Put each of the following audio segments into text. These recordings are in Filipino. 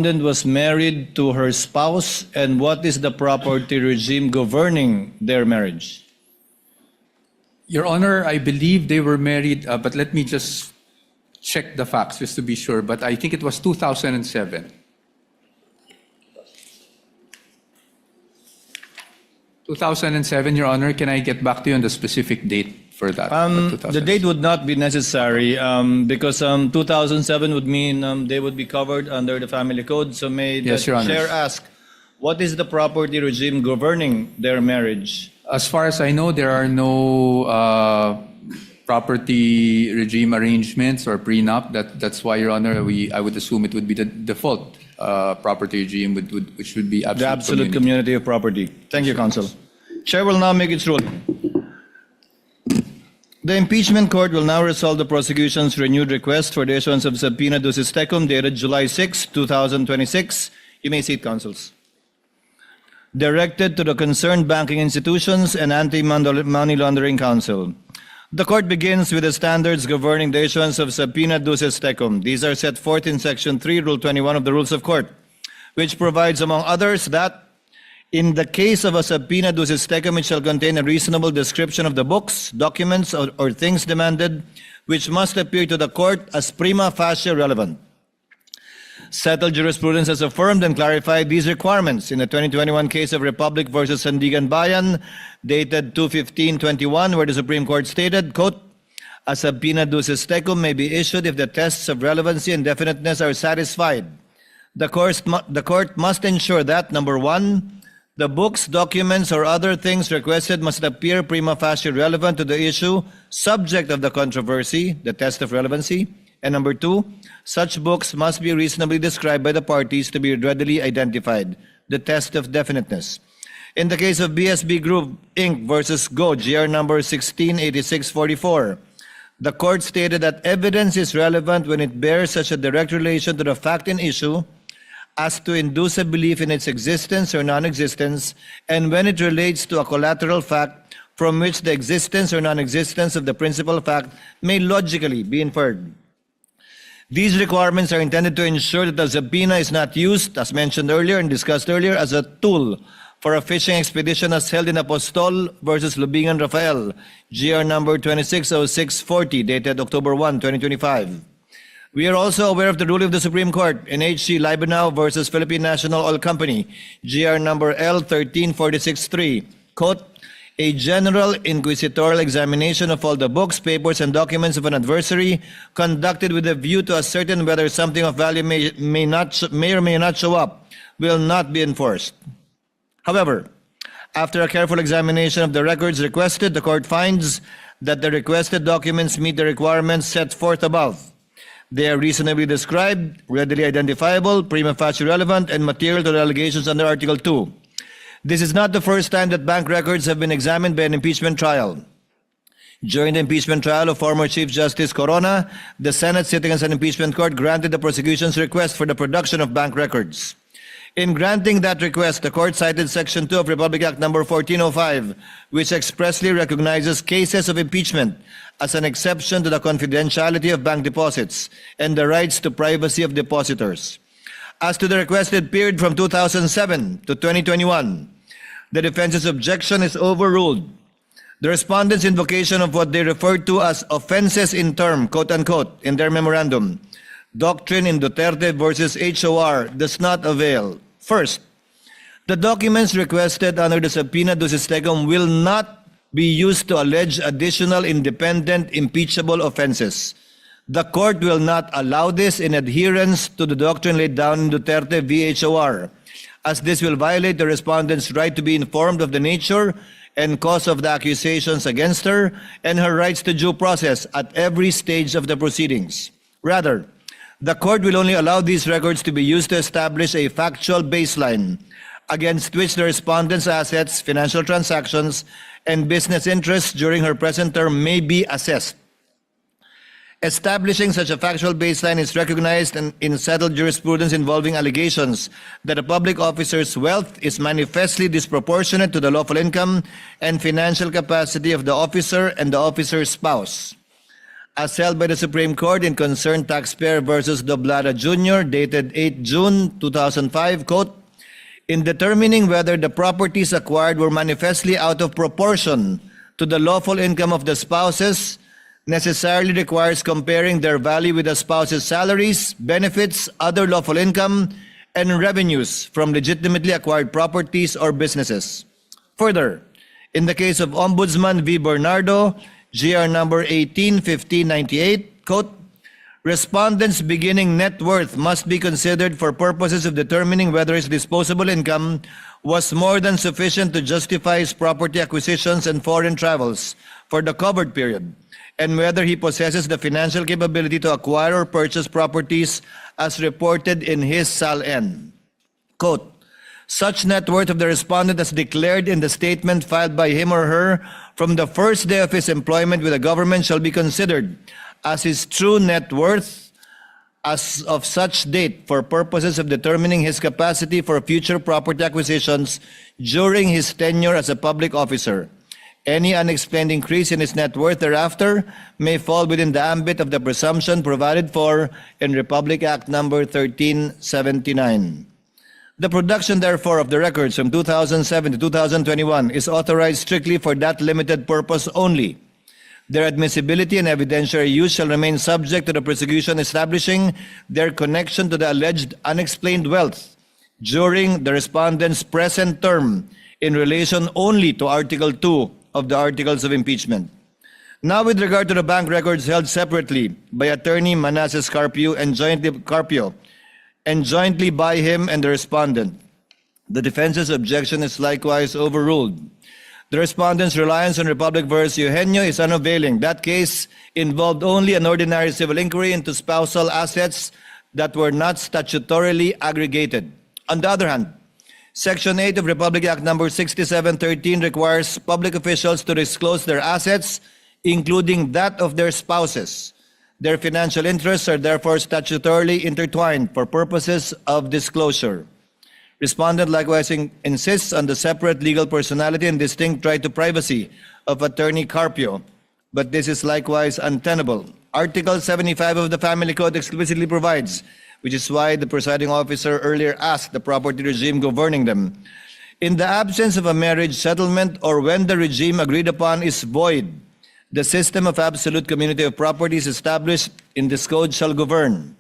was married to her spouse, and what is the property regime governing their marriage? Your Honor, I believe they were married, but let me just check the facts just to be sure, but I think it was 2007. 2007, Your Honor. Can I get back to you on the specific date for that? The date would not be necessary because 2007 would mean they would be covered under the family code. So may the Yes, Your Honor. chair ask, what is the property regime governing their marriage? As far as I know, there are no property regime arrangements or prenup. That's why, Your Honor, I would assume it would be the default property regime, which would be The absolute community of property. Thank you, Counsel. Chair will now make its ruling. The impeachment court will now resolve the prosecution's renewed request for the issuance of subpoena ducis tecum dated July 6, 2026. You may seat, counsels. Directed to the concerned banking institutions and Anti-Money Laundering Council. The court begins with the standards governing the issuance of subpoena ducis tecum. These are set forth in Section 3, Rule 21 of the Rules of Court, which provides, among others, that in the case of a subpoena ducis tecum, it shall contain a reasonable description of the books, documents, or things demanded, which must appear to the court as prima facie relevant. Settled jurisprudence has affirmed and clarified these requirements in the 2021 case of Republic versus Sandigan Bayan, dated 2/15/21, where the Supreme Court stated, quote, a subpoena ducis tecum may be issued if the tests of relevancy and definiteness are satisfied. The court must ensure that, number one, the books, documents, or other things requested must appear prima facie relevant to the issue, subject of the controversy, the test of relevancy. And number two, such books must be reasonably described by the parties to be readily identified, the test of definiteness. In the case of BSB Group Inc. versus Go, GR number 168644, the court stated that evidence is relevant when it bears such a direct relation to the fact in issue as to induce a belief in its existence or non-existence, and when it relates to a collateral fact from which the existence or non-existence of the principal fact may logically be inferred. These requirements are intended to ensure that the subpoena is not used, as mentioned earlier and discussed earlier, as a tool for a fishing expedition as held in Apostol versus Lubingan Rafael, GR number 260640, dated October 1, 2025. We are also aware of the ruling of the Supreme Court in HC Libanao versus Philippine National Oil Company, GR number L13463, quote, a general inquisitorial examination of all the books, papers, and documents of an adversary conducted with a view to ascertain whether something of value may or may not show up will not be enforced. However, after a careful examination of the records requested, the court finds that the requested documents meet the requirements set forth above. They are reasonably described, readily identifiable, prima facie relevant, and material to the allegations under Article 2. This is not the first time that bank records have been examined by an impeachment trial. During the impeachment trial of former Chief Justice Corona, the Senate, sitting as an impeachment court, granted the prosecution's request for the production of bank records. In granting that request, the court cited Section 2 of Republic Act No. 1405, which expressly recognizes cases of impeachment as an exception to the confidentiality of bank deposits and the rights to privacy of depositors. As to the requested period from 2007 to 2021, the defense's objection is overruled. The respondents' invocation of what they referred to as offenses in term, quote-unquote, in their memorandum, doctrine in Duterte versus HOR, does not avail. First, the documents requested under the subpoena ducis tecum will not be used to allege additional independent impeachable offenses. The court will not allow this in adherence to the doctrine laid down in Duterte v. HOR, as this will violate the respondent's right to be informed of the nature and cause of the accusations against her and her rights to due process at every stage of the proceedings. Rather, the court will only allow these records to be used to establish a factual baseline against which the respondent's assets, financial transactions, and business interests during her present term may be assessed. Establishing such a factual baseline is recognized in settled jurisprudence involving allegations that a public officer's wealth is manifestly disproportionate to the lawful income and financial capacity of the officer and the officer's spouse. as held by the Supreme Court in concerned taxpayer versus Doblada Jr., dated 8 June 2005, quote, in determining whether the properties acquired were manifestly out of proportion to the lawful income of the spouses, necessarily requires comparing their value with the spouse's salaries, benefits, other lawful income, and revenues from legitimately acquired properties or businesses. Further, in the case of Ombudsman V. Bernardo, GR number 18-1598, quote, respondents' beginning net worth must be considered for purposes of determining whether his disposable income was more than sufficient to justify his property acquisitions and foreign travels for the covered period, and whether he possesses the financial capability to acquire or purchase properties as reported in his SAL-N. Quote, such net worth of the respondent as declared in the statement filed by him or her from the first day of his employment with the government shall be considered as his true net worth as of such date for purposes of determining his capacity for future property acquisitions during his tenure as a public officer. Any unexplained increase in his net worth thereafter may fall within the ambit of the presumption provided for in Republic Act number 1379. The production, therefore, of the records from 2007 to 2021 is authorized strictly for that limited purpose only. Their admissibility and evidentiary use shall remain subject to the prosecution establishing their connection to the alleged unexplained wealth during the respondent's present term in relation only to Article 2 of the Articles of Impeachment. Now, with regard to the bank records held separately by Attorney Manasseh Carpio and jointly by him and the respondent, the defense's objection is likewise overruled. The respondent's reliance on Republic v. Eugenio is unavailing. That case involved only an ordinary civil inquiry into spousal assets that were not statutorily aggregated. On the other hand, Section 8 of Republic Act number 6713 requires public officials to disclose their assets, including that of their spouses. Their financial interests are therefore statutorily intertwined for purposes of disclosure. Respondent likewise insists on the separate legal personality and distinct right to privacy of Attorney Carpio, but this is likewise untenable. Article 75 of the Family Code explicitly provides, which is why the presiding officer earlier asked the property regime governing them, in the absence of a marriage settlement or when the regime agreed upon is void, the system of absolute community of properties established in this code shall govern.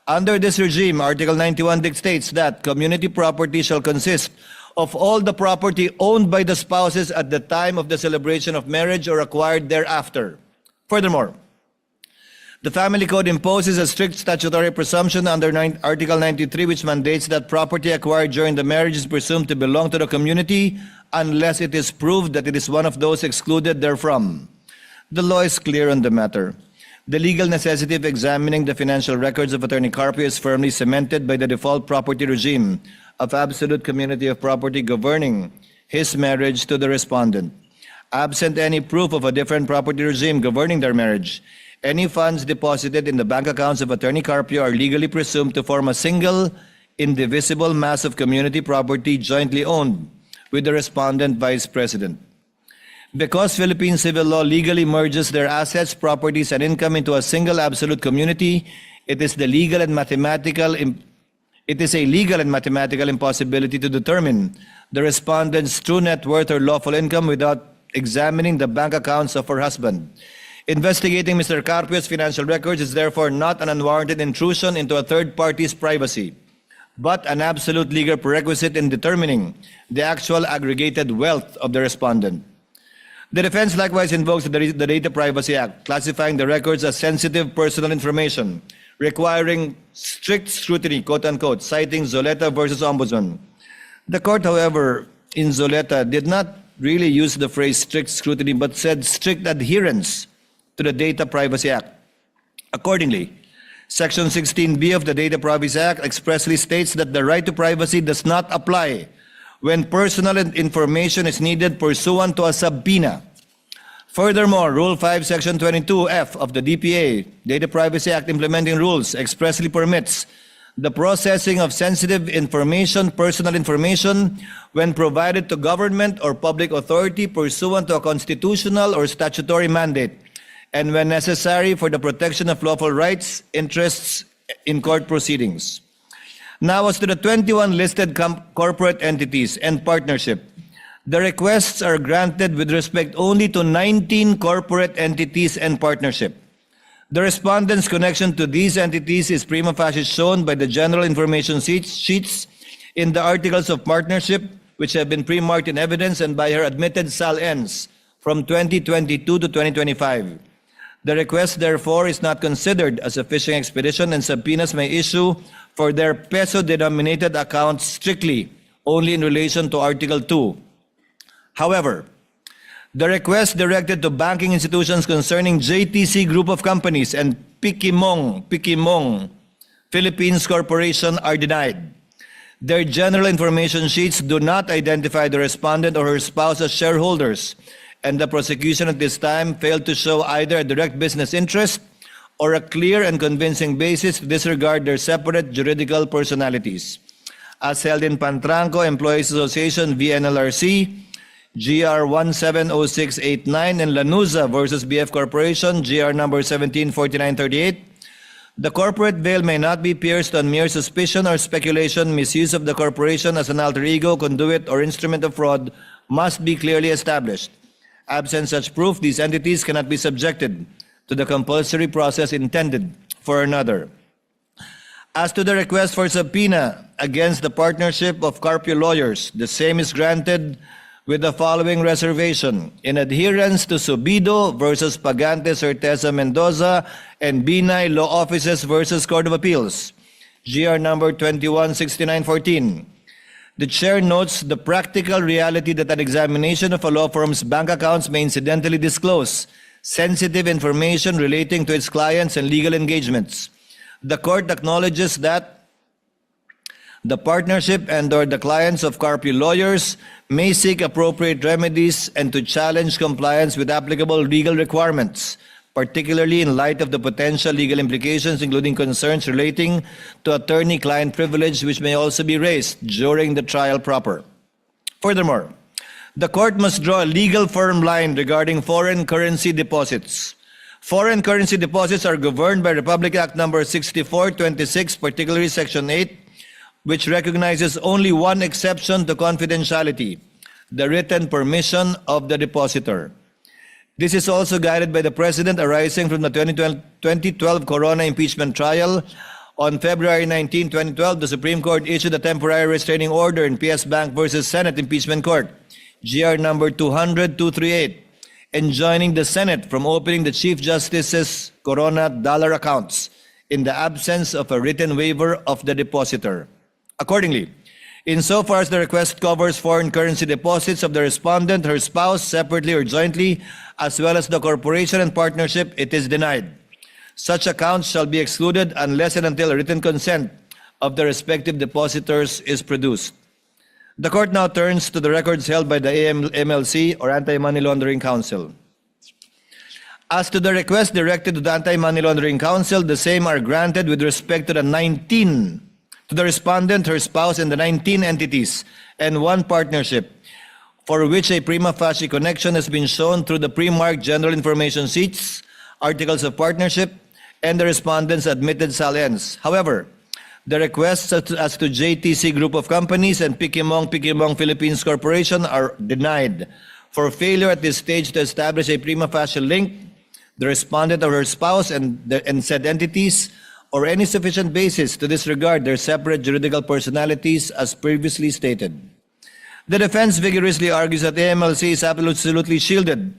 Under this regime, Article 91 dictates that community property shall consist of all the property owned by the spouses at the time of the celebration of marriage or acquired thereafter. Furthermore, the Family Code imposes a strict statutory presumption under Article 93, which mandates that property acquired during the marriage is presumed to belong to the community unless it is proved that it is one of those excluded therefrom. The law is clear on the matter. The legal necessity of examining the financial records of Attorney Carpio is firmly cemented by the default property regime of absolute community of property governing his marriage to the respondent. Absent any proof of a different property regime governing their marriage, any funds deposited in the bank accounts of Attorney Carpio are legally presumed to form a single, indivisible mass of community property jointly owned with the respondent vice president. Because Philippine civil law legally merges their assets, properties, and income into a single absolute community, it is a legal and mathematical impossibility to determine the respondent's true net worth or lawful income without examining the bank accounts of her husband. Investigating Mr. Carpio's financial records is therefore not an unwarranted intrusion into a third party's privacy, but an absolute legal prerequisite in determining the actual aggregated wealth of the respondent. The defense likewise invokes the Data Privacy Act, classifying the records as sensitive personal information, requiring strict scrutiny, quote unquote, citing Zoleta versus Ombudsman. The court, however, in Zoleta did not really use the phrase strict scrutiny, but said strict adherence to the Data Privacy Act. Accordingly, Section 16B of the Data Privacy Act expressly states that the right to privacy does not apply when personal information is needed pursuant to a subpoena. Furthermore, Rule 5, Section 22F of the DPA, Data Privacy Act Implementing Rules, expressly permits the processing of sensitive information, personal information, when provided to government or public authority pursuant to a constitutional or statutory mandate, and when necessary for the protection of lawful rights, interests in court proceedings. Now, as to the 21 listed corporate entities and partnership, the requests are granted with respect only to 19 corporate entities and partnership. The respondents' connection to these entities is prima facie shown by the general information sheets in the articles of partnership, which have been pre-marked in evidence, and by her admitted sal-ends from 2022 to 2025. The request, therefore, is not considered as a fishing expedition, and subpoenas may issue for their peso-denominated accounts strictly only in relation to Article 2. However, the requests directed to banking institutions concerning JTC Group of Companies and Pikimong Philippines Corporation are denied. Their general information sheets do not identify the respondent or her spouse as shareholders, and the prosecution at this time failed to show either a direct business interest or a clear and convincing basis to disregard their separate juridical personalities. As held in Pantranco Employees Association v. NLRC, GR 170689, and Lanuza versus BF Corporation, GR number 174938, the corporate veil may not be pierced on mere suspicion or speculation. Misuse of the corporation as an alter ego, conduit, or instrument of fraud must be clearly established. Absent such proof, these entities cannot be subjected to the compulsory process intended for another. As to the request for subpoena against the partnership of Carpio lawyers, the same is granted with the following reservation: in adherence to Subido versus Pagante Certeza Mendoza and Binay Law Offices versus Court of Appeals, GR number 216914. The chair notes the practical reality that an examination of a law firm's bank accounts may incidentally disclose sensitive information relating to its clients and legal engagements. The court acknowledges that the partnership and/or the clients of Carpio lawyers may seek appropriate remedies and to challenge compliance with applicable legal requirements, particularly in light of the potential legal implications, including concerns relating to attorney-client privilege, which may also be raised during the trial proper. Furthermore, the court must draw a legal firm line regarding foreign currency deposits. Foreign currency deposits are governed by Republic Act number 6426, particularly Section 8, which recognizes only one exception to confidentiality: the written permission of the depositor. This is also guided by the precedent arising from the 2012 Corona impeachment trial. On February 19, 2012, the Supreme Court issued a temporary restraining order in PS Bank versus Senate Impeachment Court, GR number 20238, enjoining the Senate from opening the Chief Justice's Corona dollar accounts in the absence of a written waiver of the depositor. Accordingly, insofar as the request covers foreign currency deposits of the respondent, her spouse, separately or jointly, as well as the corporation and partnership, it is denied. Such accounts shall be excluded unless and until a written consent of the respective depositors is produced. The court now turns to the records held by the AMLC, or Anti-Money Laundering Council. As to the request directed to the Anti-Money Laundering Council, the same are granted with respect to the respondent, her spouse, and the 19 entities and one partnership, for which a prima facie connection has been shown through the pre-marked general information sheets, articles of partnership, and the respondent's admitted sal-ends. However, the requests as to JTC Group of Companies and Pikimong Philippines Corporation are denied for failure at this stage to establish a prima facie link, the respondent or her spouse and said entities, or any sufficient basis to disregard their separate juridical personalities as previously stated. The defense vigorously argues that AMLC is absolutely shielded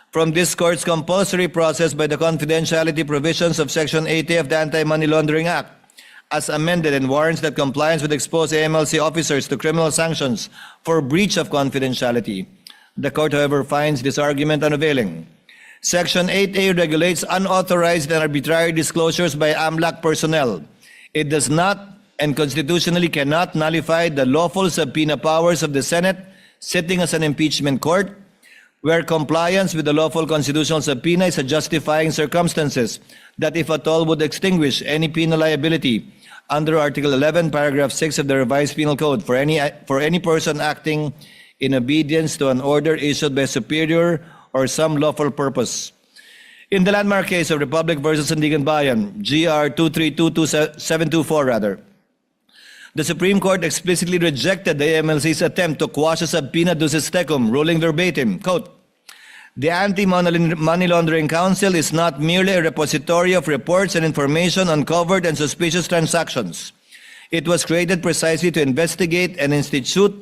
from this court's compulsory process by the confidentiality provisions of Section 80 of the Anti-Money Laundering Act, as amended, and warrants that compliance would expose AMLC officers to criminal sanctions for breach of confidentiality. The court, however, finds this argument unavailing. Section 8A regulates unauthorized and arbitrary disclosures by AMLAC personnel. It does not and constitutionally cannot nullify the lawful subpoena powers of the Senate sitting as an impeachment court, where compliance with the lawful constitutional subpoena is a justifying circumstances that, if at all, would extinguish any penal liability under Article 11, Paragraph 6 of the Revised Penal Code for any person acting in obedience to an order issued by a superior or some lawful purpose. In the landmark case of Republic versus Sandigan Bayan, GR 2322724 rather, the Supreme Court explicitly rejected the AMLC's attempt to quash a subpoena ducis tecum, ruling verbatim, quote, "The Anti-Money Laundering Council is not merely a repository of reports and information on covered and suspicious transactions. It was created precisely to investigate and institute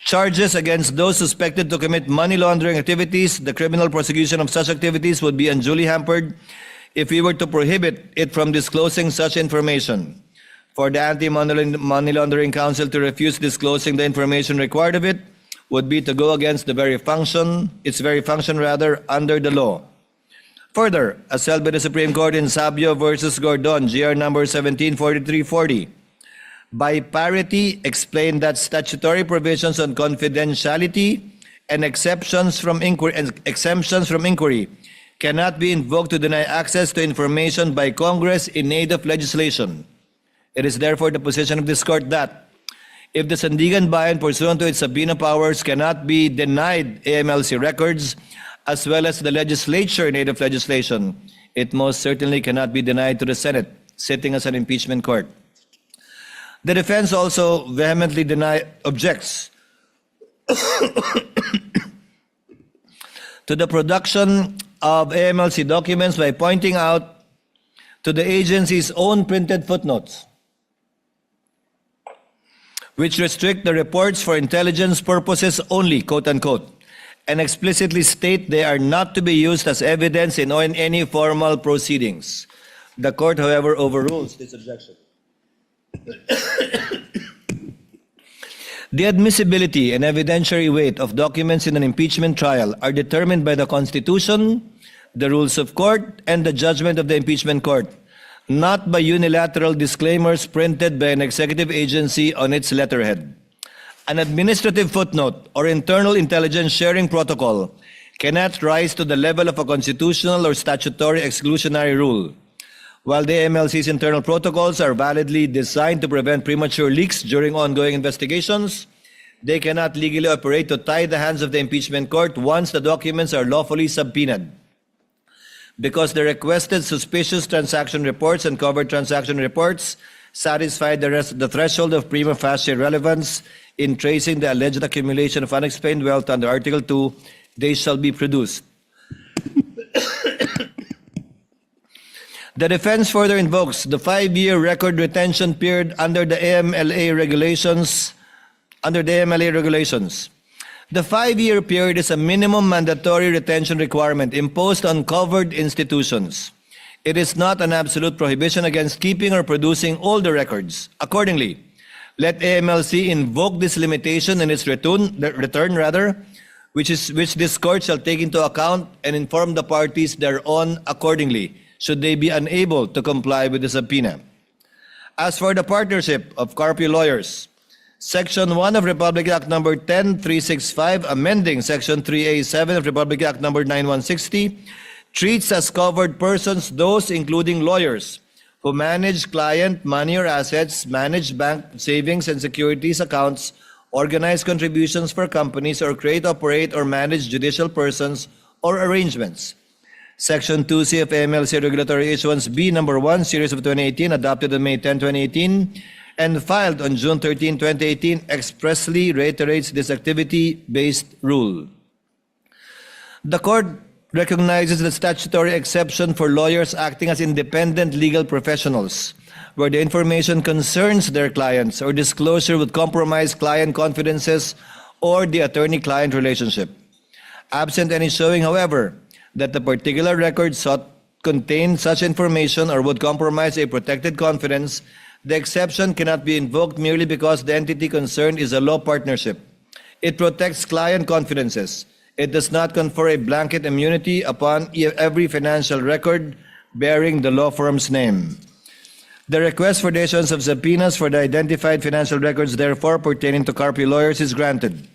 charges against those suspected to commit money laundering activities. The criminal prosecution of such activities would be unduly hampered if we were to prohibit it from disclosing such information. For the Anti-Money Laundering Council to refuse disclosing the information required of it would be to go against its very function under the law." Further, as held by the Supreme Court in Sabio versus Gordon, GR number 174340, by parity explained that statutory provisions on confidentiality and exemptions from inquiry cannot be invoked to deny access to information by Congress in aid of legislation. It is therefore the position of this court that if the Sandigan Bayan, pursuant to its subpoena powers, cannot be denied AMLC records as well as the legislature in aid of legislation, it most certainly cannot be denied to the Senate, sitting as an impeachment court. The defense also vehemently objects to the production of AMLC documents by pointing out to the agency's own printed footnotes, which restrict the reports for intelligence purposes only, quote unquote, and explicitly state they are not to be used as evidence in any formal proceedings. The court, however, overrules this objection. The admissibility and evidentiary weight of documents in an impeachment trial are determined by the Constitution, the rules of court, and the judgment of the impeachment court, not by unilateral disclaimers printed by an executive agency on its letterhead. An administrative footnote or internal intelligence sharing protocol cannot rise to the level of a constitutional or statutory exclusionary rule. While the AMLC's internal protocols are validly designed to prevent premature leaks during ongoing investigations, they cannot legally operate to tie the hands of the impeachment court once the documents are lawfully subpoenaed. Because the requested suspicious transaction reports and covered transaction reports satisfy the threshold of prima facie relevance in tracing the alleged accumulation of unexplained wealth under Article 2, they shall be produced. The defense further invokes the 5-year record retention period under the AMLA regulations. The 5-year period is a minimum mandatory retention requirement imposed on covered institutions. It is not an absolute prohibition against keeping or producing all the records. Accordingly, let AMLC invoke this limitation in its return, which this court shall take into account and inform the parties thereon accordingly, should they be unable to comply with the subpoena. As for the partnership of Carpio lawyers, Section 1 of Republic Act No. 10365, amending Section 3A7 of Republic Act No. 9160, treats as covered persons those including lawyers who manage client money or assets, manage bank savings and securities accounts, organize contributions for companies, or create, operate, or manage judicial persons or arrangements. Section 2C of AMLC Regulatory Issuance B No. 1, Series of 2018, adopted on May 10, 2018, and filed on June 13, 2018, expressly reiterates this activity-based rule. The court recognizes the statutory exception for lawyers acting as independent legal professionals, where the information concerns their clients or disclosure would compromise client confidences or the attorney-client relationship. Absent any showing, however, that the particular record sought contained such information or would compromise a protected confidence, the exception cannot be invoked merely because the entity concerned is a law partnership. It protects client confidences. It does not confer a blanket immunity upon every financial record bearing the law firm's name. The request for the issuance of subpoenas for the identified financial records, therefore, pertaining to Carpio lawyers is granted,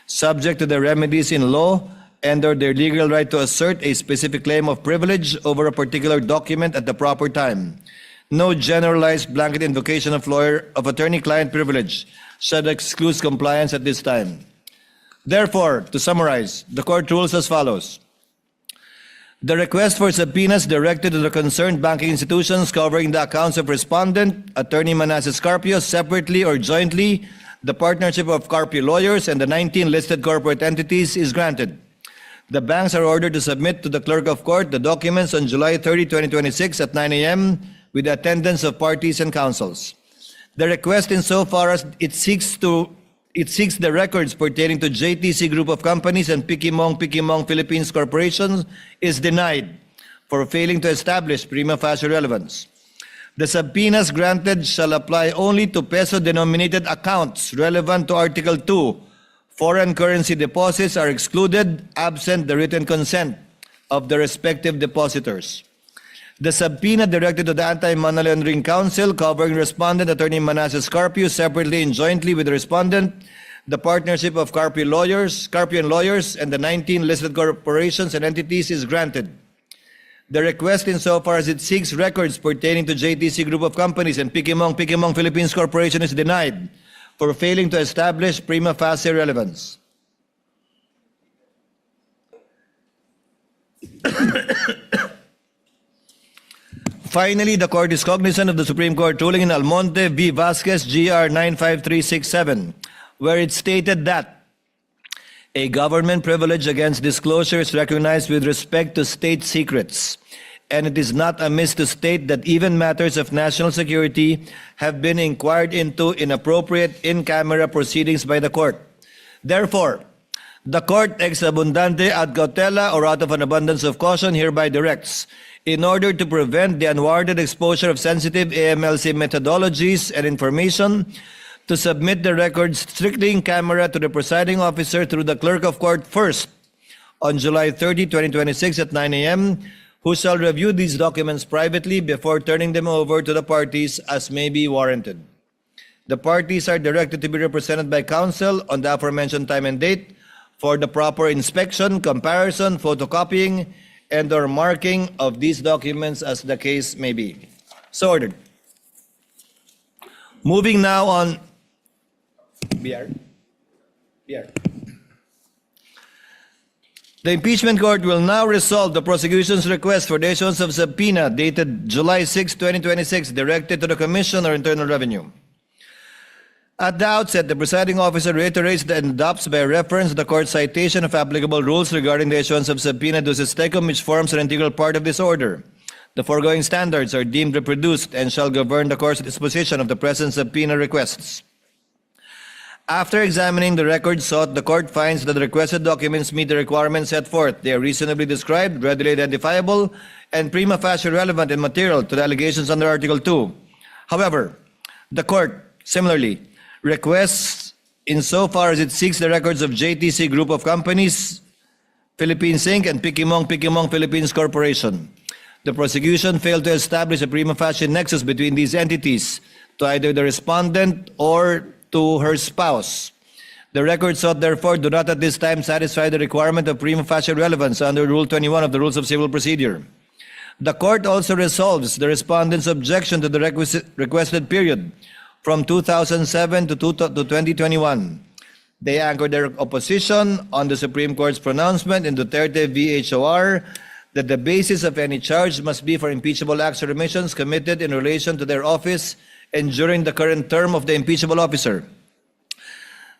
subject to the remedies in law and/or their legal right to assert a specific claim of privilege over a particular document at the proper time. No generalized blanket invocation of attorney-client privilege should exclude compliance at this time. Therefore, to summarize, the court rules as follows. The request for subpoenas directed to the concerned banking institutions covering the accounts of respondent, Attorney Manasseh Carpio, separately or jointly, the partnership of Carpio lawyers, and the 19 listed corporate entities is granted. The banks are ordered to submit to the Clerk of Court the documents on July 30, 2026 at 9 a.m. with the attendance of parties and counsels. The request insofar as it seeks the records pertaining to JTC Group of Companies and Pikimong Philippines Corporation is denied for failing to establish prima facie relevance. The subpoenas granted shall apply only to peso-denominated accounts relevant to Article 2. Foreign currency deposits are excluded absent the written consent of the respective depositors. The subpoena directed to the Anti-Money Laundering Council covering respondent Attorney Manasseh Carpio separately and jointly with the respondent, the partnership of Carpio and lawyers, and the 19 listed corporations and entities is granted. The request insofar as it seeks records pertaining to JTC Group of Companies and Pikimong Philippines Corporation is denied for failing to establish prima facie relevance. Finally, the Court is cognizant of the Supreme Court ruling in Almonte v. Vasquez, GR 95367, where it stated that a government privilege against disclosure is recognized with respect to state secrets, and it is not amiss to state that even matters of national security have been inquired into in appropriate in-camera proceedings by the Court. Therefore, the Court ex abundante ad cautela or out of an abundance of caution hereby directs, in order to prevent the unwarranted exposure of sensitive AMLC methodologies and information, to submit the records strictly in camera to the presiding officer through the Clerk of Court first on July 30, 2026 at 9 a.m., who shall review these documents privately before turning them over to the parties as may be warranted. The parties are directed to be represented by counsel on the aforementioned time and date for the proper inspection, comparison, photocopying, and/or marking of these documents as the case may be. So ordered. Moving now on. BR. The Impeachment Court will now resolve the prosecution's request for the issuance of subpoena dated July 6, 2026, directed to the Commission or Internal Revenue. At the outset, the presiding officer reiterates and adopts by reference the court citation of applicable rules regarding the issuance of subpoena ducis tecum, which forms an integral part of this order. The foregoing standards are deemed reproduced and shall govern the court's disposition of the present subpoena requests. After examining the records sought, the court finds that the requested documents meet the requirements set forth. They are reasonably described, readily identifiable, and prima facie relevant and material to the allegations under Article 2. However, the court, similarly, requests insofar as it seeks the records of JTC Group of Companies, Philippines Inc., and Pikimong Philippines Corporation. The prosecution failed to establish a prima facie nexus between these entities to either the respondent or to her spouse. The records sought, therefore, do not at this time satisfy the requirement of prima facie relevance under Rule 21 of the Rules of Civil Procedure. The court also resolves the respondent's objection to the requested period from 2007 to 2021. They anchored their opposition on the Supreme Court's pronouncement in Duterte v. HOR that the basis of any charge must be for impeachable acts or omissions committed in relation to their office and during the current term of the impeachable officer.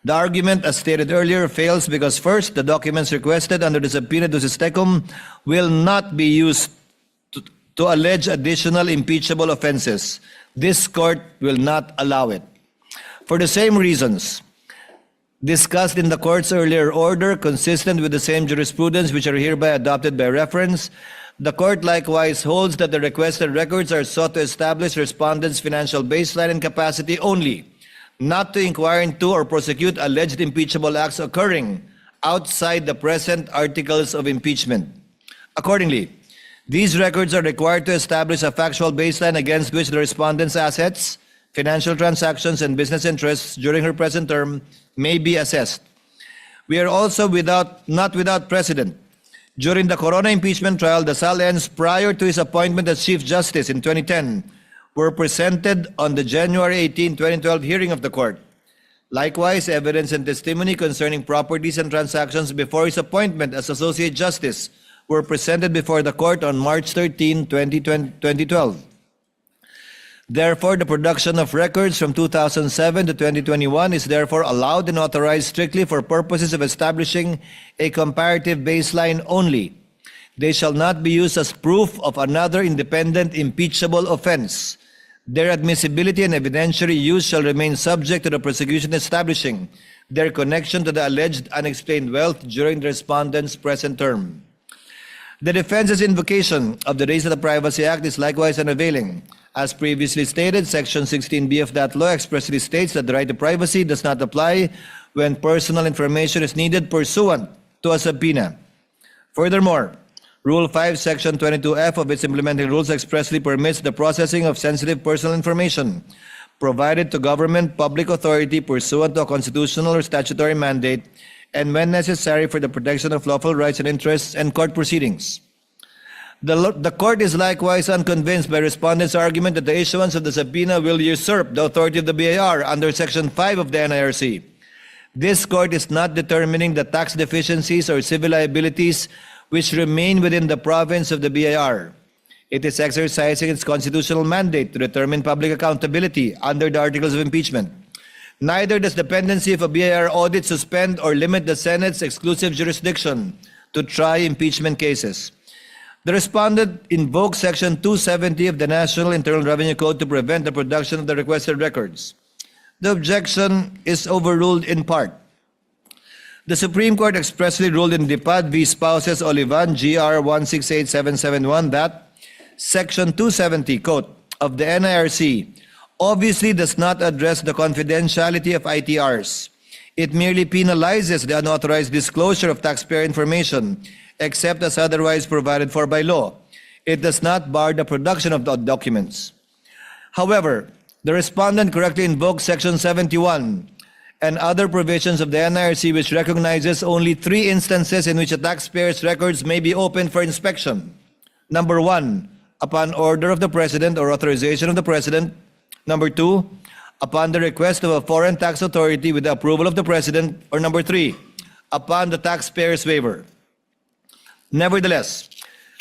The argument, as stated earlier, fails because first, the documents requested under the subpoena ducis tecum will not be used to allege additional impeachable offenses. This court will not allow it. For the same reasons discussed in the court's earlier order, consistent with the same jurisprudence which are hereby adopted by reference, the court likewise holds that the requested records are sought to establish respondents' financial baseline and capacity only, not to inquire into or prosecute alleged impeachable acts occurring outside the present articles of impeachment. Accordingly, these records are required to establish a factual baseline against which the respondent's assets, financial transactions, and business interests during her present term may be assessed. We are also not without precedent. During the Corona impeachment trial, the Salens, prior to his appointment as Chief Justice in 2010, were presented on the January 18, 2012 hearing of the court. Likewise, evidence and testimony concerning properties and transactions before his appointment as Associate Justice were presented before the court on March 13, 2012. Therefore, the production of records from 2007 to 2021 is therefore allowed and authorized strictly for purposes of establishing a comparative baseline only. They shall not be used as proof of another independent impeachable offense. Their admissibility and evidentiary use shall remain subject to the prosecution establishing their connection to the alleged unexplained wealth during the respondent's present term. The defense's invocation of the Race to the Privacy Act is likewise unavailing. As previously stated, Section 16B of that law expressly states that the right to privacy does not apply when personal information is needed pursuant to a subpoena. Furthermore, Rule 5, Section 22F of its implementing rules expressly permits the processing of sensitive personal information provided to government public authority pursuant to a constitutional or statutory mandate and when necessary for the protection of lawful rights and interests and court proceedings. The court is likewise unconvinced by respondents' argument that the issuance of the subpoena will usurp the authority of the BIR under Section 5 of the NIRC. This court is not determining the tax deficiencies or civil liabilities which remain within the province of the BIR. It is exercising its constitutional mandate to determine public accountability under the Articles of Impeachment. Neither does the pendency of a BIR audit suspend or limit the Senate's exclusive jurisdiction to try impeachment cases. The respondent invokes Section 270 of the National Internal Revenue Code to prevent the production of the requested records. The objection is overruled in part. The Supreme Court expressly ruled in Dipad v. Spouses Olivan, GR 168771, that Section 270, quote, of the NIRC obviously does not address the confidentiality of ITRs. It merely penalizes the unauthorized disclosure of taxpayer information, except as otherwise provided for by law. It does not bar the production of the documents. However, the respondent correctly invokes Section 71 and other provisions of the NIRC which recognizes only 3 instances in which a taxpayer's records may be opened for inspection. Number 1, upon order of the President or authorization of the President. Number 2, upon the request of a foreign tax authority with the approval of the President. Or number 3, upon the taxpayer's waiver. Nevertheless,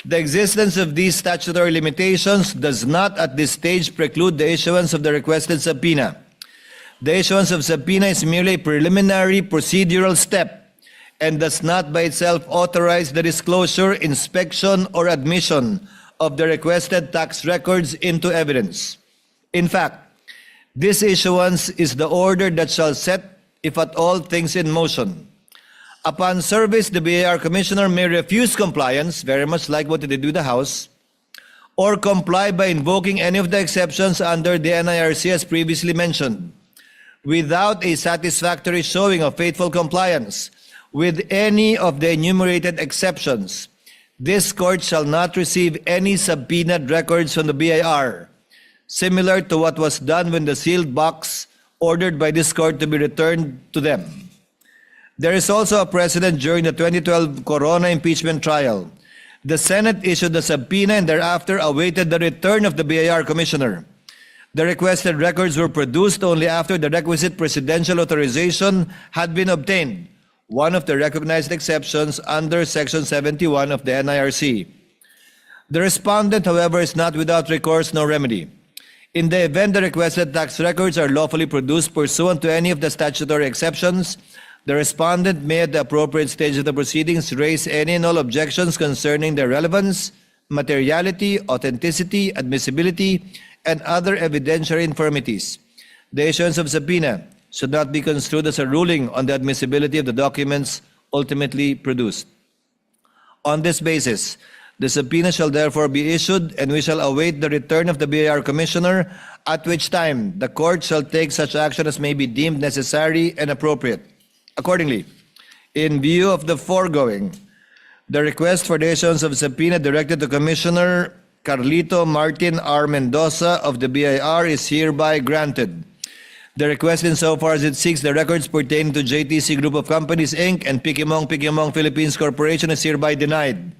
the existence of these statutory limitations does not at this stage preclude the issuance of the requested subpoena. The issuance of subpoena is merely a preliminary procedural step and does not by itself authorize the disclosure, inspection, or admission of the requested tax records into evidence. In fact, this issuance is the order that shall set, if at all, things in motion. Upon service, the BIR Commissioner may refuse compliance, very much like what they did with the House, or comply by invoking any of the exceptions under the NIRC as previously mentioned. Without a satisfactory showing of faithful compliance with any of the enumerated exceptions, this court shall not receive any subpoenaed records from the BIR, similar to what was done when the sealed box ordered by this court to be returned to them. There is also a precedent during the 2012 Corona impeachment trial. The Senate issued the subpoena and thereafter awaited the return of the BIR Commissioner. The requested records were produced only after the requisite presidential authorization had been obtained, one of the recognized exceptions under Section 71 of the NIRC. The respondent, however, is not without recourse nor remedy. In the event the requested tax records are lawfully produced pursuant to any of the statutory exceptions, the respondent may at the appropriate stage of the proceedings raise any and all objections concerning their relevance, materiality, authenticity, admissibility, and other evidentiary infirmities. The issuance of subpoena should not be construed as a ruling on the admissibility of the documents ultimately produced. On this basis, the subpoena shall therefore be issued, and we shall await the return of the BIR Commissioner, at which time the court shall take such action as may be deemed necessary and appropriate. Accordingly, in view of the foregoing, the request for the issuance of subpoena directed to Commissioner Carlito Martin R. Mendoza of the BIR is hereby granted. The request insofar as it seeks the records pertaining to JTC Group of Companies, Inc. and Pikimong Philippines Corporation is hereby denied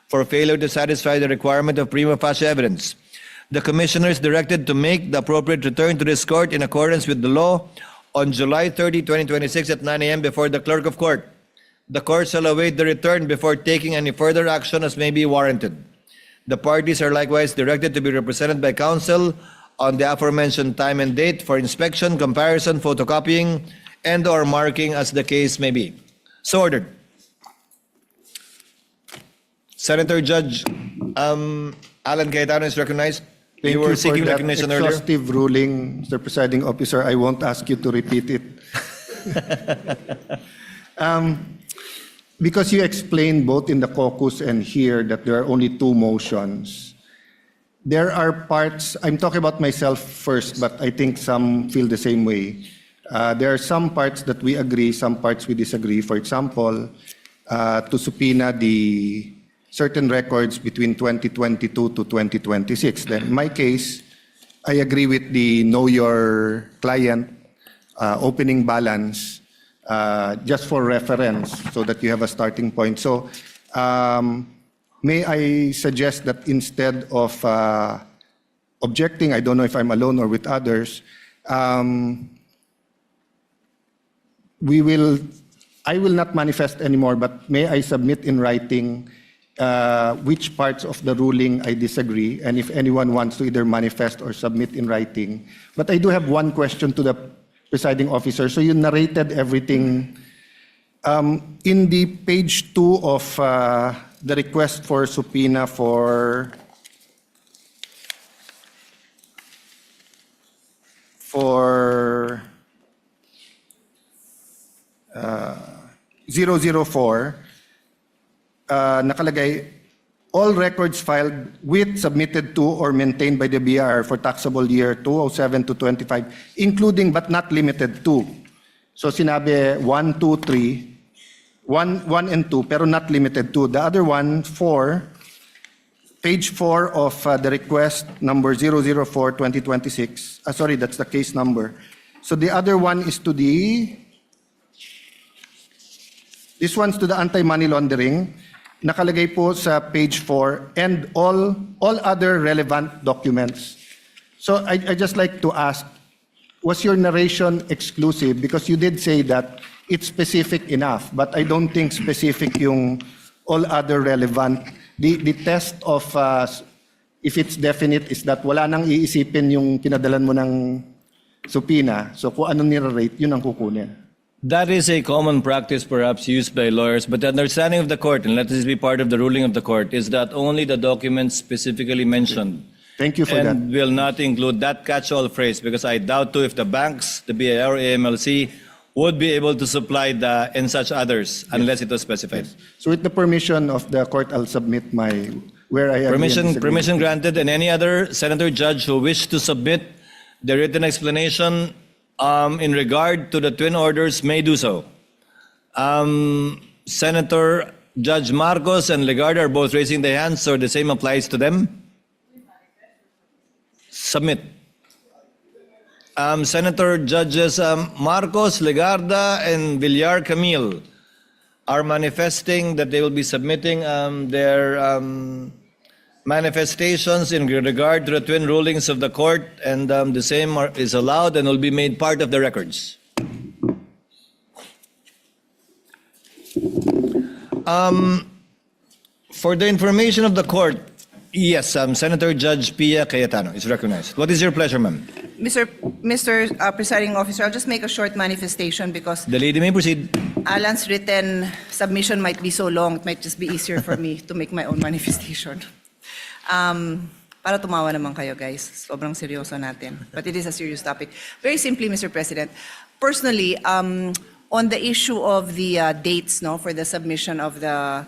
for failure to satisfy the requirement of prima facie evidence. The Commissioner is directed to make the appropriate return to this court in accordance with the law on July 30, 2026 at 9 a.m. before the Clerk of Court. The court shall await the return before taking any further action as may be warranted. The parties are likewise directed to be represented by counsel on the aforementioned time and date for inspection, comparison, photocopying, and/or marking as the case may be. So ordered. Senator Judge Alan Cayetano is recognized. Thank You were you seeking for that recognition earlier. exhaustive ruling, Mr. Presiding Officer. I won't ask you to repeat it. Because you explained both in the caucus and here that there are only 2 motions. There are parts, I'm talking about myself first, but I think some feel the same way. There are some parts that we agree, some parts we disagree. For example, to subpoena the certain records between 2022 to 2026. Then in my case, I agree with the know your client opening balance just for reference so that you have a starting point. So may I suggest that instead of objecting, I don't know if I'm alone or with others, I will not manifest anymore, but may I submit in writing which parts of the ruling I disagree, and if anyone wants to either manifest or submit in writing. But I do have one question to the presiding officer. So you narrated everything. In the page 2 of the request for subpoena for 004, nakalagay, all records filed with, submitted to, or maintained by the BIR for taxable year 2007 to 25, including but not limited to. So sinabi 1, 2, 3, 1 and 2, pero not limited to. The other one, 4, page 4 of the request number 004-2026. Sorry, that's the case number. So the other one is to the, this one's to the anti-money laundering. Nakalagay po sa page 4, and all other relevant documents. So I just like to ask, was your narration exclusive? Because you did say that it's specific enough, but I don't think specific yung all other relevant. The test of if it's definite is that wala nang iisipin yung pinadalan mo ng subpoena. So kung anong nire-rate, yun ang kukunin. That is a common practice perhaps used by lawyers, but the understanding of the court, and let this be part of the ruling of the court, is that only the documents specifically mentioned Thank you for that. and will not include that catch-all phrase, because I doubt too if the banks, the BIR, AMLC, would be able to supply the and such others unless it was specified. So with the permission of the court, I'll submit my, where I agree and disagree. Permission granted, and any other senator judge who wish to submit the written explanation in regard to the twin orders may do so. Senator Judge Marcos and Legarda are both raising their hands, so the same applies to them. Submit. Senator Judges Marcos, Legarda, and Villar Camille are manifesting that they will be submitting their manifestations in regard to the twin rulings of the court, and the same is allowed and will be made part of the records. For the information of the court, yes, Senator Judge Pia Cayetano is recognized. What is your pleasure, ma'am? Mr. Presiding Officer, I'll just make a short manifestation because The lady may proceed. Alan's written submission might be so long, it might just be easier for me to make my own manifestation. Para tumawa naman kayo, guys. Sobrang seryoso natin. But it is a serious topic. Very simply, Mr. President, personally, on the issue of the dates, no, for the submission of the,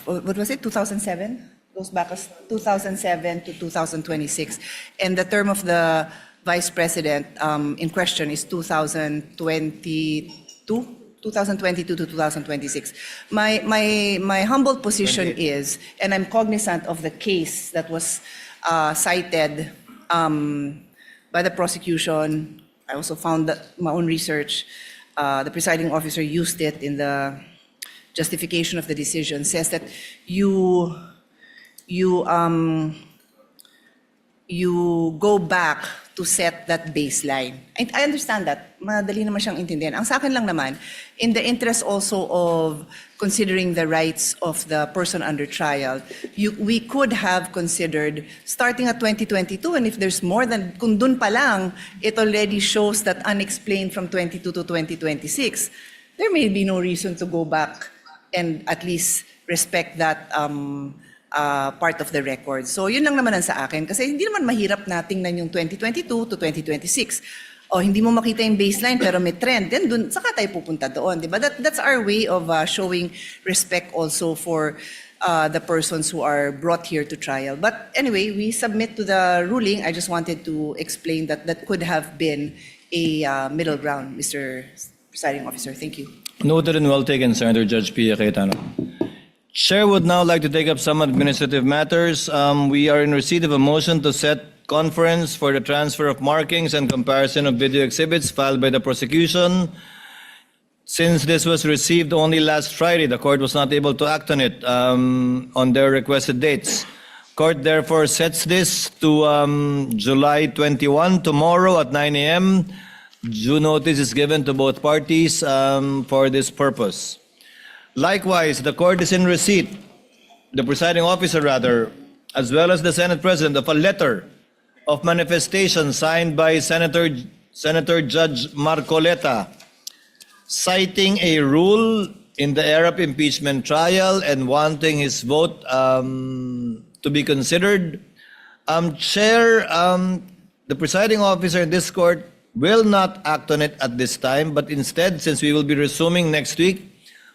what was it, 2007? Goes back as 2007 to 2026. And the term of the Vice President in question is 2022 to 2026. My humble position is, and I'm cognizant of the case that was cited by the prosecution. I also found that my own research, the presiding officer used it in the justification of the decision, says that you go back to set that baseline. I understand that. Madali naman siyang intindihan. Ang sa akin lang naman, in the interest also of considering the rights of the person under trial, we could have considered starting at 2022, and if there's more than, kung dun pa lang, it already shows that unexplained from 22 to 2026, there may be no reason to go back and at least respect that part of the record. So yun lang naman ang sa akin. Kasi hindi naman mahirap na tingnan yung 2022 to 2026. O hindi mo makita yung baseline pero may trend. Then dun, saka tayo pupunta doon. Diba? That's our way of showing respect also for the persons who are brought here to trial. But anyway, we submit to the ruling. I just wanted to explain that that could have been a middle ground, Mr. Presiding Officer. Thank you. Noted and well taken, Senator Judge Pia Cayetano. Chair would now like to take up some administrative matters. We are in receipt of a motion to set conference for the transfer of markings and comparison of video exhibits filed by the prosecution. Since this was received only last Friday, the court was not able to act on it on their requested dates. Court therefore sets this to July 21, tomorrow at 9 a.m. Due notice is given to both parties for this purpose. Likewise, the court is in receipt, the presiding officer rather, as well as the Senate President, of a letter of manifestation signed by Senator Judge Marcoleta, citing a rule in the Arab impeachment trial and wanting his vote to be considered. Chair, the presiding officer in this court will not act on it at this time, but instead, since we will be resuming next week,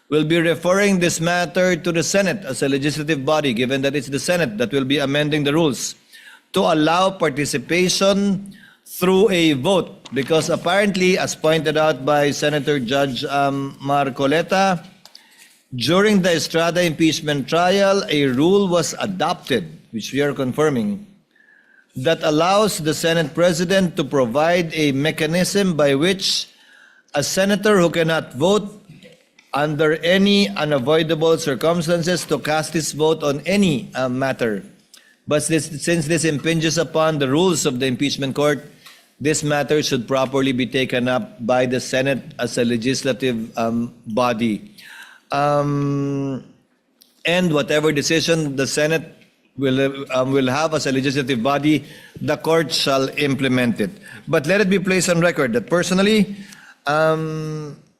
we'll be referring this matter to the Senate as a legislative body, given that it's the Senate that will be amending the rules, to allow participation through a vote. Because apparently, as pointed out by Senator Judge Marcoleta, during the Estrada impeachment trial, a rule was adopted, which we are confirming, that allows the Senate President to provide a mechanism by which a senator who cannot vote under any unavoidable circumstances to cast his vote on any matter. But since this impinges upon the rules of the impeachment court, this matter should properly be taken up by the Senate as a legislative body. And whatever decision the Senate will have as a legislative body, the court shall implement it. But let it be placed on record that personally,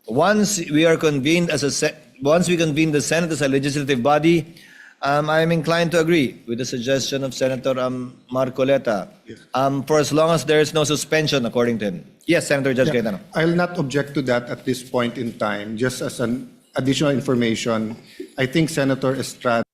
once we convene the Senate as a legislative body, I am inclined to agree with the suggestion of Senator Marcoleta, for as long as there is no suspension, according to him. Yes, Senator Judge Cayetano. I'll not object to that at this point in time. Just as an additional information, I think Senator Estrada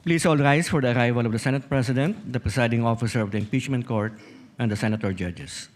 Please all rise for the arrival of the Senate President, the presiding officer of the Impeachment Court, and the senator judges.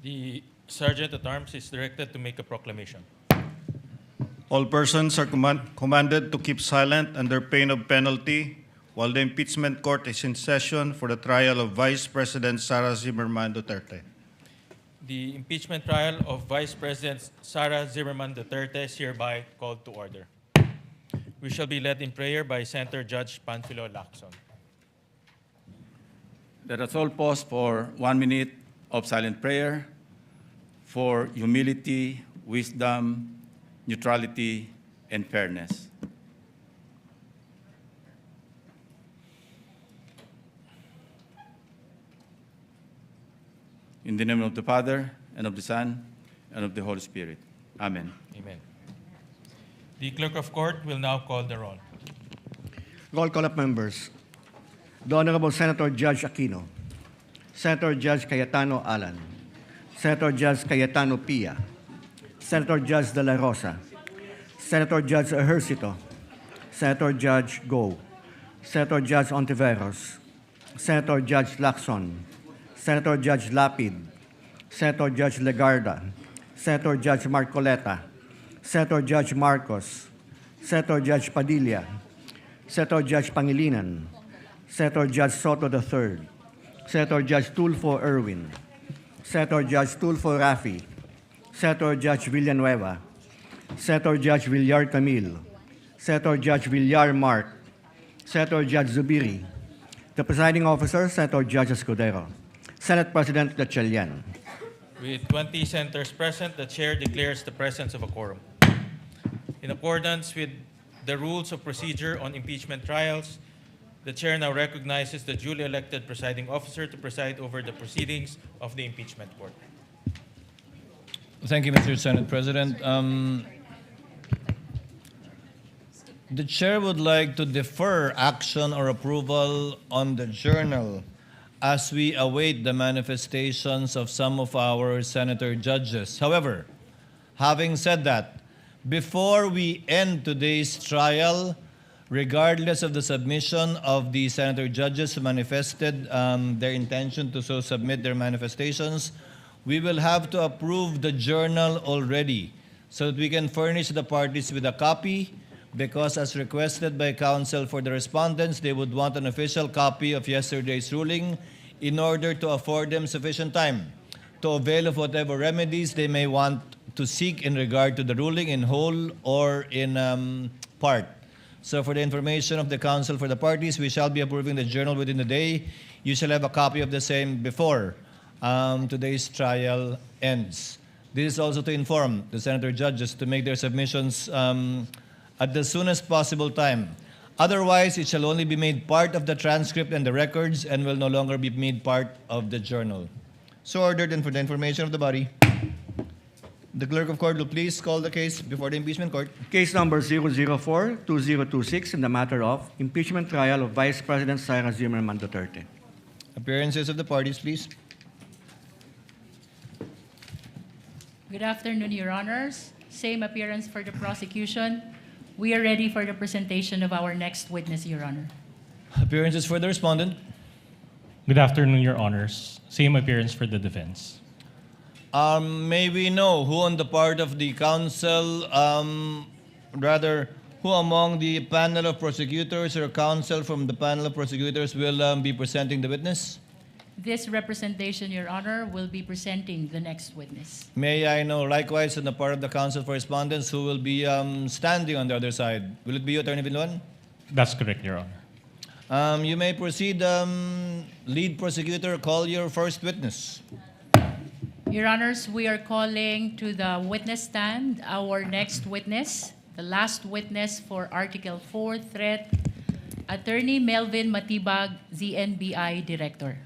The Sergeant at Arms is directed to make a proclamation. All persons are commanded to keep silent under pain of penalty while the impeachment court is in session for the trial of Vice President Sara Duterte. The impeachment trial of Vice President Sara Duterte is hereby called to order. We shall be led in prayer by Senator Judge Panfilo Lacson. Let us all pause for 1 minute of silent prayer for humility, wisdom, neutrality, and fairness. In the name of the Father, and of the Son, and of the Holy Spirit. Amen. Amen. The Clerk of Court will now call the roll. Roll call of members. The Honorable Senator Judge Aquino, Senator Judge Cayetano Alan, Senator Judge Cayetano Pia, Senator Judge De La Rosa, Senator Judge Ejercito, Senator Judge Go, Senator Judge Ontiveros, Senator Judge Lacson, Senator Judge Lapid, Senator Judge Legarda, Senator Judge Marcoleta, Senator Judge Marcos, Senator Judge Padilla, Senator Judge Pangilinan, Senator Judge Soto III, Senator Judge Tulfo Erwin, Senator Judge Tulfo Rafi, Senator Judge Villanueva, Senator Judge Villar Camille, Senator Judge Villar Mark, Senator Judge Zubiri, the presiding officer, Senator Judge Escudero, Senate President Gatchalian. With 20 senators present, the Chair declares the presence of a quorum. In accordance with the rules of procedure on impeachment trials, the Chair now recognizes the duly elected presiding officer to preside over the proceedings of the impeachment court. Thank you, Mr. Senate President. The Chair would like to defer action or approval on the journal as we await the manifestations of some of our senator judges. However, having said that, before we end today's trial, regardless of the submission of the senator judges who manifested their intention to so submit their manifestations, we will have to approve the journal already so that we can furnish the parties with a copy, because as requested by counsel for the respondents, they would want an official copy of yesterday's ruling in order to afford them sufficient time to avail of whatever remedies they may want to seek in regard to the ruling in whole or in part. So for the information of the counsel for the parties, we shall be approving the journal within the day. You shall have a copy of the same before today's trial ends. This is also to inform the senator judges to make their submissions at the soonest possible time. Otherwise, it shall only be made part of the transcript and the records and will no longer be made part of the journal. So ordered, and for the information of the body, the clerk of court will please call the case before the impeachment court. Case number 004-2026 in the matter of impeachment trial of Vice President Sara Duterte. Appearances of the parties, please. Good afternoon, Your Honors. Same appearance for the prosecution. We are ready for the presentation of our next witness, Your Honor. Appearances for the respondent. Good afternoon, Your Honors. Same appearance for the defense. May we know who on the part of the counsel, who among the panel of prosecutors or counsel from the panel of prosecutors will be presenting the witness? This representation, Your Honor, will be presenting the next witness. May I know likewise on the part of the counsel for respondents who will be standing on the other side? Will it be you, Attorney Villuan? That's correct, Your Honor. You may proceed, lead prosecutor, call your first witness. Your Honors, we are calling to the witness stand our next witness, the last witness for Article 4 threat, Attorney Melvin Matibag, the NBI Director.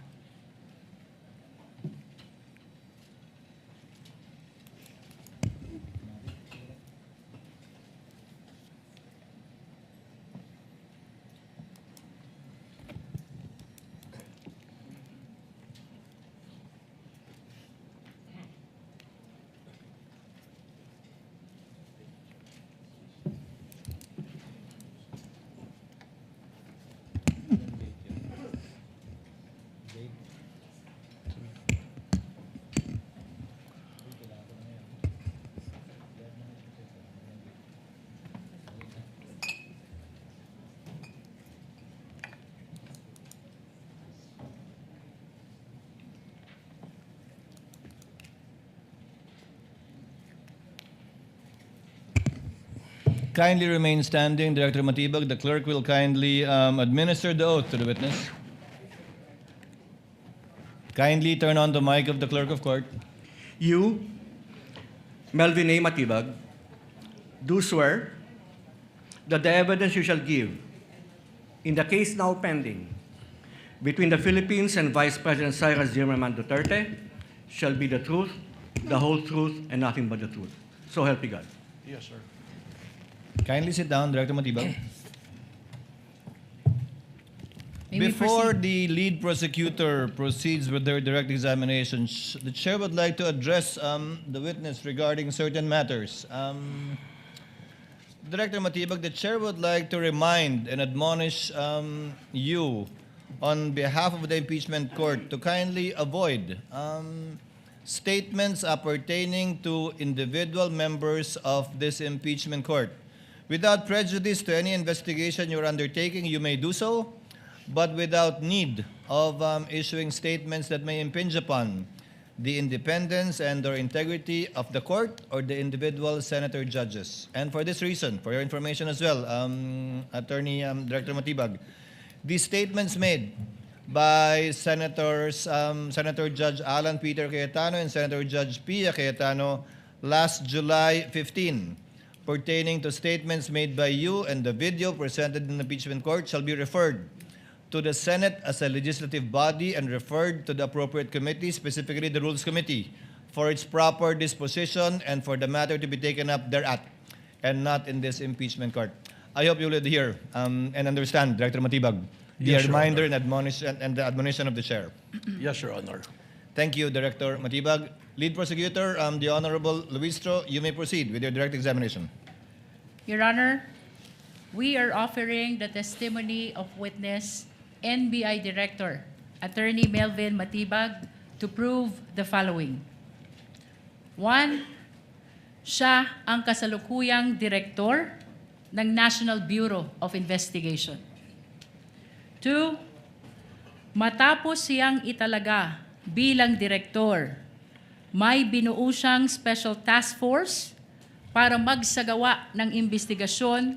Kindly remain standing, Director Matibag. The clerk will kindly administer the oath to the witness. Kindly turn on the mic of the clerk of court. You, Melvin A. Matibag, do swear that the evidence you shall give in the case now pending between the Philippines and Vice President Sara Duterte shall be the truth, the whole truth, and nothing but the truth. So help me God. Yes, sir. Kindly sit down, Director Matibag. May we Before proceed? the lead prosecutor proceeds with their direct examination, the chair would like to address the witness regarding certain matters. Director Matibag, the chair would like to remind and admonish you on behalf of the impeachment court to kindly avoid statements appertaining to individual members of this impeachment court. Without prejudice to any investigation you're undertaking, you may do so, but without need of issuing statements that may impinge upon the independence and or integrity of the court or the individual senator judges. And for this reason, for your information as well, Attorney Director Matibag, the statements made by Senator Judge Alan Peter Cayetano and Senator Judge Pia Cayetano last July 15, pertaining to statements made by you and the video presented in the impeachment court shall be referred to the Senate as a legislative body and referred to the appropriate committee, specifically the Rules Committee, for its proper disposition and for the matter to be taken up thereat, and not in this impeachment court. I hope you will hear and understand, Director Matibag, the Yes, Your reminder and the admonition of the chair. Yes, Your Honor. Thank you, Director Matibag. Lead prosecutor, the Honorable Luistro, you may proceed with your direct examination. Your Honor, we are offering the testimony of witness NBI Director, Attorney Melvin Matibag, to prove the following. 1. Siya ang kasalukuyang direktor ng National Bureau of Investigation. 2. Matapos siyang italaga bilang direktor, may binuo siyang special task force para magsagawa ng investigasyon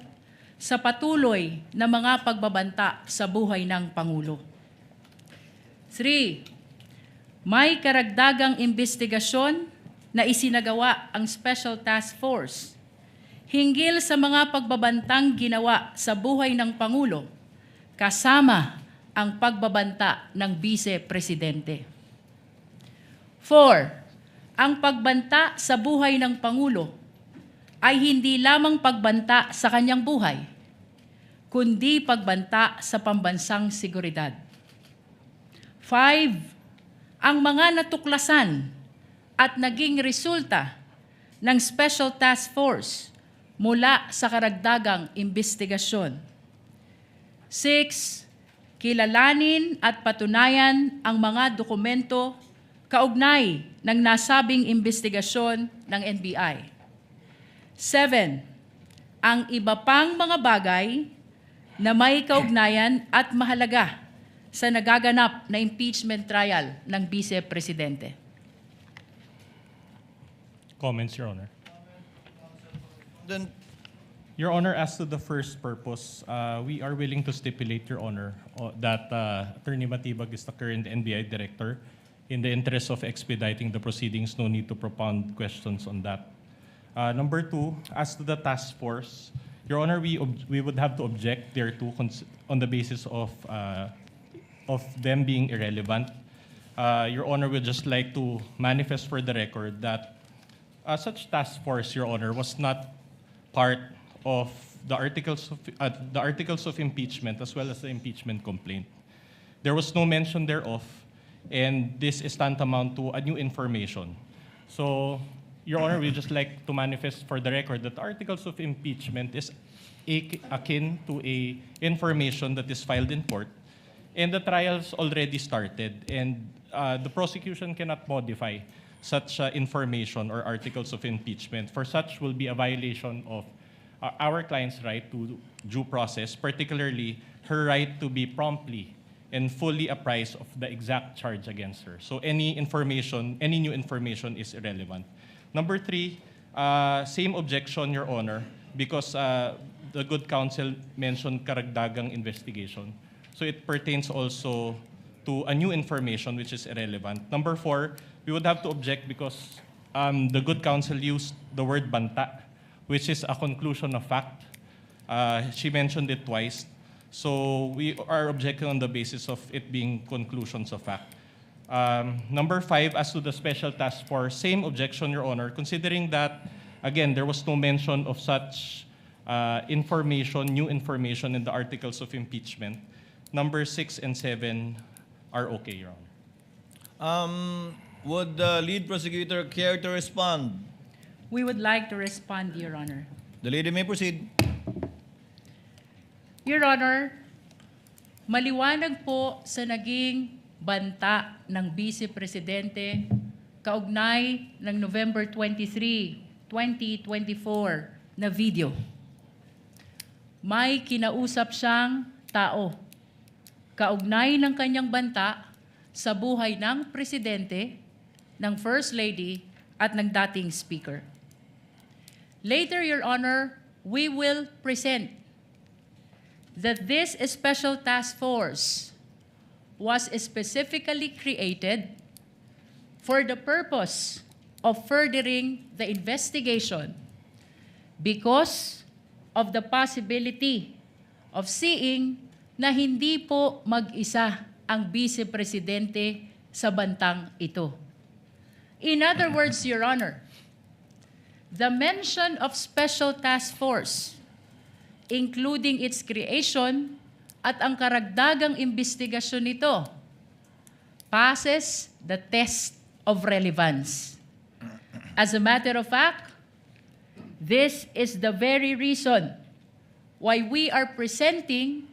sa patuloy na mga pagbabanta sa buhay ng Pangulo. 3. May karagdagang investigasyon na isinagawa ang Special Task Force hinggil sa mga pagbabantang ginawa sa buhay ng Pangulo kasama ang pagbabanta ng Vice Presidente. 4. Ang pagbanta sa buhay ng Pangulo ay hindi lamang pagbanta sa kanyang buhay, kundi pagbanta sa pambansang seguridad. 5. Ang mga natuklasan at naging resulta ng Special Task Force mula sa karagdagang investigasyon. 6. Kilalanin at patunayan ang mga dokumento kaugnay ng nasabing investigasyon ng NBI. 7. Ang iba pang mga bagay na may kaugnayan at mahalaga sa nagaganap na impeachment trial ng Vice Presidente. Comments, Your Honor. Then, Your Honor, as to the first purpose, we are willing to stipulate, Your Honor, that Attorney Matibag is the current NBI Director. In the interest of expediting the proceedings, no need to propound questions on that. Number 2, as to the task force, Your Honor, we would have to object thereto on the basis of them being irrelevant. Your Honor, would just like to manifest for the record that such task force, Your Honor, was not part of the articles of impeachment as well as the impeachment complaint. There was no mention thereof, and this is tantamount to a new information. So, Your Honor, we just like to manifest for the record that the articles of impeachment is akin to a information that is filed in court, and the trial's already started, and the prosecution cannot modify such information or articles of impeachment. For such will be a violation of our client's right to due process, particularly her right to be promptly and fully apprised of the exact charge against her. So any new information is irrelevant. Number 3, same objection, Your Honor, because the good counsel mentioned karagdagang investigation. So it pertains also to a new information which is irrelevant. Number 4, we would have to object because the good counsel used the word banta, which is a conclusion of fact. She mentioned it twice. So we are objecting on the basis of it being conclusions of fact. Number 5, as to the special task force, same objection, Your Honor, considering that, again, there was no mention of such new information in the articles of impeachment. Number 6 and 7 are okay, Your Honor. would the lead prosecutor care to respond? We would like to respond, Your Honor. The lady may proceed. Your Honor, maliwanag po sa naging banta ng Vice Presidente kaugnay ng November 23, 2024 na video. May kinausap siyang tao kaugnay ng kanyang banta sa buhay ng Presidente, ng First Lady at ng dating Speaker. Later, Your Honor, we will present that this special task force was specifically created for the purpose of furthering the investigation because of the possibility of seeing na hindi po mag-isa ang Vice Presidente sa bantang ito. In other words, Your Honor, the mention of special task force, including its creation at ang karagdagang investigasyon nito, passes the test of relevance. As a matter of fact, this is the very reason why we are presenting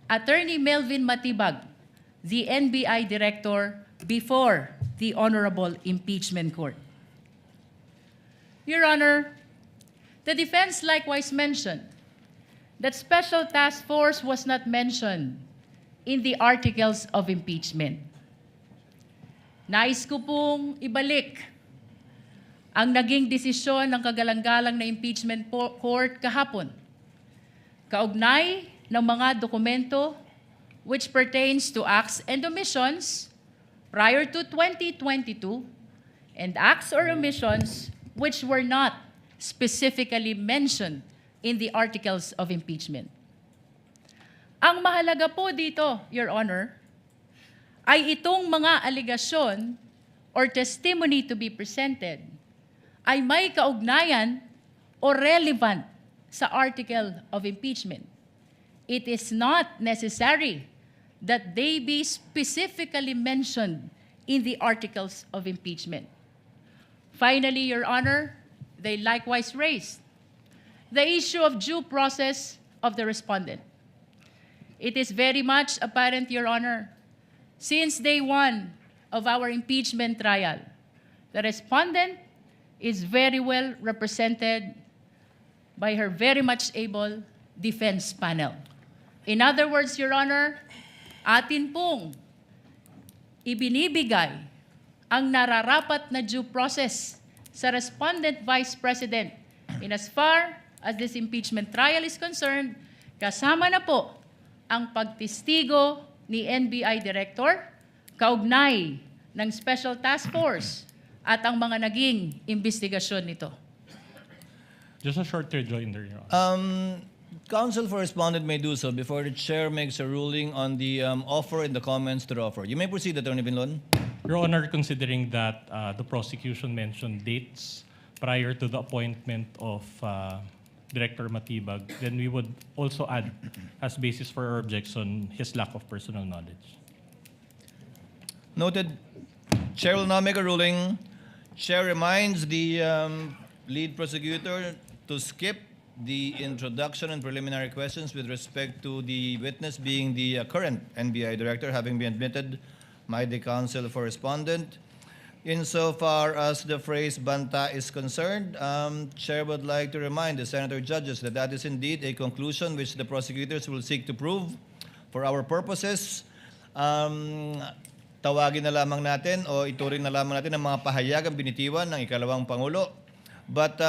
Attorney Melvin Matibag, the NBI Director, before the Honorable Impeachment Court. Your Honor, the defense likewise mentioned that special task force was not mentioned in the articles of impeachment. Nais ko pong ibalik ang naging desisyon ng kagalang-galang na impeachment court kahapon, kaugnay ng mga dokumento which pertains to acts and omissions prior to 2022 and acts or omissions which were not specifically mentioned in the articles of impeachment. Ang mahalaga po dito, Your Honor, ay itong mga aligasyon or testimony to be presented ay may kaugnayan o relevant sa article of impeachment. It is not necessary that they be specifically mentioned in the articles of impeachment. Finally, Your Honor, they likewise raised the issue of due process of the respondent. It is very much apparent, Your Honor, since day one of our impeachment trial, the respondent is very well represented by her very much able defense panel. In other words, Your Honor, atin pong ibinibigay ang nararapat na due process sa respondent vice president in as far as this impeachment trial is concerned, kasama na po ang pagtistigo ni NBI Director, kaugnay ng Special Task Force at ang mga naging investigasyon nito. Just a short rejoinder, Your Honor. Counsel for respondent may do so before the chair makes a ruling on the offer and the comments to the offer. You may proceed, Attorney Binlon. Your Honor, considering that the prosecution mentioned dates prior to the appointment of Director Matibag, then we would also add as basis for our objection his lack of personal knowledge. Noted. Chair will now make a ruling. Chair reminds the lead prosecutor to skip the introduction and preliminary questions with respect to the witness being the current NBI Director, having been admitted by the counsel for respondent. Insofar as the phrase banta is concerned, Chair would like to remind the senator judges that that is indeed a conclusion which the prosecutors will seek to prove. For our purposes, tawagin na lamang natin o ituring na lamang natin ang mga pahayagang binitiwan ng ikalawang Pangulo. But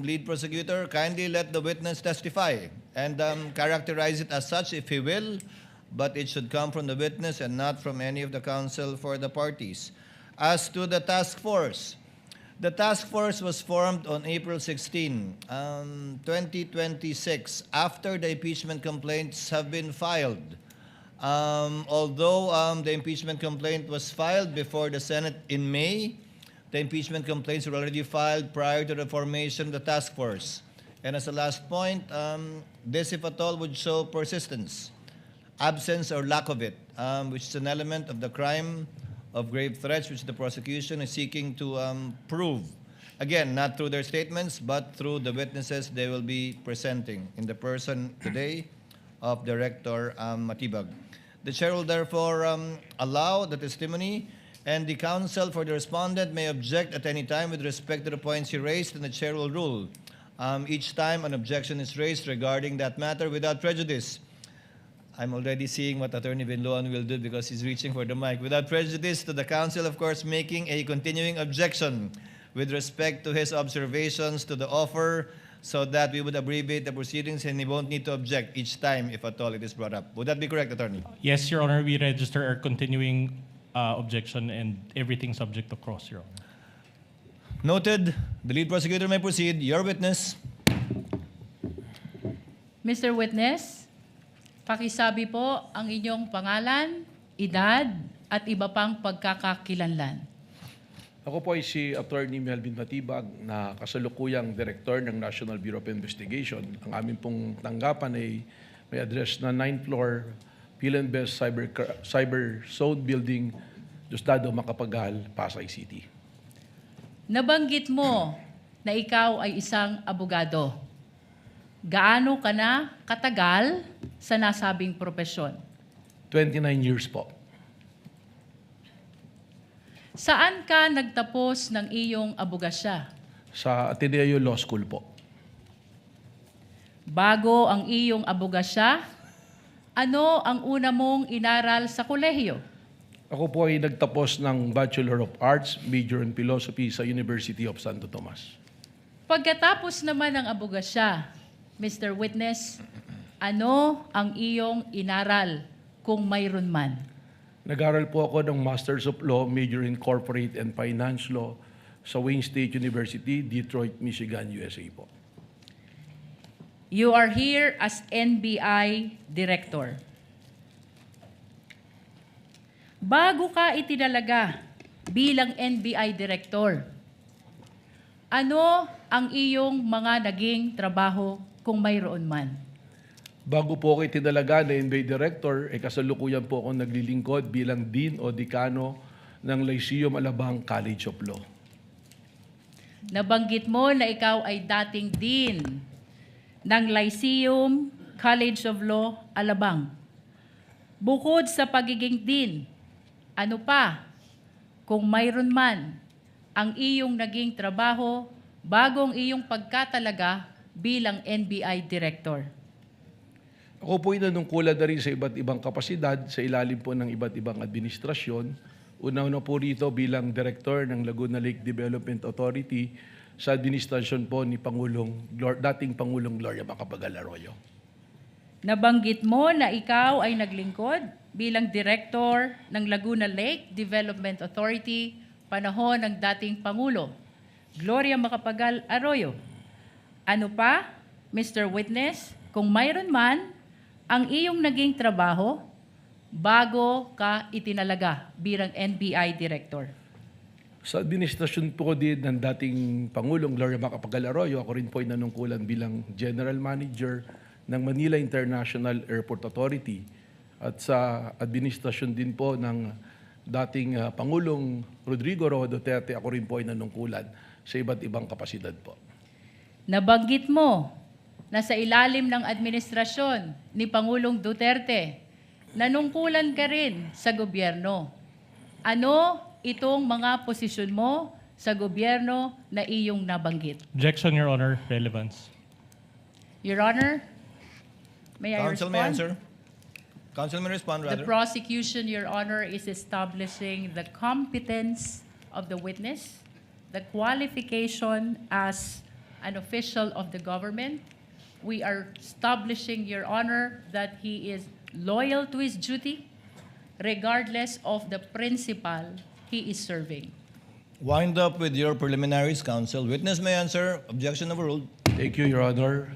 lead prosecutor, kindly let the witness testify and characterize it as such if he will, but it should come from the witness and not from any of the counsel for the parties. As to the task force was formed on April 16, 2026, after the impeachment complaints have been filed. Although the impeachment complaint was filed before the Senate in May, the impeachment complaints were already filed prior to the formation of the task force. And as a last point, this, if at all, would show persistence, absence or lack of it, which is an element of the crime of grave threats which the prosecution is seeking to prove. Again, not through their statements, but through the witnesses they will be presenting in the person today of Director Matibag. The chair will therefore allow the testimony, and the counsel for the respondent may object at any time with respect to the points he raised, and the chair will rule each time an objection is raised regarding that matter without prejudice. I'm already seeing what Attorney Binloan will do because he's reaching for the mic. Without prejudice to the counsel, of course, making a continuing objection with respect to his observations to the offer, so that we would abbreviate the proceedings and he won't need to object each time if at all it is brought up. Would that be correct, Attorney? Yes, Your Honor, we register our continuing objection and everything subject to cross, Your Honor. Noted. The lead prosecutor may proceed. Your witness. Mr. Witness, pakisabi po ang inyong pangalan, edad, at iba pang pagkakakilanlan. Ako po ay si Attorney Melvin Matibag na kasalukuyang Director ng National Bureau of Investigation. Ang aming pong tanggapan ay may address na 9th floor Philinvest Cyber Zone Building, Diosdado, Macapagal, Pasay City. Nabanggit mo na ikaw ay isang abogado. Gaano ka na katagal sa nasabing propesyon? 29 years po. Saan ka nagtapos ng iyong abogasya? Sa Ateneo Law School po. Bago ang iyong abogasya, ano ang una mong inaral sa kolehiyo? Ako po ay nagtapos ng Bachelor of Arts, major in Philosophy sa University of Santo Tomas. Pagkatapos naman ng abogasya, Mr. Witness, ano ang iyong inaral kung mayroon man? Nag-aral po ako ng Masters of Law, major in Corporate and Finance Law sa Wayne State University, Detroit, Michigan, USA po. You are here as NBI Director. Bago ka itinalaga bilang NBI Director. Ano ang iyong mga naging trabaho kung mayroon man? Bago po ako itinalaga na NBI Director, kasalukuyan po ako naglilingkod bilang Dean o Dekano ng Lyceum Alabang College of Law. Nabanggit mo na ikaw ay dating Dean ng Lyceum College of Law, Alabang. Bukod sa pagiging Dean, ano pa, kung mayroon man, ang iyong naging trabaho bagong iyong pagkatalaga bilang NBI Director? Ako po ay nanungkulan na rin sa iba't ibang kapasidad sa ilalim po ng iba't ibang administrasyon. Una-una po rito bilang Director ng Laguna Lake Development Authority sa administrasyon po ni dating Pangulong Gloria Macapagal Arroyo. Nabanggit mo na ikaw ay naglingkod bilang Director ng Laguna Lake Development Authority panahon ng dating Pangulo, Gloria Macapagal Arroyo. Ano pa, Mr. Witness, kung mayroon man, ang iyong naging trabaho bago ka itinalaga bilang NBI Director? Sa administrasyon po din ng dating Pangulong Gloria Macapagal Arroyo, ako rin po ay nanungkulan bilang General Manager ng Manila International Airport Authority at sa administrasyon din po ng dating Pangulong Rodrigo Roa Duterte, ako rin po ay nanungkulan sa iba't ibang kapasidad po. Nabanggit mo na sa ilalim ng administrasyon ni Pangulong Duterte, nanungkulan ka rin sa gobyerno. Ano itong mga posisyon mo sa gobyerno na iyong nabanggit? Objection, Your Honor. Relevance. Your Honor, may I Counsel may respond? answer. Counsel may respond, The rather. prosecution, Your Honor, is establishing the competence of the witness, the qualification as an official of the government. We are establishing, Your Honor, that he is loyal to his duty regardless of the principal he is serving. Wind up with your preliminaries, counsel. Witness may answer. Objection overruled. Thank you, Your Honor.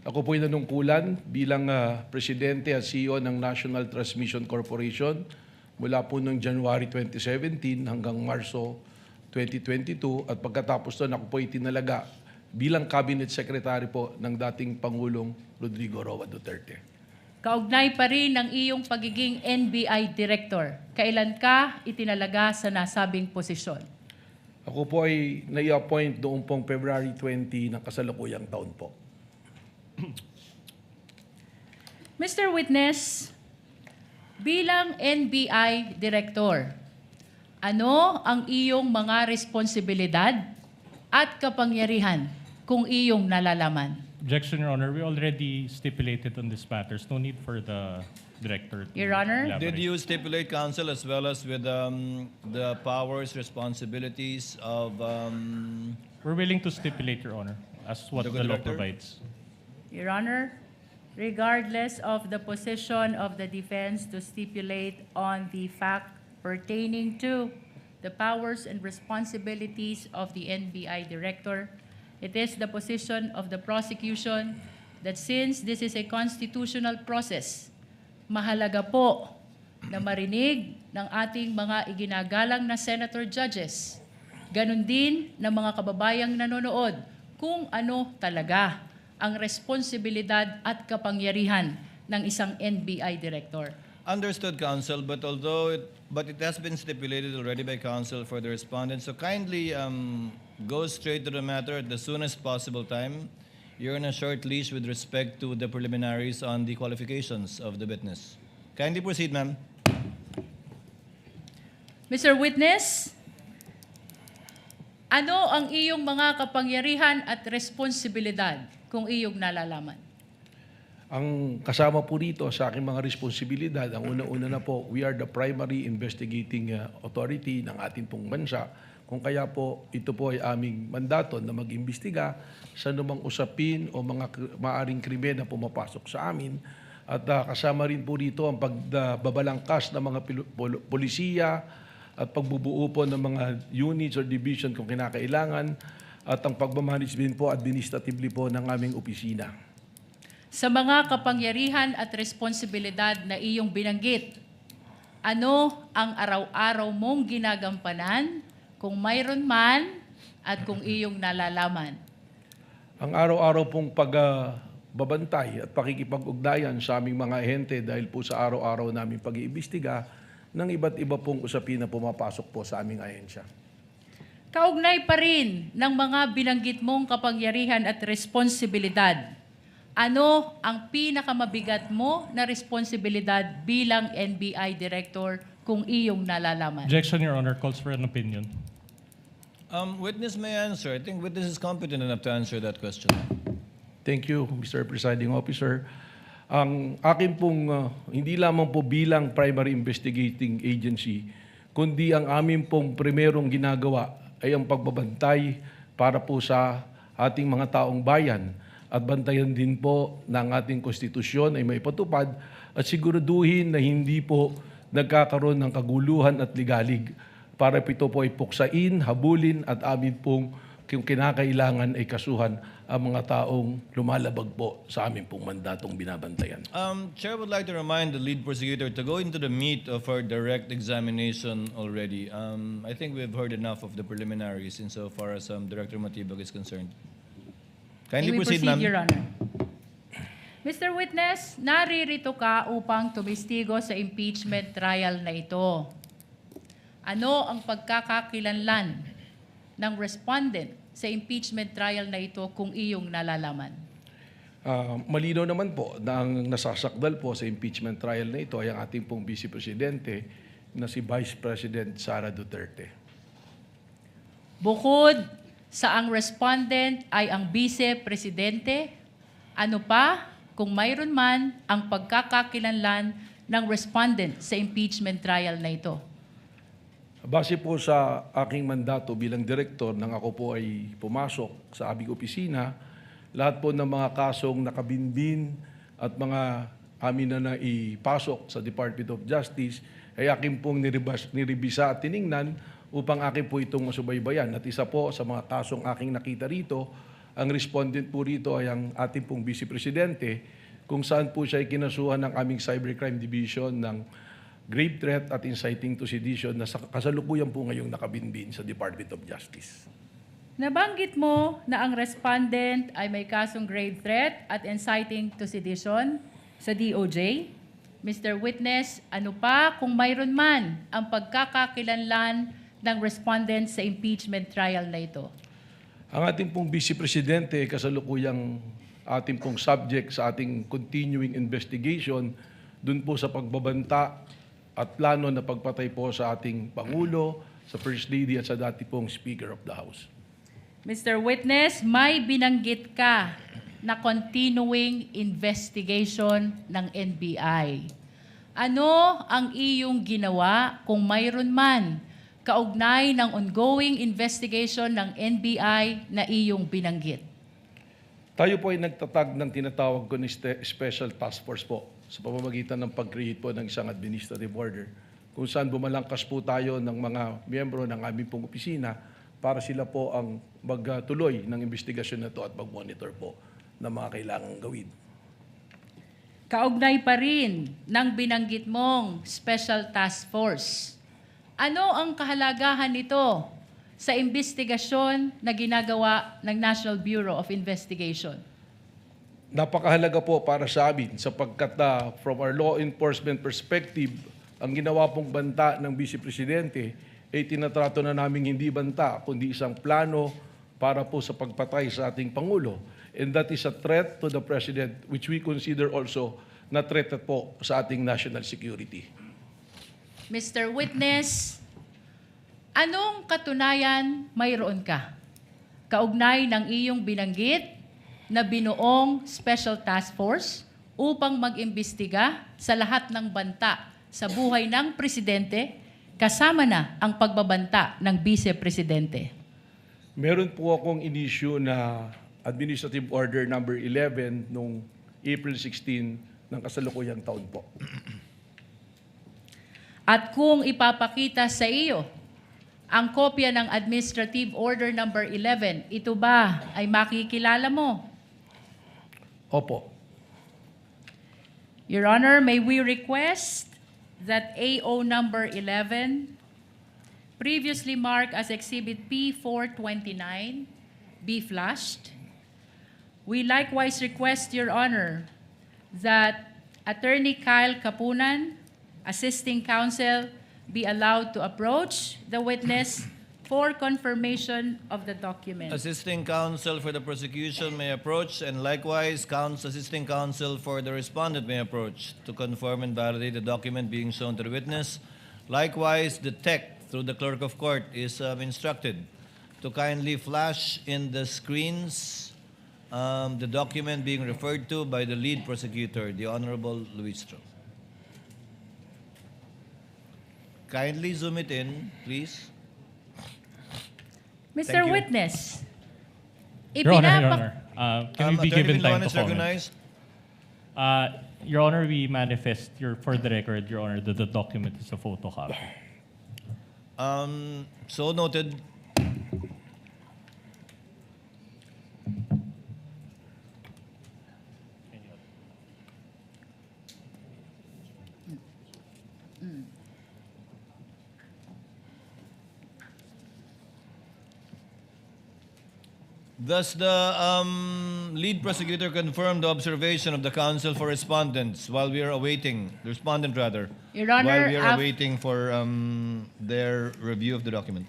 Ako po ay nanungkulan bilang Presidente at CEO ng National Transmission Corporation mula po noong January 2017 hanggang Marso 2022 at pagkatapos doon ako po ay tinalaga bilang Cabinet Secretary po ng dating Pangulong Rodrigo Roa Duterte. Kaugnay pa rin ng iyong pagiging NBI Director. Kailan ka itinalaga sa nasabing posisyon? Ako po ay nai-appoint noong pong February 20 ng kasalukuyang taon po. Mr. Witness, bilang NBI Director, ano ang iyong mga responsibilidad at kapangyarihan kung iyong nalalaman? Objection, Your Honor. We already stipulated on this matters. No need for the Director to Your Honor? elaborate. Did you stipulate, counsel, as well as with the powers, responsibilities of We're willing to stipulate, Your Honor, as what The the law Director? provides. Your Honor, regardless of the position of the defense to stipulate on the fact pertaining to the powers and responsibilities of the NBI Director, it is the position of the prosecution that since this is a constitutional process, mahalaga po na marinig ng ating mga iginagalang na senator judges, ganun din ng mga kababayang nanonood kung ano talaga ang responsibilidad at kapangyarihan ng isang NBI Director. Understood, counsel, but it has been stipulated already by counsel for the respondent. So kindly go straight to the matter at the soonest possible time. You're on a short leash with respect to the preliminaries on the qualifications of the witness. Kindly proceed, ma'am. Mr. Witness, ano ang iyong mga kapangyarihan at responsibilidad kung iyong nalalaman? Ang kasama po rito sa aking mga responsibilidad, ang una-una na po, we are the primary investigating authority ng ating pong bansa. Kung kaya po, ito po ay aming mandato na mag-imbestiga sa anumang usapin o mga maaring krimen na pumapasok sa amin. At kasama rin po rito ang pagbabalangkas ng mga polisiya at pagbubuo po ng mga units or division kung kinakailangan at ang pagmamanage din po administratively po ng aming opisina. Sa mga kapangyarihan at responsibilidad na iyong binanggit, Ano ang araw-araw mong ginagampanan, kung mayroon man, at kung iyong nalalaman? Ang araw-araw pong pagbabantay at pakikipag-ugnayan sa aming mga ahente dahil po sa araw-araw namin pag-iimbestiga ng iba't iba pong usapin na pumapasok po sa aming ahensya. Kaugnay pa rin ng mga binanggit mong kapangyarihan at responsibilidad, ano ang pinakamabigat mo na responsibilidad bilang NBI Director kung iyong nalalaman? Objection, Your Honor. Calls for an opinion. Witness may answer. I think witness is competent enough to answer that question. Thank you, Mr. Presiding Officer. Ang akin pong, hindi lamang po bilang primary investigating agency, kundi ang amin pong primerong ginagawa ay ang pagbabantay para po sa ating mga taong bayan at bantayan din po ng ating konstitusyon ay may patupad at siguraduhin na hindi po nagkakaroon ng kaguluhan at ligalig para ito po ay puksain, habulin at amin pong kung kinakailangan ay kasuhan ang mga taong lumalabag po sa amin pong mandatong binabantayan. Chair would like to remind the lead prosecutor to go into the meat of our direct examination already. I think we've heard enough of the preliminaries insofar as Director Matibag is concerned. Kindly May we proceed, proceed, ma'am. Your Honor. Mr. Witness, naririto ka upang tumistigo sa impeachment trial na ito. Ano ang pagkakakilanlan ng respondent sa impeachment trial na ito kung iyong nalalaman? Malinaw naman po na ang nasasakdal po sa impeachment trial na ito ay ang ating pong Vice Presidente na si Vice President Sara Duterte. Bukod sa ang respondent ay ang Vice Presidente, ano pa kung mayroon man ang pagkakakilanlan ng respondent sa impeachment trial na ito? Base po sa aking mandato bilang direktor nang ako po ay pumasok sa aming opisina, lahat po ng mga kasong nakabinbin at mga amin na naipasok sa Department of Justice ay aking pong niribisa at tiningnan upang akin po itong masubaybayan. At isa po sa mga kasong aking nakita rito, ang respondent po rito ay ang ating pong Vice Presidente kung saan po siya ay kinasuhan ng aming Cybercrime Division ng grave threat at inciting to sedition na kasalukuyan po ngayong nakabinbin sa Department of Justice. Nabanggit mo na ang respondent ay may kasong grave threat at inciting to sedition sa DOJ. Mr. Witness, ano pa kung mayroon man ang pagkakakilanlan ng respondent sa impeachment trial na ito? Ang ating pong Vice Presidente kasalukuyang ating pong subject sa ating continuing investigation dun po sa pagbabanta at plano na pagpatay po sa ating Pangulo, sa First Lady at sa dati pong Speaker of the House. Mr. Witness, may binanggit ka na continuing investigation ng NBI. Ano ang iyong ginawa kung mayroon man kaugnay ng ongoing investigation ng NBI na iyong binanggit? Tayo po ay nagtatag ng tinatawag ko ni Special Task Force po sa pamamagitan ng pag-create po ng isang administrative order kung saan bumalangkas po tayo ng mga miyembro ng aming pong opisina para sila po ang magtuloy ng investigasyon na ito at mag-monitor po ng mga kailangang gawin. Kaugnay pa rin ng binanggit mong Special Task Force. Ano ang kahalagahan nito sa investigasyon na ginagawa ng National Bureau of Investigation? Napakahalaga po para sa amin sapagkat from our law enforcement perspective, ang ginawa pong banta ng Vice Presidente ay tinatrato na namin hindi banta kundi isang plano para po sa pagpatay sa ating Pangulo. And that is a threat to the President which we consider also na threat po sa ating national security. Mr. Witness, anong katunayan mayroon ka? Kaugnay ng iyong binanggit na binuong Special Task Force upang mag-imbestiga sa lahat ng banta sa buhay ng Presidente, kasama na ang pagbabanta ng Vice Presidente. Meron po akong in-issue na Administrative Order number 11 noong April 16 ng kasalukuyang taon po. At kung ipapakita sa iyo ang kopya ng Administrative Order number 11, ito ba ay makikilala mo? Opo. Your Honor, may we request that AO number 11, previously marked as Exhibit P429, be flashed. We likewise request, Your Honor, that Attorney Kyle Kapunan, assisting counsel, be allowed to approach the witness for confirmation of the document. Assisting counsel for the prosecution may approach, and likewise, assisting counsel for the respondent may approach to confirm and validate the document being shown to the witness. Likewise, the tech, through the clerk of court, is instructed to kindly flash in the screens the document being referred to by the lead prosecutor, the Honorable Luistro. Kindly zoom it in, please. Mr. Thank you. Witness, Your Honor, Your ipinapak- Honor, can we be Attorney given time Binloan to is comment? recognized. Your Honor, we manifest for the record, Your Honor, that the document is a photocopy. So noted. Thus, the lead prosecutor confirmed the observation of the counsel for respondents while we are awaiting, the respondent rather, Your Honor, while we are awaiting for their review of the document.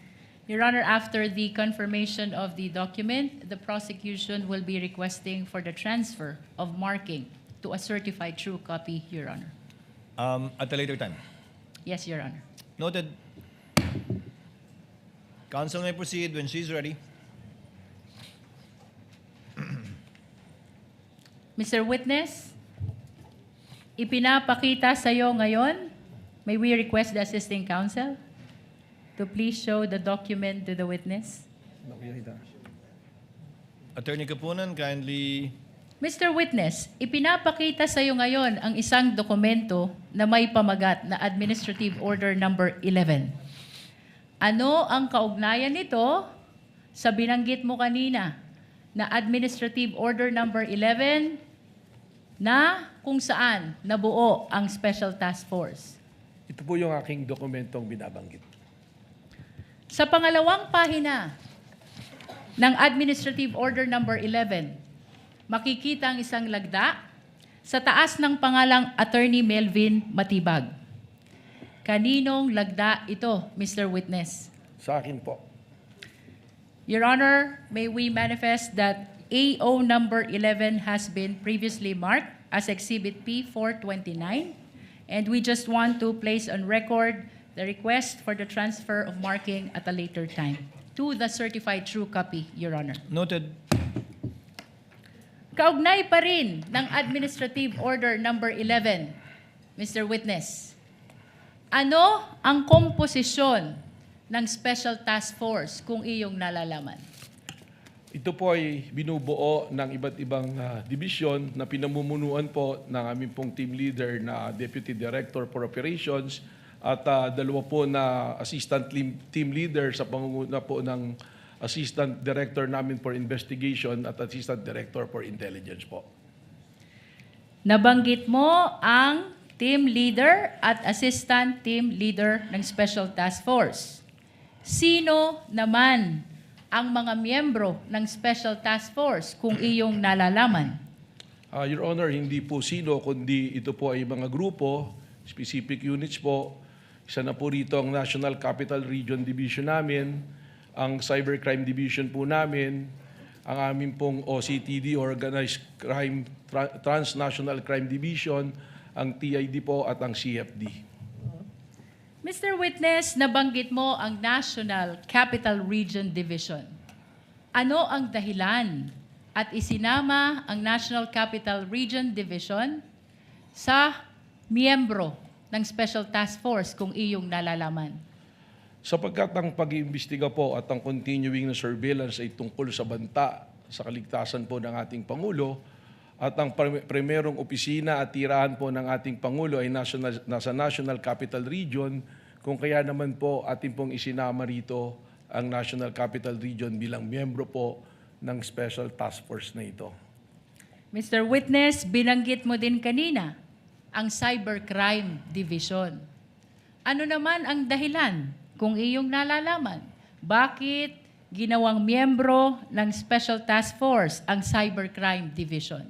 Your Honor, after the confirmation of the document, the prosecution will be requesting for the transfer of marking to a certified true copy, Your Honor. At a later time. Yes, Your Honor. Noted. Counsel may proceed when she's ready. Mr. Witness, ipinapakita sa iyo ngayon, may we request the assisting counsel to please show the document to the witness? Attorney Kapunan, kindly. Mr. Witness, ipinapakita sa iyo ngayon ang isang dokumento na may pamagat na Administrative Order Number 11. Ano ang kaugnayan nito sa binanggit mo kanina na Administrative Order Number 11 na kung saan nabuo ang Special Task Force? Ito po yung aking dokumentong binabanggit. Sa pangalawang pahina ng Administrative Order Number 11, makikita ang isang lagda sa taas ng pangalang Attorney Melvin Matibag. Kaninong lagda ito, Mr. Witness? Sa akin po. Your Honor, may we manifest that AO number 11 has been previously marked as Exhibit P429, and we just want to place on record the request for the transfer of marking at a later time to the certified true copy, Your Honor. Noted. Kaugnay pa rin ng Administrative Order Number 11, Mr. Witness. Ano ang komposisyon ng Special Task Force kung iyong nalalaman? Ito po ay binubuo ng iba't ibang division na pinamumunuan po ng aming pong team leader na Deputy Director for Operations at dalawa po na assistant team leader sa pangunguna po ng Assistant Director namin for Investigation at Assistant Director for Intelligence po. Nabanggit mo ang team leader at assistant team leader ng Special Task Force. Sino naman ang mga miyembro ng Special Task Force kung iyong nalalaman? Your Honor, hindi po sino, kundi ito po ay mga grupo, specific units po. Isa na po rito ang National Capital Region Division namin, ang Cybercrime Division po namin, ang aming pong OCTD, Organized Crime, Transnational Crime Division, ang TID po at ang CFD. Mr. Witness, nabanggit mo ang National Capital Region Division. Ano ang dahilan at isinama ang National Capital Region Division sa miyembro ng Special Task Force kung iyong nalalaman? Sapagkat ang pag-iimbestiga po at ang continuing na surveillance ay tungkol sa banta sa kaligtasan po ng ating Pangulo at ang primerong opisina at tirahan po ng ating Pangulo ay nasa National Capital Region, kung kaya naman po ating pong isinama rito ang National Capital Region bilang miyembro po ng Special Task Force na ito. Mr. Witness, binanggit mo din kanina ang Cybercrime Division. ano naman ang dahilan kung iyong nalalaman? Bakit ginawang miyembro ng Special Task Force ang Cybercrime Division?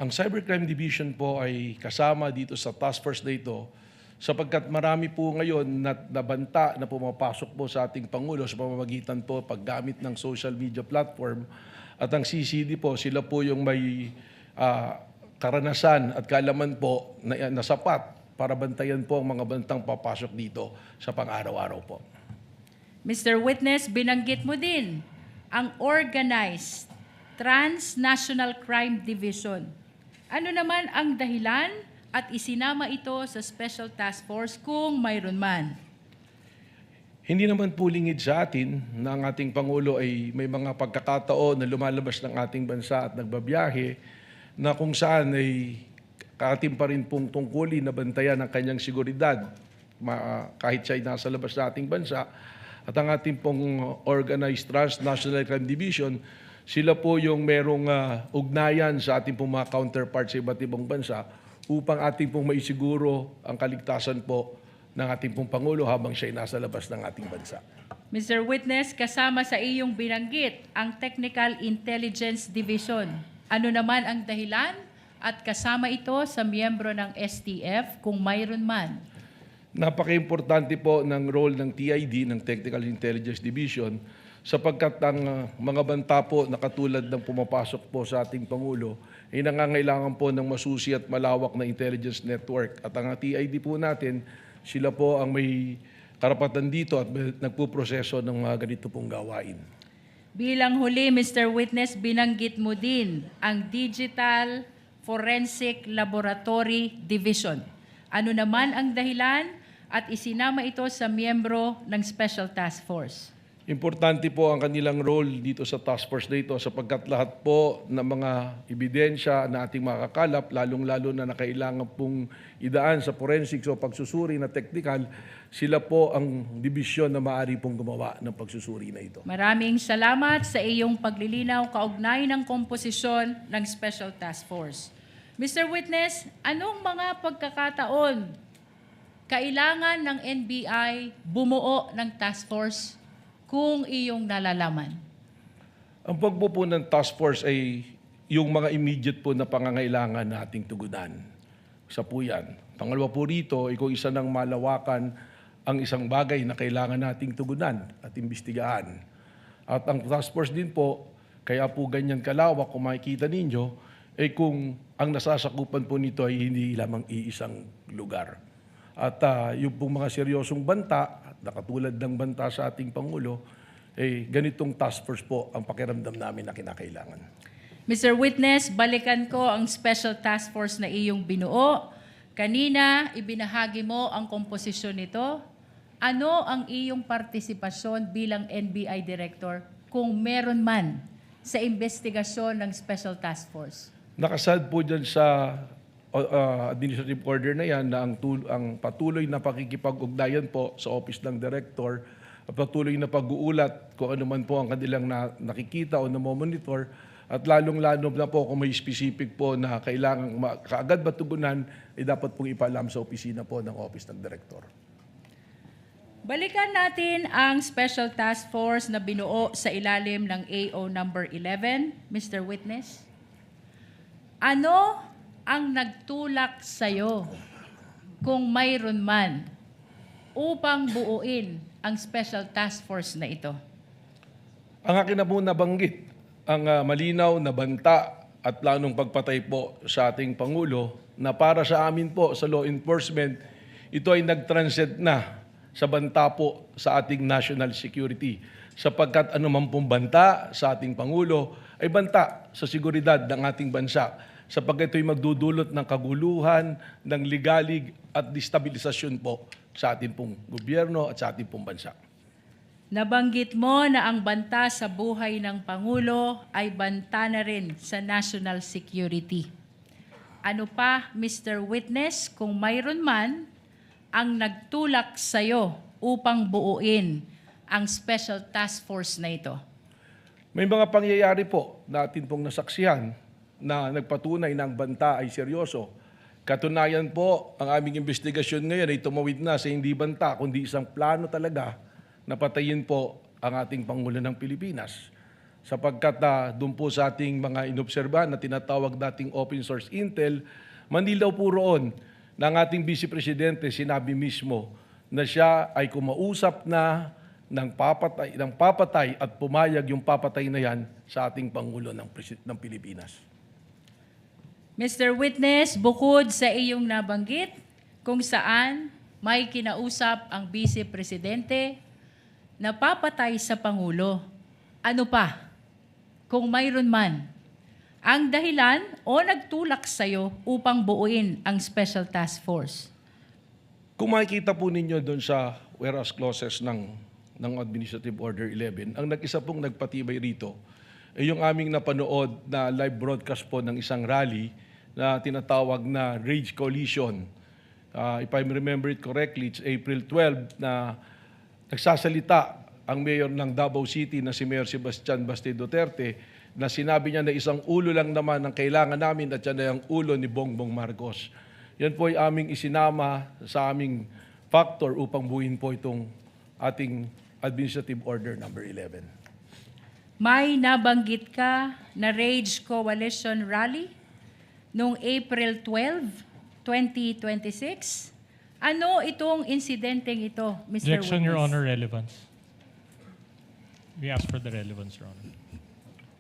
Ang Cybercrime Division po ay kasama dito sa task force na ito sapagkat marami po ngayon na nabanta na pumapasok po sa ating Pangulo sa pamamagitan po paggamit ng social media platform at ang CCD po, sila po yung may karanasan at kaalaman po na sapat para bantayan po ang mga bantang papasok dito sa pang-araw-araw po. Mr. Witness, binanggit mo din ang Organized Transnational Crime Division. Ano naman ang dahilan at isinama ito sa Special Task Force kung mayroon man? Hindi naman po lingid sa atin na ang ating Pangulo ay may mga pagkakataon na lumalabas ng ating bansa at nagbabiyahe na kung saan ay kaatim pa rin pong tungkulin na bantayan ang kanyang seguridad kahit siya ay nasa labas ng ating bansa. At ang ating pong Organized Transnational Crime Division, sila po yung merong ugnayan sa ating pong mga counterparts sa iba't ibang bansa upang ating pong maisiguro ang kaligtasan po ng ating pong Pangulo habang siya ay nasa labas ng ating bansa. Mr. Witness, kasama sa iyong binanggit ang Technical Intelligence Division. Ano naman ang dahilan at kasama ito sa miyembro ng STF kung mayroon man? Napaka-importante po ng role ng TID, ng Technical Intelligence Division, sapagkat ang mga banta po na katulad ng pumapasok po sa ating Pangulo ay nangangailangan po ng masusi at malawak na intelligence network. At ang TID po natin, sila po ang may karapatan dito at nagpuproseso ng mga ganito pong gawain. Bilang huli, Mr. Witness, binanggit mo din ang Digital Forensic Laboratory Division. Ano naman ang dahilan at isinama ito sa miyembro ng Special Task Force? Importante po ang kanilang role dito sa task force na ito sapagkat lahat po ng mga ebidensya na ating makakalap, lalong-lalo na nakailangan pong idaan sa forensics o pagsusuri na technical, sila po ang dibisyon na maaari pong gumawa ng pagsusuri na ito. Maraming salamat sa iyong paglilinaw kaugnay ng komposisyon ng Special Task Force. Mr. Witness, anong mga pagkakataon kailangan ng NBI bumuo ng task force kung iyong nalalaman? Ang pagbuo ng task force ay yung mga immediate po na pangangailangan nating tugunan. Isa po yan. Pangalawa po rito ay kung isa ng malawakan ang isang bagay na kailangan nating tugunan at imbestigahan. At ang task force din po, kaya po ganyan kalawak kung makikita ninyo, ay kung ang nasasakupan po nito ay hindi lamang iisang lugar. At yung pong mga seryosong banta, na katulad ng banta sa ating Pangulo, ganitong task force po ang pakiramdam namin na kinakailangan. Mr. Witness, balikan ko ang Special Task Force na iyong binuo. Kanina, ibinahagi mo ang komposisyon nito. Ano ang iyong partisipasyon bilang NBI Director kung meron man sa investigasyon ng Special Task Force? Nakasad po dyan sa administrative order na yan na ang patuloy na pakikipag-ugnayan po sa Office ng Director at patuloy na pag-uulat kung ano man po ang kanilang nakikita o namomonitor at lalong-lalo na po kung may specific po na kailangang kaagad matugunan ay dapat pong ipaalam sa opisina po ng Office ng Director. Balikan natin ang Special Task Force na binuo sa ilalim ng AO number 11, Mr. Witness. Ano ang nagtulak sa'yo kung mayroon man upang buuin ang Special Task Force na ito? Ang akin na po nabanggit, ang malinaw na banta at planong pagpatay po sa ating Pangulo na para sa amin po sa law enforcement, ito ay nag-transcend na sa banta po sa ating national security. Sapagkat anuman pong banta sa ating Pangulo ay banta sa seguridad ng ating bansa. Sapagkat ito'y magdudulot ng kaguluhan, ng ligalig at destabilisasyon po sa ating pong gobyerno at sa ating pong bansa. Nabanggit mo na ang banta sa buhay ng Pangulo ay banta na rin sa national security. Ano pa, Mr. Witness, kung mayroon man ang nagtulak sa'yo upang buuin ang Special Task Force na ito? May mga pangyayari po na atin pong nasaksihan na nagpatunay na ang banta ay seryoso. Katunayan po, ang aming investigasyon ngayon ay tumawid na sa hindi banta, kundi isang plano talaga na patayin po ang ating Pangulo ng Pilipinas. Sapagkat doon po sa ating mga inobserbahan na tinatawag dating open source intel, mandilaw po roon na ang ating Vice Presidente sinabi mismo na siya ay kumausap na ng papatay at pumayag yung papatay na yan sa ating Pangulo ng Pilipinas. Mr. Witness, bukod sa iyong nabanggit kung saan may kinausap ang Vice Presidente na papatay sa Pangulo, ano pa, kung mayroon man, ang dahilan o nagtulak sa'yo upang buuin ang Special Task Force? Kung makikita po ninyo doon sa whereas clauses ng Administrative Order 11, ang nag-isa pong nagpatibay rito ay yung aming napanood na live broadcast po ng isang rally na tinatawag na Rage Coalition. If I remember it correctly, it's April 12 na nagsasalita ang mayor ng Davao City na si Mayor Sebastian Basti Duterte na sinabi niya na isang ulo lang naman ang kailangan namin at yan ay ang ulo ni Bongbong Marcos. Yan po ay aming isinama sa aming factor upang buuin po itong ating Administrative Order number 11. May nabanggit ka na Rage Coalition Rally noong April 12, 2026. Ano itong insidenteng ito, Mr. Objection, Witness? Your Honor, relevance. We ask for the relevance, Your Honor.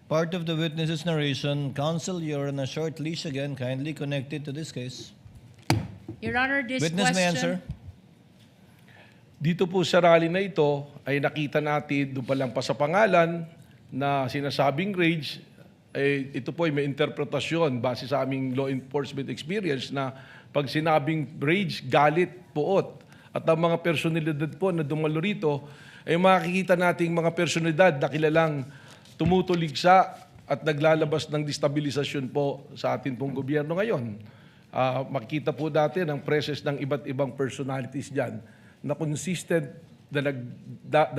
Part of the witness's narration. Counsel, you're on a short leash again. Kindly connected to this case. Your Honor, this Witness may question... answer. Dito po sa rally na ito ay nakita natin doon pa lang pa sa pangalan na sinasabing rage, ito po ay may interpretasyon base sa aming law enforcement experience na pag sinabing rage, galit, puot. At ang mga personalidad po na dumalo rito ay makikita nating mga personalidad na kilalang tumutuligsa at naglalabas ng destabilisasyon po sa atin pong gobyerno ngayon. Makikita po natin ang presence ng iba't ibang personalities dyan na consistent na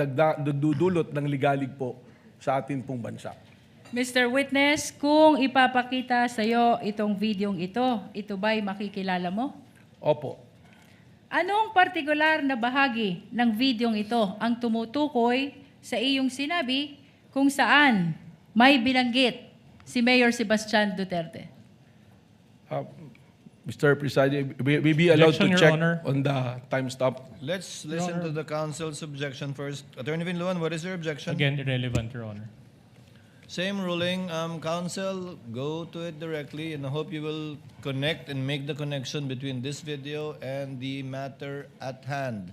nagdudulot ng ligalig po sa atin pong bansa. Mr. Witness, kung ipapakita sa iyo itong videong ito ba'y makikilala mo? Opo. Anong partikular na bahagi ng videong ito ang tumutukoy sa iyong sinabi kung saan may binanggit si Mayor Sebastian Duterte? Mr. Presiding, we be allowed Objection, to Your check Honor. on the timestamp. Let's listen to the counsel's objection first. Attorney Vinluan, what is your objection? Again, irrelevant, Your Honor. Same ruling. Counsel, go to it directly, and I hope you will connect and make the connection between this video and the matter at hand.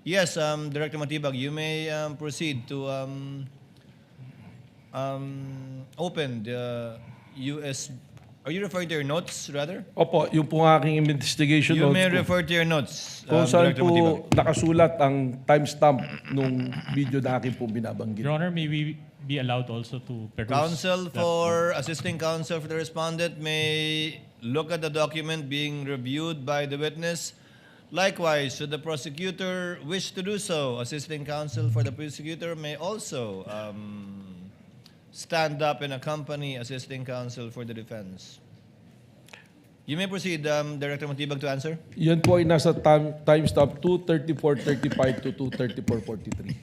Yes, Director Matibag, you may proceed to open the US. Are you referring to your notes, rather? Opo, yung po aking investigation You notes may po. refer to your notes, Kung saan Director po Matibag. nakasulat ang timestamp nung video na aking po binabanggit. Your Honor, may we be allowed also to peruse Counsel that- for assisting counsel for the respondent may look at the document being reviewed by the witness. Likewise, should the prosecutor wish to do so, assisting counsel for the prosecutor may also stand up and accompany assisting counsel for the defense. You may proceed, Director Matibag, to answer. Yan po ay nasa timestamp 2:34:35 to 2:34:43.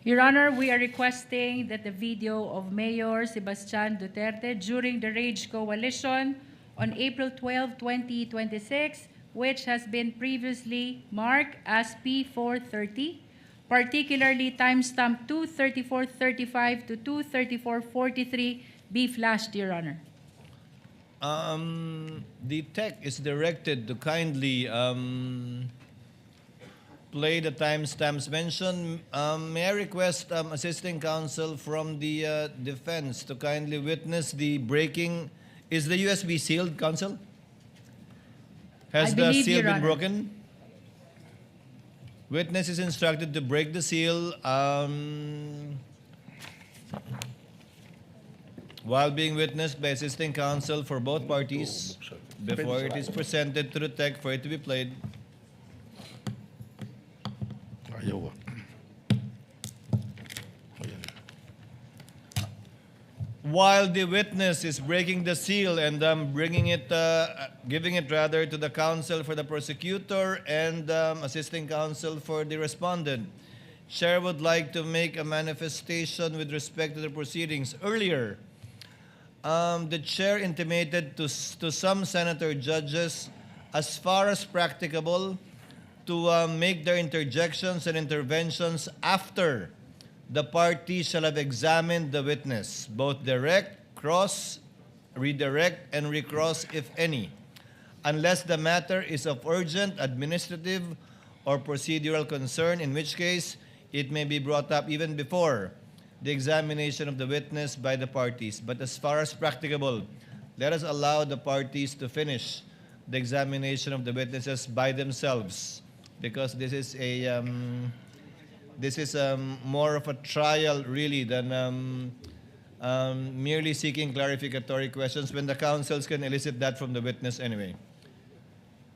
Your Honor, we are requesting that the video of Mayor Sebastian Duterte during the Rage Coalition on April 12, 2026, which has been previously marked as P430, particularly timestamp 2:34:35 to 2:34:43, be flashed, Your Honor. The tech is directed to kindly play the timestamps mentioned. May I request assisting counsel from the defense to kindly witness the breaking. Is the USB sealed, counsel? Has I the believe, seal Your been Honor. broken? Witness is instructed to break the seal while being witnessed by assisting counsel for both parties before it is presented to the tech for it to be played. Ayaw. while the witness is breaking the seal and giving it rather to the counsel for the prosecutor and assisting counsel for the respondent, Chair would like to make a manifestation with respect to the proceedings. Earlier, the Chair intimated to some senator judges, as far as practicable, to make their interjections and interventions after the party shall have examined the witness, both direct, cross, redirect, and recross if any, unless the matter is of urgent, administrative, or procedural concern, in which case it may be brought up even before the examination of the witness by the parties. But as far as practicable, let us allow the parties to finish the examination of the witnesses by themselves, because this is more of a trial really than merely seeking clarificatory questions when the counsels can elicit that from the witness anyway.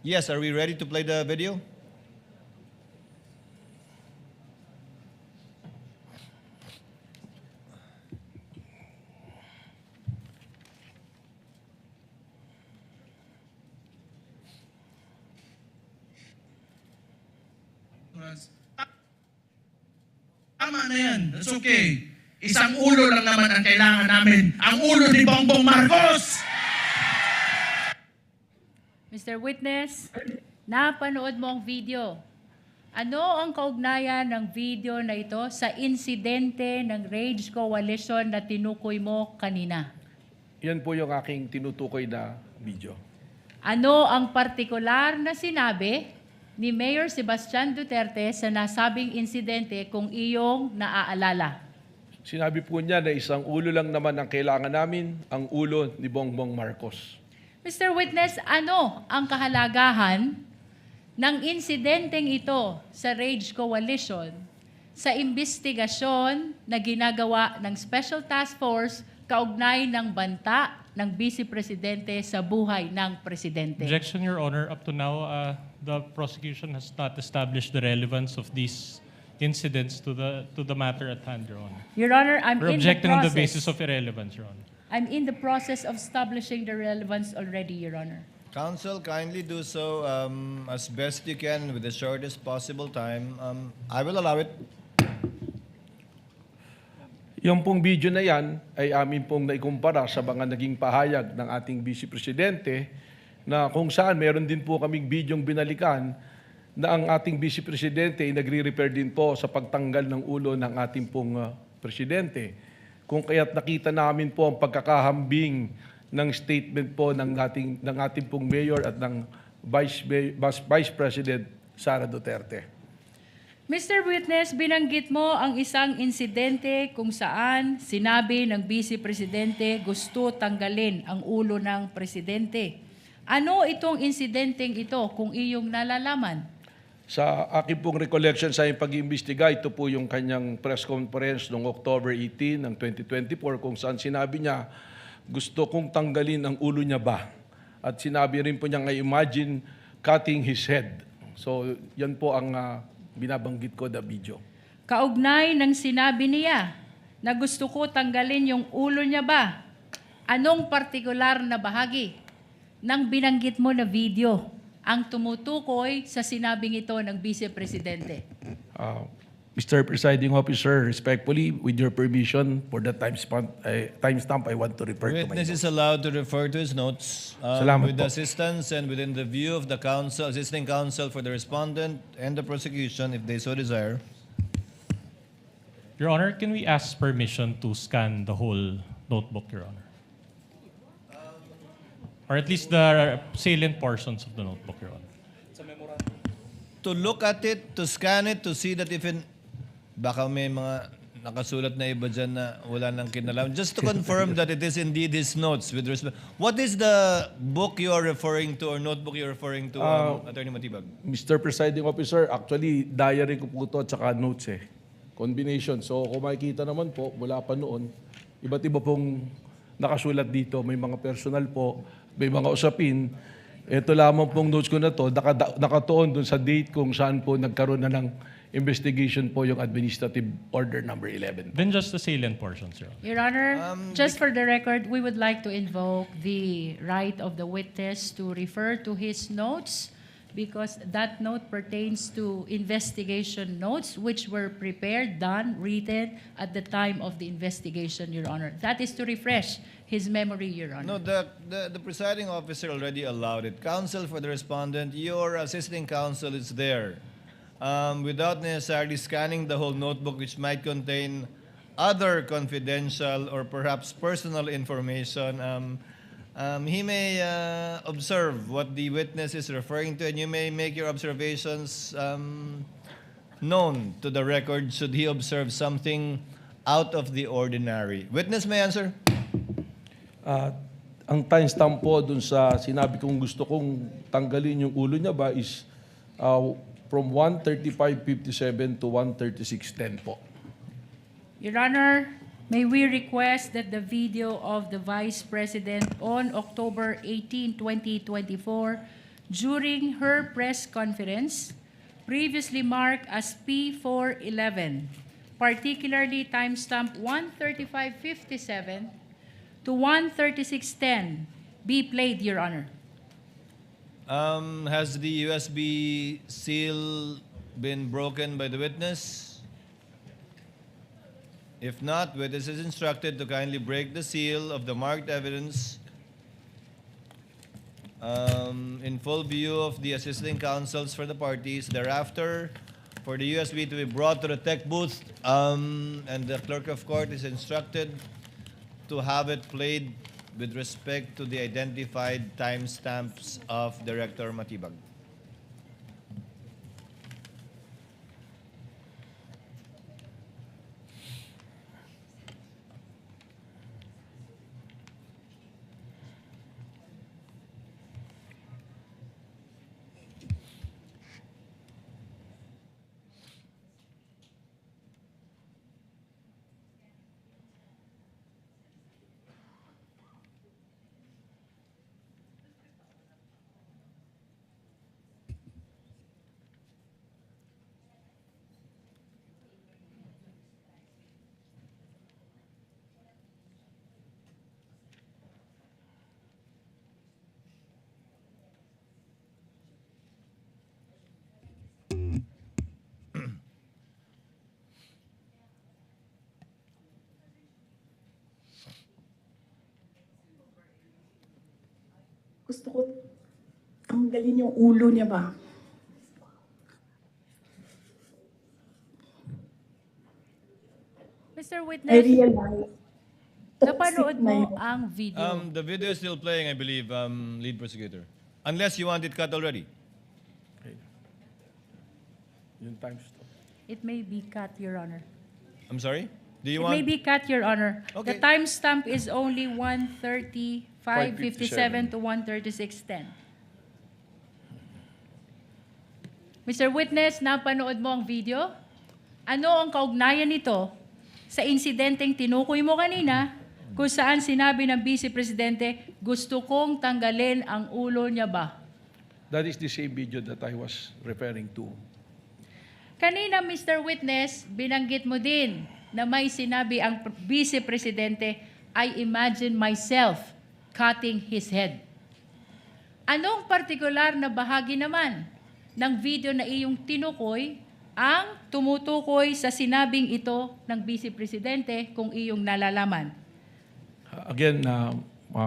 Yes, are we ready to play the video? Tama na yan. That's okay. Isang ulo lang naman ang kailangan namin. Ang ulo ni Bongbong Marcos! Mr. Witness, napanood mo ang video. Ano ang kaugnayan ng video na ito sa insidente ng Rage Coalition na tinukoy mo kanina? Yan po yung aking tinutukoy na video. Ano ang partikular na sinabi ni Mayor Sebastian Duterte sa nasabing insidente kung iyong naaalala? Sinabi po niya na isang ulo lang naman ang kailangan namin, ang ulo ni Bongbong Marcos. Mr. Witness, ano ang kahalagahan ng insidenteng ito sa Rage Coalition sa imbestigasyon na ginagawa ng Special Task Force kaugnay ng banta ng Vice Presidente sa buhay ng Presidente? Objection, Your Honor. Up to now, the prosecution has not established the relevance of these incidents to the matter at hand, Your Honor. Your Honor, We're objecting on the basis of irrelevance, Your Honor. I'm in the process of establishing the relevance already, Your Honor. Counsel, kindly do so as best you can with the shortest possible time. I will allow it. Yung pong video na yan ay amin pong naikumpara sa mga naging pahayag ng ating Vice Presidente na kung saan meron din po kaming bidyong binalikan na ang ating Vice Presidente ay nagre-repair din po sa pagtanggal ng ulo ng ating pong Presidente. Kung kaya't nakita namin po ang pagkakahambing ng statement po ng ating pong Mayor at ng Vice President Sara Duterte. Mr. Witness, binanggit mo ang isang insidente kung saan sinabi ng Vice Presidente gusto tanggalin ang ulo ng Presidente. Ano itong insidenteng ito kung iyong nalalaman? Sa aking pong recollection sa pag-iimbestiga, ito po yung kanyang press conference noong October 18 ng 2024 kung saan sinabi niya gusto kong tanggalin ang ulo niya ba? At sinabi rin po niya nga imagine cutting his head. So yan po ang binabanggit ko na video. Kaugnay ng sinabi niya na gusto ko tanggalin yung ulo niya ba? Anong partikular na bahagi ng binanggit mo na video ang tumutukoy sa sinabing ito ng Vice Presidente? Mr. Presiding Officer, respectfully, with your permission, for the timestamp, I want to refer to my Witness notes. is allowed to refer to his notes Salamat with the po. assistance and within the view of the counsel, assisting counsel for the respondent and the prosecution if they so desire. Your Honor, can we ask permission to scan the whole notebook, Your Honor? Or at least the salient portions of the notebook, Your Honor. To look at it, to scan it, to see that if baka may mga nakasulat na iba dyan na wala nang kinalaman. Just to confirm that it is indeed his notes with respect. What is the book you are referring to or notebook you are referring to, Attorney Matibag? Mr. Presiding Officer, actually, diary ko po ito at saka notes Combination. So kung makikita naman po, mula pa noon, iba't iba pong nakasulat dito. May mga personal po, may mga usapin. Ito lamang pong notes ko na to, nakatuon dun sa date kung saan po nagkaroon na ng investigation po yung Administrative Order number 11. Then just the salient portions, Your Honor. Your Honor, just for the record, we would like to invoke the right of the witness to refer to his notes because that note pertains to investigation notes which were prepared, done, written at the time of the investigation, Your Honor. That is to refresh his memory, Your No, Honor. the presiding officer already allowed it. Counsel for the respondent, your assisting counsel is there. Without necessarily scanning the whole notebook, which might contain other confidential or perhaps personal information, he may observe what the witness is referring to, and you may make your observations known to the record should he observe something out of the ordinary. Witness may answer. Ang timestamp po dun sa sinabi kong gusto kong tanggalin yung ulo niya ba is from 1:35:57 to 1:36:10 po. Your Honor, may we request that the video of the Vice President on October 18, 2024, during her press conference, previously marked as P411, particularly timestamp 1:35:57 to 1:36:10, be played, Your Honor. Has the USB seal been broken by the witness? If not, witness is instructed to kindly break the seal of the marked evidence in full view of the assisting counsels for the parties. Thereafter, for the USB to be brought to the tech booth, and the clerk of court is instructed to have it played with respect to the identified timestamps of Director Matibag. Gusto ko tanggalin yung ulo niya ba? Mr. I Witness, realize. napanood toxic na mo yun. ang video. The video is still playing, I believe, lead prosecutor. Unless you want it cut already. Yung timestamp. It may be cut, Your Honor. I'm sorry? Do you It may want? be cut, Your Honor. Okay. The timestamp is only 1:35:57 to 1:36:10. Mr. Witness, napanood mo ang video? Ano ang kaugnayan nito sa insidenteng tinukoy mo kanina kung saan sinabi ng Vice Presidente, gusto kong tanggalin ang ulo niya ba? That is the same video that I was referring to. Kanina, Mr. Witness, binanggit mo din na may sinabi ang Vice Presidente, I imagine myself cutting his head. Anong partikular na bahagi naman ng video na iyong tinukoy ang tumutukoy sa sinabing ito ng Vice Presidente kung iyong nalalaman? Again,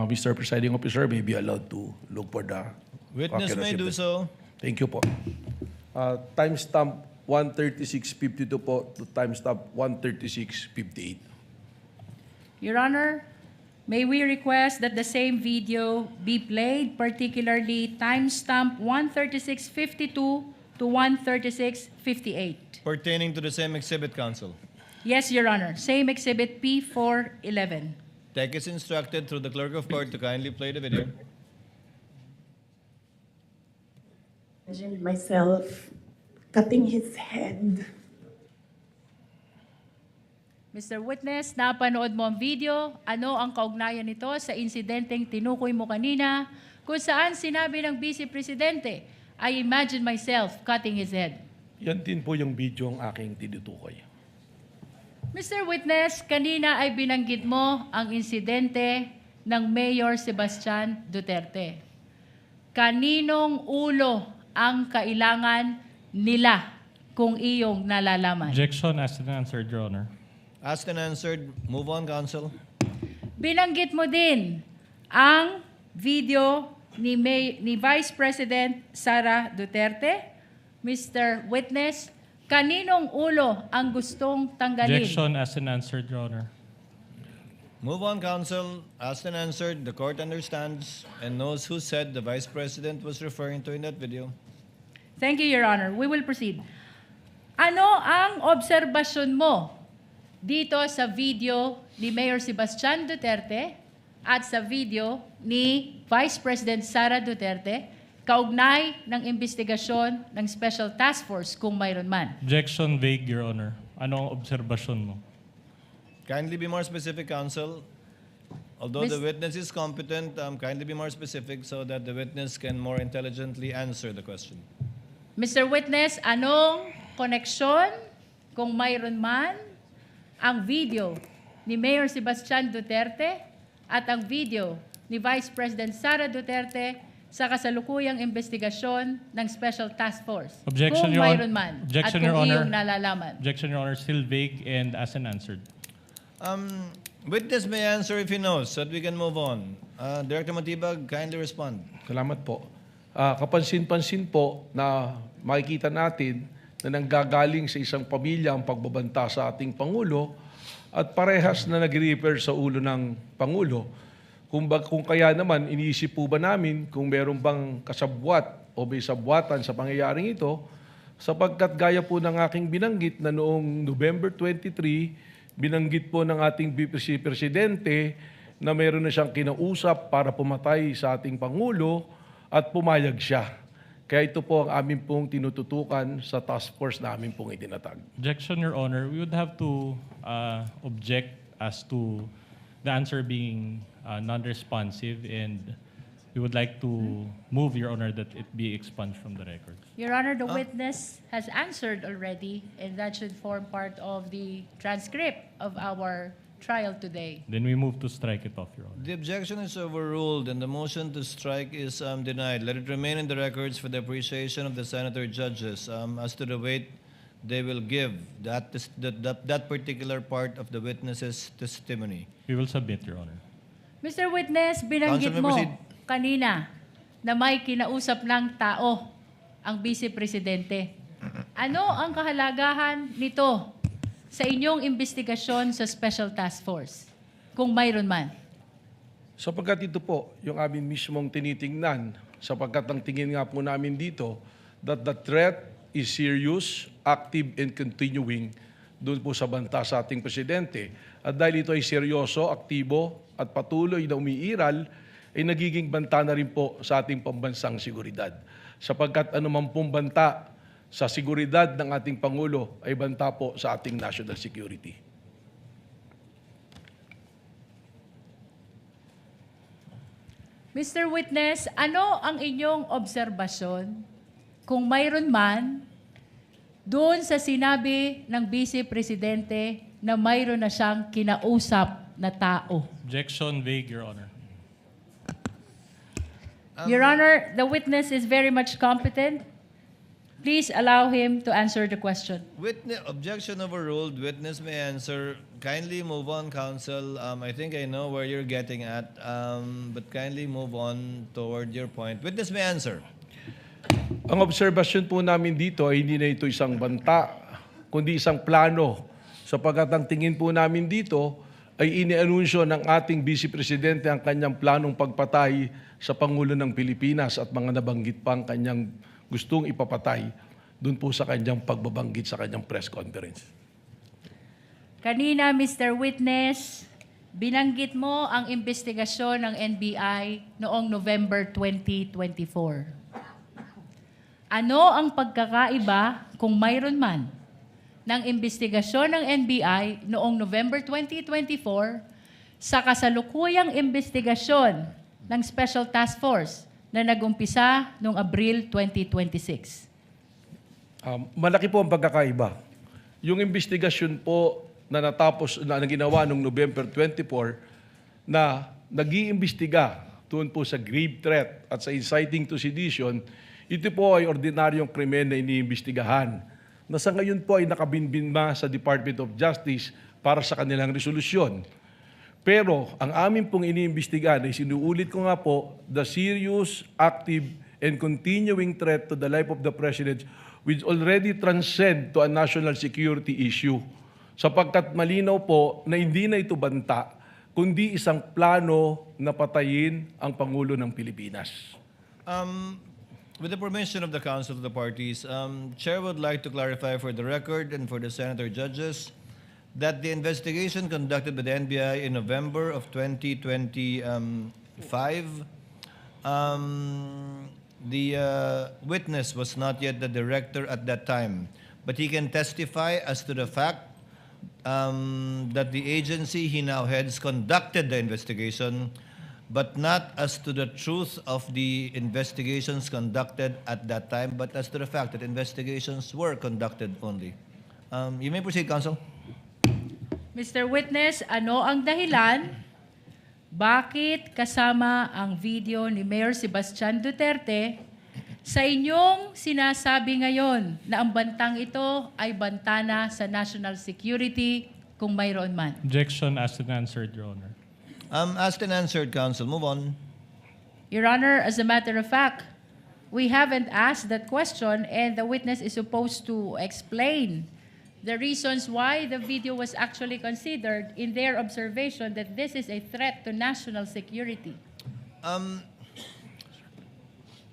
Mr. Presiding Officer may be allowed to look for the Witness may do so. Thank you po. Timestamp 1:36:52 po to timestamp 1:36:58. Your Honor, may we request that the same video be played, particularly timestamp 1:36:52 to 1:36:58. Pertaining to the same exhibit, counsel. Yes, Your Honor. Same exhibit P411. Tech is instructed through the clerk of court to kindly play the video. Imagine myself cutting his head. Mr. Witness, napanood mo ang video. Ano ang kaugnayan nito sa insidenteng tinukoy mo kanina kung saan sinabi ng Vice Presidente, I imagine myself cutting his head? Yan din po yung video ang aking tinutukoy. Mr. Witness, kanina ay binanggit mo ang insidente ng Mayor Sebastian Duterte. Kaninong ulo ang kailangan nila kung iyong nalalaman? Objection, asked and answered, Your Honor. Asked and answered. Move on, counsel. Binanggit mo din ang video ni Vice President Sara Duterte. Mr. Witness, kaninong ulo ang gustong tanggalin? Objection, asked and answered, Your Honor. Move on, counsel. Asked and answered. The court understands and knows who said the Vice President was referring to in that video. Thank you, Your Honor. We will proceed. Ano ang obserbasyon mo dito sa video ni Mayor Sebastian Duterte at sa video ni Vice President Sara Duterte kaugnay ng investigasyon ng Special Task Force kung mayroon man? Objection, vague, Your Honor. Ano ang obserbasyon mo? Kindly be more specific, counsel. Although the witness is competent, kindly be more specific so that the witness can more intelligently answer the question. Mr. Witness, anong koneksyon kung mayroon man ang video ni Mayor Sebastian Duterte at ang video ni Vice President Sara Duterte sa kasalukuyang investigasyon ng Special Task Force? Objection, kung Your Honor. mayroon man Objection, at Your kung Honor. iyong nalalaman. Objection, Your Honor. Still vague and asked and answered. Witness may answer if he knows so that we can move on. Director Matibag, kindly respond. Salamat po. Kapansin-pansin po na makikita natin na nanggagaling sa isang pamilya ang pagbabanta sa ating Pangulo at parehas na nag-refer sa ulo ng Pangulo. Kung kaya naman, iniisip po ba namin kung meron bang kasabwat o may sabwatan sa pangyayaring ito, sapagkat gaya po ng aking binanggit na noong November 23, binanggit po ng ating Vice Presidente na meron na siyang kinausap para pumatay sa ating Pangulo at pumayag siya. Kaya ito po ang amin pong tinututukan sa task force na amin pong itinatag. Objection, Your Honor. We would have to object as to the answer being non-responsive, and we would like to move, Your Honor, that it be expunged from the record. Your Honor, the witness has answered already, and that should form part of the transcript of our trial today. Then we move to strike it off, Your Honor. The objection is overruled and the motion to strike is denied. Let it remain in the records for the appreciation of the senator judges as to the weight they will give that particular part of the witness's testimony. We will submit, Your Honor. Mr. Witness, binanggit Counsel, may mo proceed. kanina na may kinausap ng tao ang Vice Presidente. Ano ang kahalagahan nito sa inyong investigasyon sa Special Task Force, kung mayroon man? Sapagkat ito po, yung amin mismong tinitingnan, sapagkat ang tingin nga po namin dito, that the threat is serious, active, and continuing doon po sa banta sa ating Presidente. At dahil ito ay seryoso, aktibo, at patuloy na umiiral, ay nagiging banta na rin po sa ating pambansang seguridad. Sapagkat anuman pong banta sa seguridad ng ating Pangulo ay banta po sa ating national security. Mr. Witness, ano ang inyong obserbasyon, kung mayroon man, doon sa sinabi ng Vice Presidente na mayroon na siyang kinausap na tao? Objection, vague, Your Honor. Your Honor, the witness is very much competent. Please allow him to answer the question. Objection overruled. Witness may answer. Kindly move on, counsel. I think I know where you're getting at, but kindly move on toward your point. Witness may answer. Ang obserbasyon po namin dito ay hindi na ito isang banta, kundi isang plano. Sapagkat ang tingin po namin dito ay inianunsyo ng ating Vice Presidente ang kanyang planong pagpatay sa Pangulo ng Pilipinas at mga nabanggit pang kanyang gustong ipapatay doon po sa kanyang pagbabanggit sa kanyang press conference. Kanina, Mr. Witness, binanggit mo ang investigasyon ng NBI noong November 2024. Ano ang pagkakaiba, kung mayroon man, ng investigasyon ng NBI noong November 2024 sa kasalukuyang investigasyon ng Special Task Force na nag-umpisa noong Abril 2026? Malaki po ang pagkakaiba. Yung investigasyon po na natapos, na ginawa noong November 24, na nag-iimbestiga doon po sa grave threat at sa inciting to sedition, ito po ay ordinaryong krimen na iniimbestigahan na sa ngayon po ay nakabinbinma sa Department of Justice para sa kanilang resolusyon. Pero ang amin pong iniimbestigahan ay sinuulit ko nga po, the serious, active, and continuing threat to the life of the President which already transcend to a national security issue. Sapagkat malinaw po na hindi na ito banta, kundi isang plano na patayin ang Pangulo ng Pilipinas. With the permission of the Council of the Parties, Chair would like to clarify for the record and for the Senator judges that the investigation conducted by the NBI in November of 2025, the witness was not yet the director at that time, but he can testify as to the fact that the agency he now heads conducted the investigation, but not as to the truth of the investigations conducted at that time, but as to the fact that investigations were conducted only. You may proceed, Counsel. Mr. Witness, ano ang dahilan bakit kasama ang video ni Mayor Sebastian Duterte sa inyong sinasabi ngayon na ang bantang ito ay banta na sa national security kung mayroon man? Objection asked and answered, Your Honor. Asked and answered, Counsel. Move on. Your Honor, as a matter of fact, we haven't asked that question and the witness is supposed to explain the reasons why the video was actually considered in their observation that this is a threat to national security.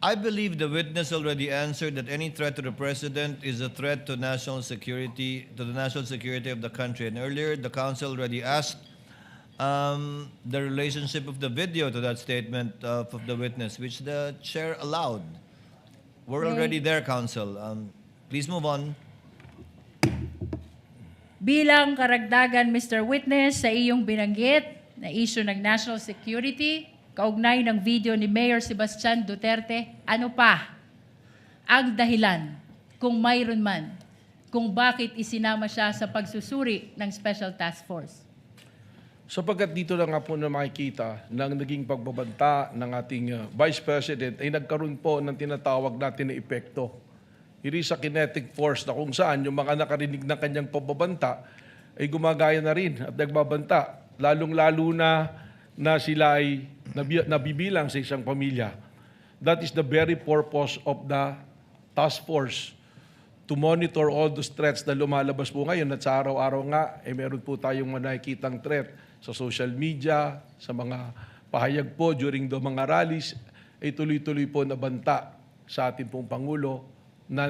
I believe the witness already answered that any threat to the President is a threat to national security, to the national security of the country. And earlier, the Council already asked the relationship of the video to that statement of the witness, which the Chair allowed. We're already there, Council. Please move on. Bilang karagdagan, Mr. Witness, sa iyong binanggit na issue ng national security, kaugnay ng video ni Mayor Sebastian Duterte, ano pa ang dahilan, kung mayroon man, kung bakit isinama siya sa pagsusuri ng Special Task Force? Sapagkat dito na nga po na makikita ng naging pagbabanta ng ating Vice President ay nagkaroon po ng tinatawag natin na epekto. It is a kinetic force na kung saan yung mga nakarinig ng kanyang pagbabanta ay gumagaya na rin at nagbabanta. Lalong-lalo na sila ay nabibilang sa isang pamilya. That is the very purpose of the task force, to monitor all those threats na lumalabas po ngayon at sa araw-araw nga, meron po tayong nakikitang threat sa social media, sa mga pahayag po during the mga rallies, ay tuloy-tuloy po nabanta sa ating pong Pangulo na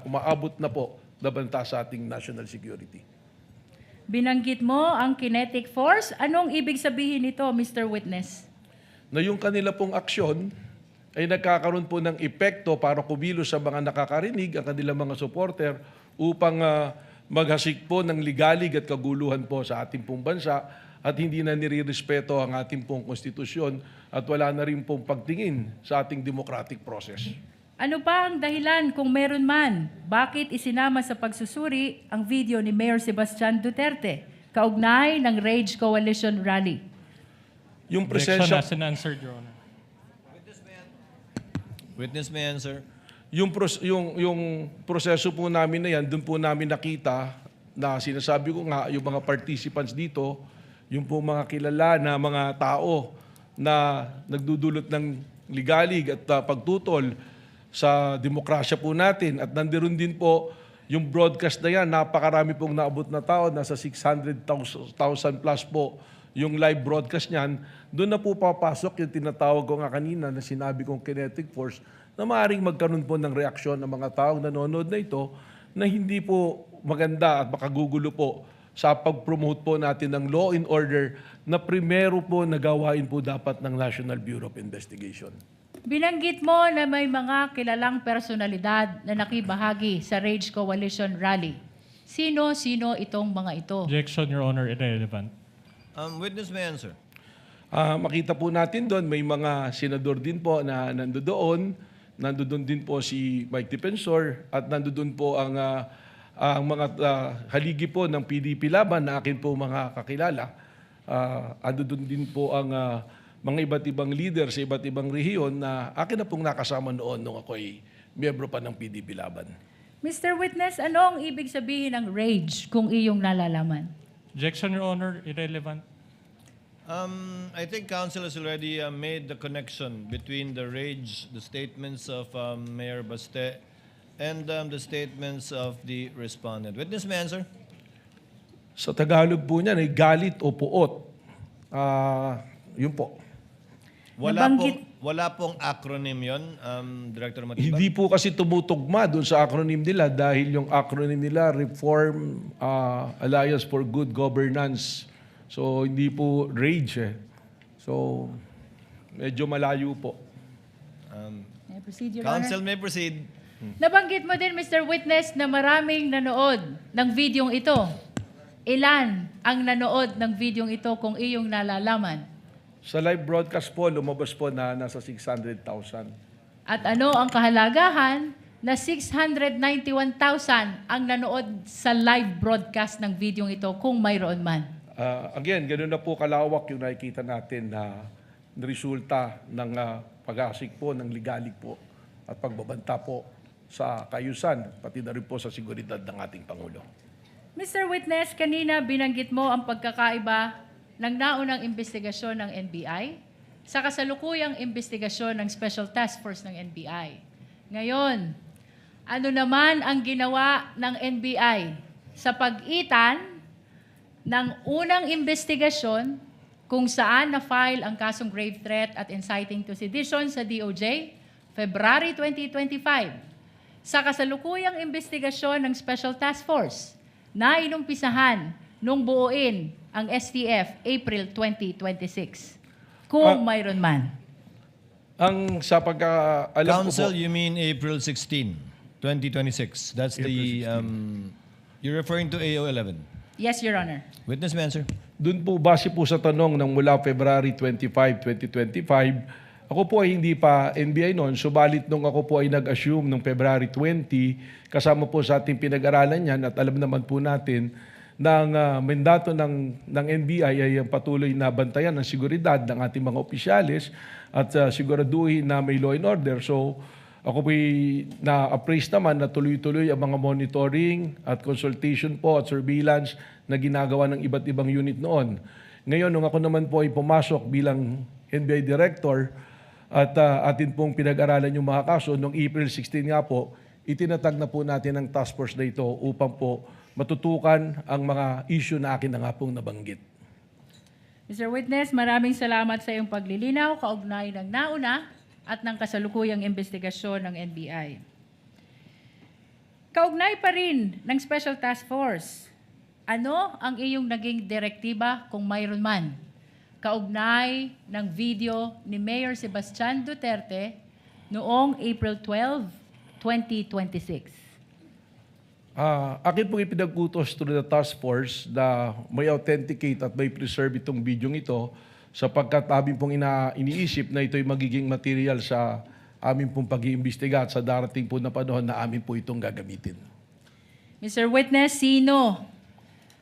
umaabot na po na banta sa ating national security. Binanggit mo ang kinetic force. Anong ibig sabihin nito, Mr. Witness? Na yung kanila pong aksyon ay nagkakaroon po ng epekto para kumilos sa mga nakakarinig, ang kanilang mga supporter, upang maghasik po ng ligalig at kaguluhan po sa ating pong bansa at hindi na nirirespeto ang ating pong konstitusyon at wala na rin pong pagtingin sa ating democratic process. Ano pa ang dahilan kung meron man? Bakit isinama sa pagsusuri ang video ni Mayor Sebastian Duterte kaugnay ng Rage Coalition Rally? Yung Objection presensya, asked and answered, Your Honor. Witness may answer. yung proseso po namin na yan, doon po namin nakita na sinasabi ko nga, yung mga participants dito, yung po mga kilala na mga tao na nagdudulot ng ligalig at pagtutol sa demokrasya po natin. At nandiroon din po yung broadcast na yan, napakarami pong naabot na tao, nasa 600,000 plus po yung live broadcast niyan. Doon na po papasok yung tinatawag ko nga kanina na sinabi kong kinetic force na maaaring magkaroon po ng reaksyon ng mga taong nanonood na ito na hindi po maganda at makagugulo po sa pag-promote po natin ng law and order na primero po nagawain po dapat ng National Bureau of Investigation. Binanggit mo na may mga kilalang personalidad na nakibahagi sa Rage Coalition Rally. Sino-sino itong mga ito? Objection, Your Honor, irrelevant. Witness may answer. Makita po natin doon, may mga senador din po na nandoon nandoon din po si Mike Defensor at nandoon po ang mga haligi po ng PDP laban na akin po mga kakilala. Nandoon din po ang mga iba't ibang leader sa iba't ibang rehiyon na akin na pong nakasama noon nung ako ay miyembro pa ng PDP laban. Mr. Witness, ano ang ibig sabihin ng rage kung iyong nalalaman? Objection, Your Honor, irrelevant. I think counsel has already made the connection between the rage, the statements of Mayor Baste, and the statements of the respondent. Witness may answer. Sa Tagalog po niyan ay galit o puot. Yun po. Wala pong acronym yon, Director Matibag? Hindi po kasi tumutugma doon sa acronym nila dahil yung acronym nila Reform Alliance for Good Governance. So hindi po rage eh. So medyo malayo po. May proceed, Your Honor. Counsel may proceed. Nabanggit mo din, Mr. Witness, na maraming nanood ng videong ito. Ilan ang nanood ng videong ito kung iyong nalalaman? Sa live broadcast po, lumabas po na nasa 600,000. At ano ang kahalagahan na 691,000 ang nanood sa live broadcast ng videong ito kung mayroon man? Again, ganoon na po kalawak yung nakikita natin na resulta ng pag-aasik po, ng ligalik po at pagbabanta po sa kayusan, pati na rin po sa seguridad ng ating Pangulo. Mr. Witness, kanina binanggit mo ang pagkakaiba ng naunang investigasyon ng NBI sa kasalukuyang investigasyon ng Special Task Force ng NBI. Ngayon, ano naman ang ginawa ng NBI sa pagitan ng unang investigasyon kung saan na-file ang kasong grave threat at inciting to sedition sa DOJ, February 2025, sa kasalukuyang investigasyon ng Special Task Force na inumpisahan nung buuin ang STF April 2026, kung mayroon man? Ang sa pagkaalam ko Counsel, po, you mean April 16, 2026. That's the, you're referring to AO 11. Yes, Your Honor. Witness may answer. doon po, base po sa tanong ng mula February 25, 2025, ako po ay hindi pa NBI noon, subalit nung ako po ay nag-assume noong February 20, kasama po sa ating pinag-aralan yan at alam naman po natin ng mandato ng NBI ay ang patuloy na bantayan ng seguridad ng ating mga opisyalis at siguraduhin na may law and order. So ako po na-appraise naman na tuloy-tuloy ang mga monitoring at consultation po at surveillance na ginagawa ng iba't ibang unit noon. Ngayon, nung ako naman po ay pumasok bilang NBI Director at atin pong pinag-aralan yung mga kaso, noong April 16 nga po, itinatag na po natin ang task force na ito upang po matutukan ang mga issue na akin na nga pong nabanggit. Mr. Witness, maraming salamat sa iyong paglilinaw, kaugnay ng nauna at ng kasalukuyang investigasyon ng NBI. Kaugnay pa rin ng Special Task Force, ano ang iyong naging direktiba kung mayroon man? Kaugnay ng video ni Mayor Sebastian Duterte noong April 12, 2026. Akin pong ipinag-utos through the task force na may authenticate at may preserve itong video ito sapagkat amin pong iniisip na ito'y magiging material sa amin pong pag-iimbestiga at sa darating po na panahon na amin po itong gagamitin. Mr. Witness, sino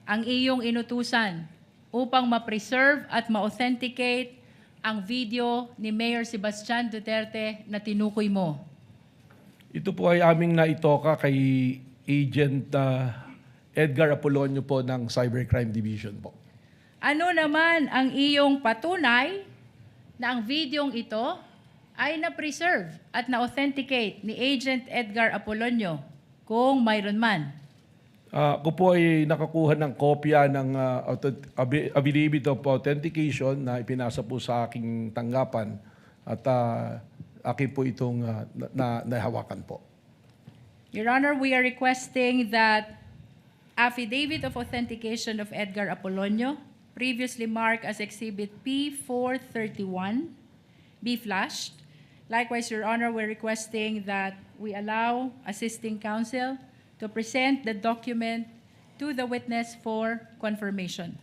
ang iyong inutusan upang ma-preserve at ma-authenticate ang video ni Mayor Sebastian Duterte na tinukoy mo? Ito po ay aming naitoka kay Agent Edgar Apolonio po ng Cybercrime Division po. Ano naman ang iyong patunay na ang videong ito ay na-preserve at na-authenticate ni Agent Edgar Apolonio kung mayroon man? Ako po ay nakakuha ng kopya ng affidavit of authentication na ipinasa po sa aking tanggapan at akin po itong nahawakan po. Your Honor, we are requesting that affidavit of authentication of Edgar Apolonio, previously marked as Exhibit P431, be flashed. Likewise, Your Honor, we're requesting that we allow assisting counsel to present the document to the witness for confirmation.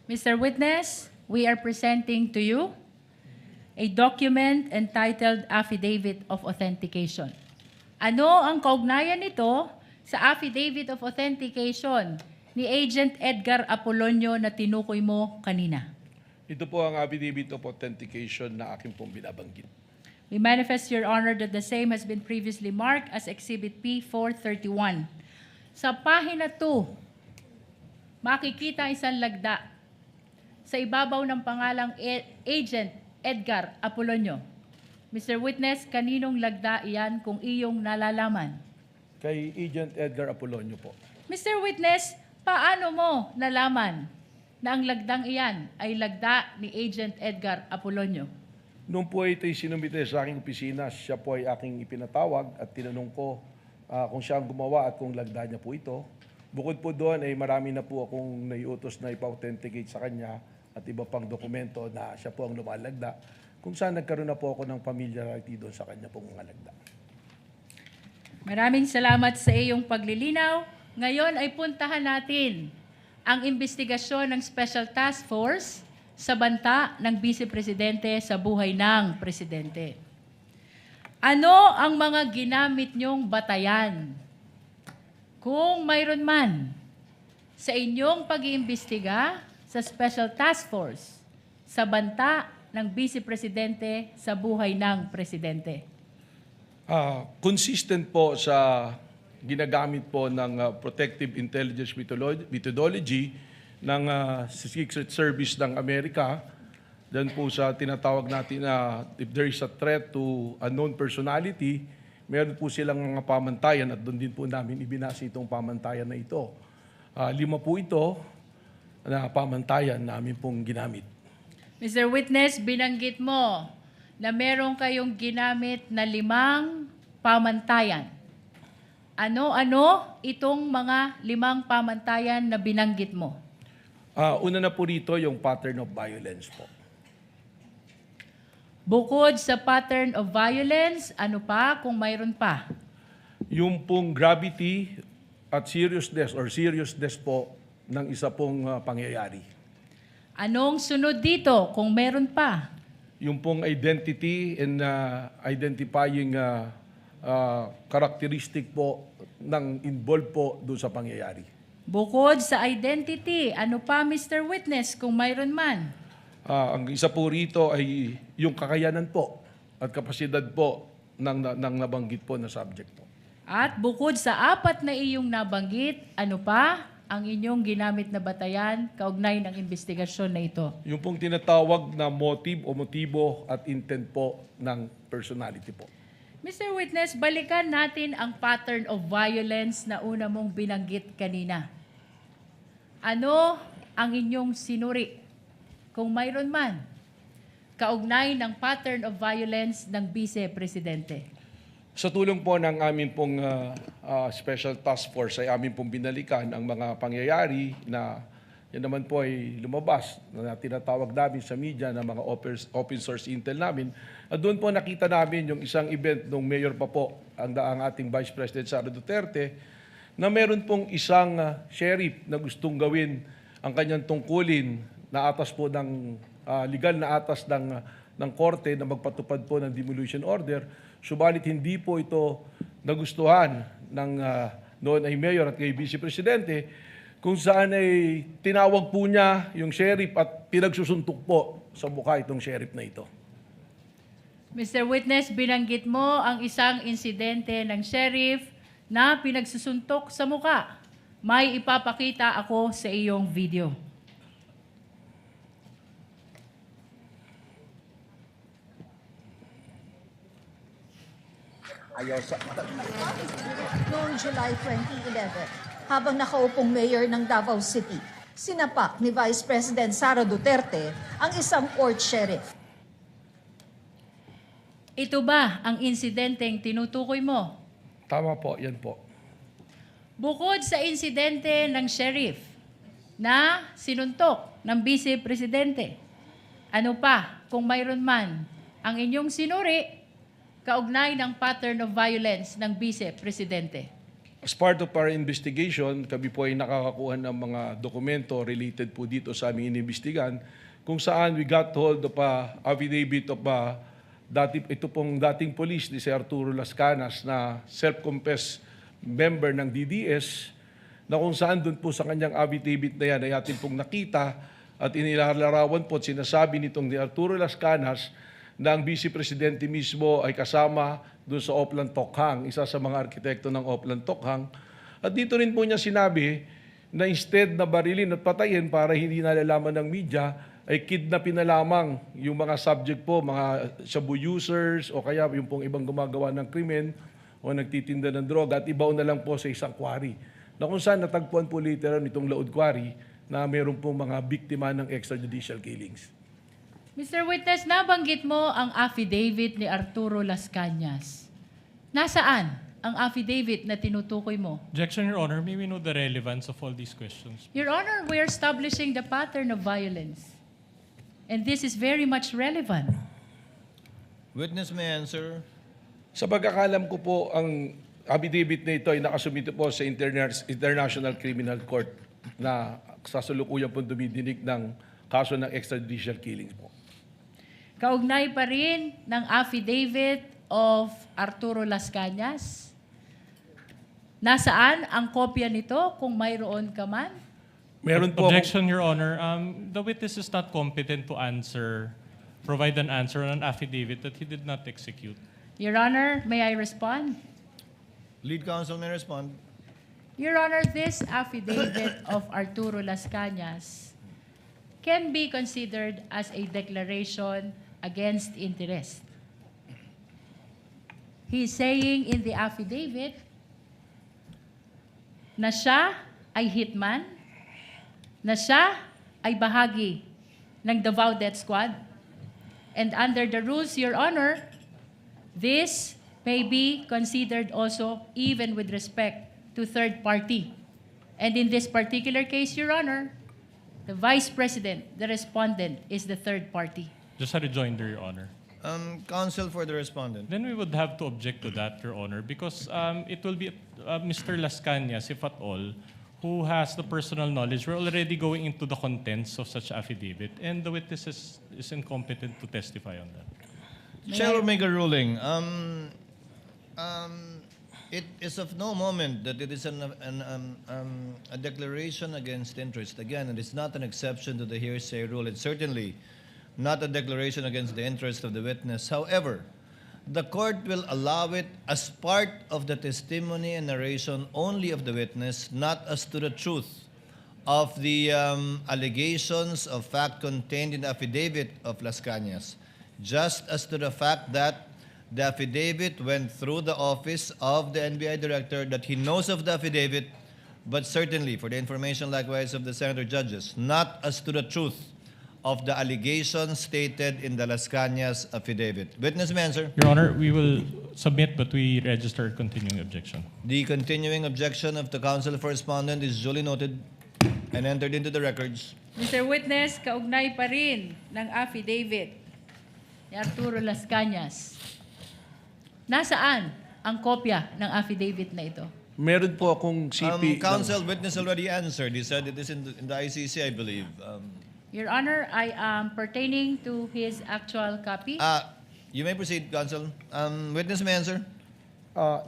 Mr. Witness, we are presenting to you a document entitled Affidavit of Authentication. Ano ang kaugnayan nito sa Affidavit of Authentication ni Agent Edgar Apolonio na tinukoy mo kanina? Ito po ang affidavit of authentication na aking pong binabanggit. We manifest, Your Honor, that the same has been previously marked as Exhibit P431. Sa pahina 2, makikita isang lagda sa ibabaw ng pangalang Agent Edgar Apolonio. Mr. Witness, kaninong lagda iyan kung iyong nalalaman? Kay Agent Edgar Apolonio po. Mr. Witness, paano mo nalaman na ang lagdang iyan ay lagda ni Agent Edgar Apolonio? Noong po ito'y sinumite sa aking opisina, siya po ay aking ipinatawag at tinanong ko kung siya ang gumawa at kung lagda niya po ito. Bukod po doon ay marami na po akong naiutos na ipa-authenticate sa kanya at iba pang dokumento na siya po ang lumalagda, kung saan nagkaroon na po ako ng familiarity doon sa kanya pong mga lagda. Maraming salamat sa iyong paglilinaw. Ngayon ay puntahan natin ang investigasyon ng Special Task Force sa banta ng Vice Presidente sa buhay ng Presidente. Ano ang mga ginamit niyong batayan? Kung mayroon man sa inyong pag-iimbestiga sa Special Task Force sa banta ng Vice Presidente sa buhay ng Presidente. Consistent po sa ginagamit po ng Protective Intelligence Methodology ng Secret Service ng Amerika. Diyan po sa tinatawag natin na if there is a threat to unknown personality, meron po silang mga pamantayan at doon din po namin ibinasa itong pamantayan na ito. 5 po ito na pamantayan namin pong ginamit. Mr. Witness, binanggit mo na meron kayong ginamit na 5 pamantayan. Ano-ano itong mga 5 pamantayan na binanggit mo? Una na po rito yung pattern of violence po. Bukod sa pattern of violence, ano pa kung mayroon pa? Yung pong gravity at seriousness po ng isa pong pangyayari. Anong sunod dito kung meron pa? Yung pong identity and identifying characteristic po ng involved po doon sa pangyayari. Bukod sa identity, ano pa, Mr. Witness, kung mayroon man? Ang isa po rito ay yung kakayanan po at kapasidad po ng nabanggit po na subject po. At bukod sa 4 na iyong nabanggit, ano pa ang inyong ginamit na batayan kaugnay ng investigasyon na ito? Yung pong tinatawag na motive o motibo at intent po ng personality po. Mr. Witness, balikan natin ang pattern of violence na una mong binanggit kanina. Ano ang inyong sinuri, kung mayroon man, kaugnay ng pattern of violence ng Vice Presidente? Sa tulong po ng amin pong Special Task Force ay amin pong binalikan ang mga pangyayari na yan naman po ay lumabas na tinatawag namin sa media na mga open source intel namin. At doon po nakita namin yung isang event nung mayor pa po ang ating Vice President Sara Duterte na meron pong isang sheriff na gustong gawin ang kanyang tungkulin na atas po ng legal na atas ng korte na magpatupad po ng demolition order. Subalit hindi po ito nagustuhan ng noon ay mayor at kay Vice Presidente, kung saan ay tinawag po niya yung sheriff at pinagsusuntok po sa mukha itong sheriff na ito. Mr. Witness, binanggit mo ang isang insidente ng sheriff na pinagsusuntok sa mukha. May ipapakita ako sa iyong video. Noong July 2011, habang nakaupong mayor ng Davao City, sinapak ni Vice President Sara Duterte ang isang court sheriff. Ito ba ang insidenteng tinutukoy mo? Tama po, yan po. Bukod sa insidente ng sheriff na sinuntok ng Vice Presidente, ano pa kung mayroon man ang inyong sinuri kaugnay ng pattern of violence ng Vice Presidente? As part of our investigation, kami po ay nakakakuha ng mga dokumento related po dito sa aming inimbestigan kung saan we got hold of a affidavit of ito pong dating police ni si Arturo Las Canas na self-confessed member ng DDS na kung saan doon po sa kanyang affidavit na yan ay atin pong nakita at inilalarawan po at sinasabi nitong ni Arturo Las Canas na ang Vice Presidente mismo ay kasama doon sa Oplan Tokhang, isa sa mga arkitekto ng Oplan Tokhang. At dito rin po niya sinabi na instead na barilin at patayin para hindi nalalaman ng media, ay kidnapin na lamang yung mga subject po, mga shabu users o kaya yung pong ibang gumagawa ng krimen o nagtitinda ng droga at ibaw na lang po sa isang quarry. Na kung saan natagpuan po literal nitong Laod Quarry na meron pong mga biktima ng extrajudicial killings. Mr. Witness, nabanggit mo ang affidavit ni Arturo Las Cañas. Nasaan ang affidavit na tinutukoy mo? Objection, Your Honor. May we know the relevance of all these questions? Your Honor, we are establishing the pattern of violence. And this is very much relevant. Witness may answer. Sa pagkakalam ko po, ang affidavit na ito ay nakasumito po sa International Criminal Court na sasalukuyan po dumidinig ng kaso ng extrajudicial killings po. Kaugnay pa rin ng affidavit of Arturo Las Cañas. Nasaan ang kopya nito kung mayroon ka man? Meron po Objection, Your Honor. The witness is not competent to provide an answer on an affidavit that he did not execute. Your Honor, may I respond? Lead counsel may respond. Your Honor, this affidavit of Arturo Las Cañas can be considered as a declaration against interest. He's saying in the affidavit na siya ay hitman, na siya ay bahagi ng Davao Death Squad, and under the rules, Your Honor, this may be considered also even with respect to third party. And in this particular case, Your Honor, the Vice President, the respondent, is the third party. Just a rejoinder, Your Honor. Counsel for the respondent. Then we would have to object to that, Your Honor, because it will be Mr. Las Cañas, if at all, who has the personal knowledge. We're already going into the contents of such affidavit, and the witness is incompetent to testify on that. Chair will make a ruling. It is of no moment that it is a declaration against interest. Again, it is not an exception to the hearsay rule. It's certainly not a declaration against the interest of the witness. However, the court will allow it as part of the testimony and narration only of the witness, not as to the truth of the allegations of fact contained in the affidavit of Las Cañas, just as to the fact that the affidavit went through the office of the NBI Director, that he knows of the affidavit, but certainly for the information likewise of the Senator Judges, not as to the truth of the allegations stated in the Las Cañas affidavit. Witness may answer. Your Honor, we will submit, but we register a continuing objection. The continuing objection of the counsel for respondent is duly noted and entered into the records. Mr. Witness, kaugnay pa rin ng affidavit ni Arturo Las Cañas. Nasaan ang kopya ng affidavit na ito? Meron po akong CP. Counsel, witness already answered. He said it is in the ICC, I believe. Your Honor, I am pertaining to his actual copy. You may proceed, counsel. Witness may answer.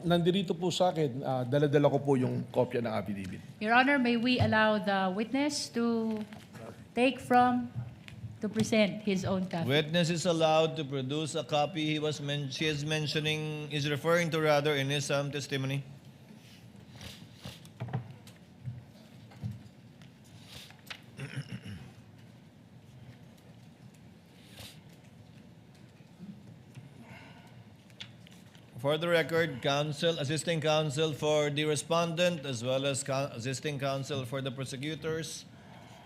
Nandirito po sa akin, dala-dala ko po yung kopya ng affidavit. Your Honor, may we allow the witness to present his own copy? Witness is allowed to produce a copy she is mentioning, is referring to rather in his testimony. For the record, assisting counsel for the respondent as well as assisting counsel for the prosecutors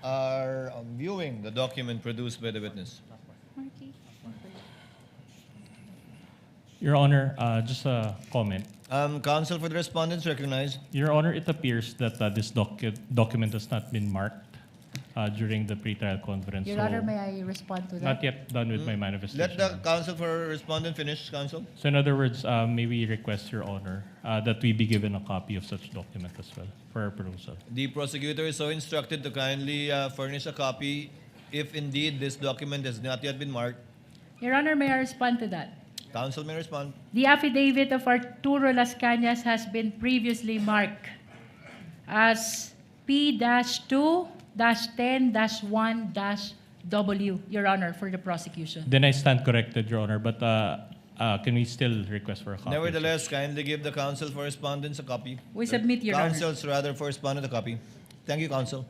are viewing the document produced by the witness. Your Honor, just a comment. Counsel for the respondents recognized. Your Honor, it appears that this document has not been marked during the pre-trial conference. Your So, Honor, may I respond to that? not yet done with my manifestation. Let the counsel for respondent finish, counsel. So in other words, may we request, Your Honor, that we be given a copy of such document as well for our perusal. The prosecutor is so instructed to kindly furnish a copy if indeed this document has not yet been marked. Your Honor, may I respond to that? Counsel may respond. The affidavit of Arturo Las Cañas has been previously marked as P-2-10-1-W, Your Honor, for the prosecution. Then I stand corrected, Your Honor, but can we still request for a copy? Nevertheless, kindly give the counsel for respondents a copy. We submit, Your Honor. Counsels rather for respondent a copy. Thank you, counsel.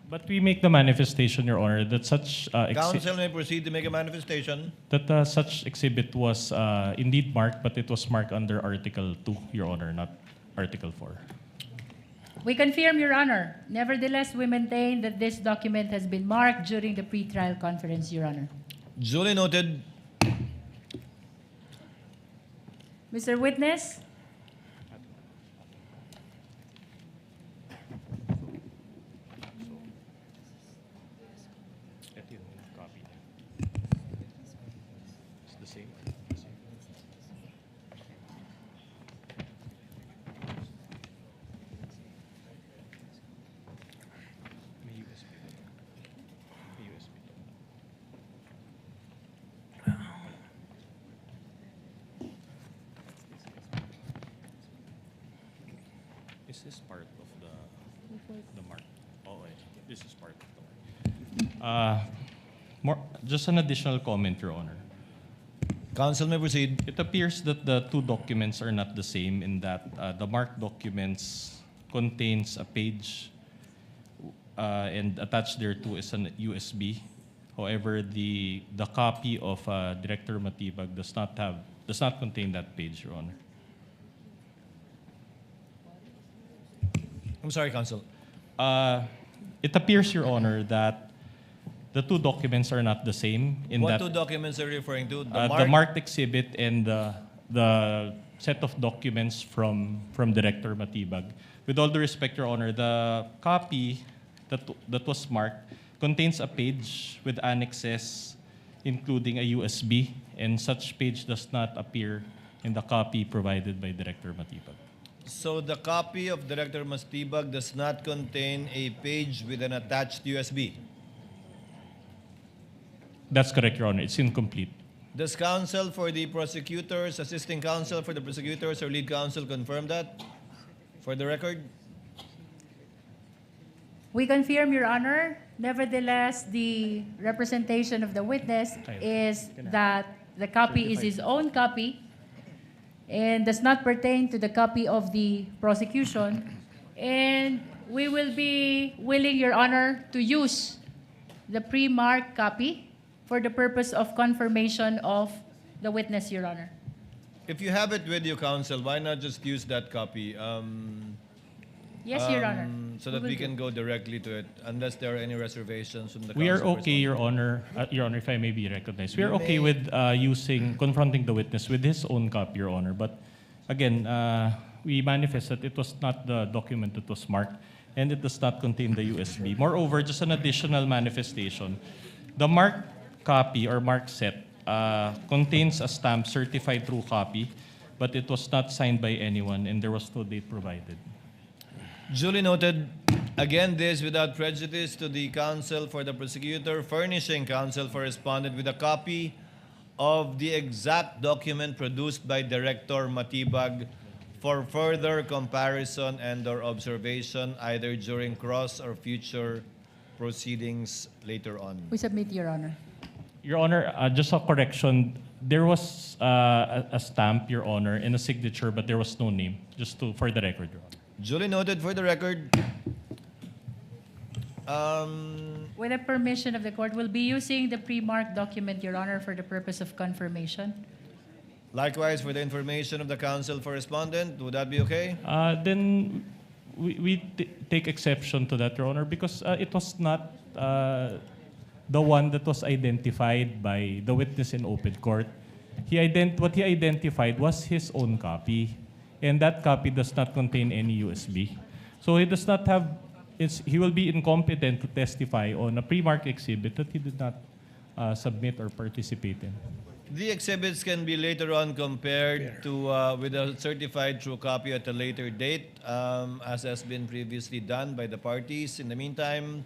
But we make the manifestation, Your Honor, that such Counsel may proceed to make a manifestation. that such exhibit was indeed marked, but it was marked under Article 2, Your Honor, not Article 4. We confirm, Your Honor. Nevertheless, we maintain that this document has been marked during the pre-trial conference, Your Honor. Duly noted. Mr. Witness? It's the same. Is this part of the mark? Oh, wait. This is part of the mark. Just an additional comment, Your Honor. Counsel may proceed. It appears that the two documents are not the same in that the marked documents contains a page and attached thereto is an USB. However, the copy of Director Matibag does not contain that page, Your Honor. I'm sorry, counsel. It appears, Your Honor, that the two documents are not the same in What that two documents are you referring to? the marked exhibit and the set of documents from Director Matibag. With all due respect, Your Honor, the copy that was marked contains a page with annexes including a USB, and such page does not appear in the copy provided by Director Matibag. So the copy of Director Matibag does not contain a page with an attached USB. That's correct, Your Honor. It's incomplete. Does counsel for the prosecutors, assisting counsel for the prosecutors, or lead counsel confirm that? For the record? We confirm, Your Honor. Nevertheless, the representation of the witness is that the copy is his own copy and does not pertain to the copy of the prosecution. And we will be willing, Your Honor, to use the pre-marked copy for the purpose of confirmation of the witness, Your Honor. If you have it with you, counsel, why not just use that copy? Yes, Your Honor. So that we can go directly to it, unless there are any reservations from the We are counsel okay, Your Honor. Your Honor, if I may be recognized. We are okay with confronting the witness with his own copy, Your Honor. But again, we manifest that it was not the document that was marked, and it does not contain the USB. Moreover, just an additional manifestation. The marked copy or marked set contains a stamp certified true copy, but it was not signed by anyone, and there was no date provided. Duly noted. Again, this without prejudice to the counsel for the prosecutor, furnishing counsel for respondent with a copy of the exact document produced by Director Matibag for further comparison and/or observation either during cross or future proceedings later on. We submit, Your Honor. Your Honor, just a correction. There was a stamp, Your Honor, and a signature, but there was no name. For the record, Your Honor. Duly noted for the record. With the permission of the court, we'll be using the pre-marked document, Your Honor, for the purpose of confirmation. Likewise, for the information of the counsel for respondent, would that be okay? Then we take exception to that, Your Honor, because it was not the one that was identified by the witness in open court. What he identified was his own copy, and that copy does not contain any USB. So he does not have, he will be incompetent to testify on a pre-marked exhibit that he did not submit or participate in. The exhibits can be later on compared to with a certified true copy at a later date, as has been previously done by the parties. In the meantime,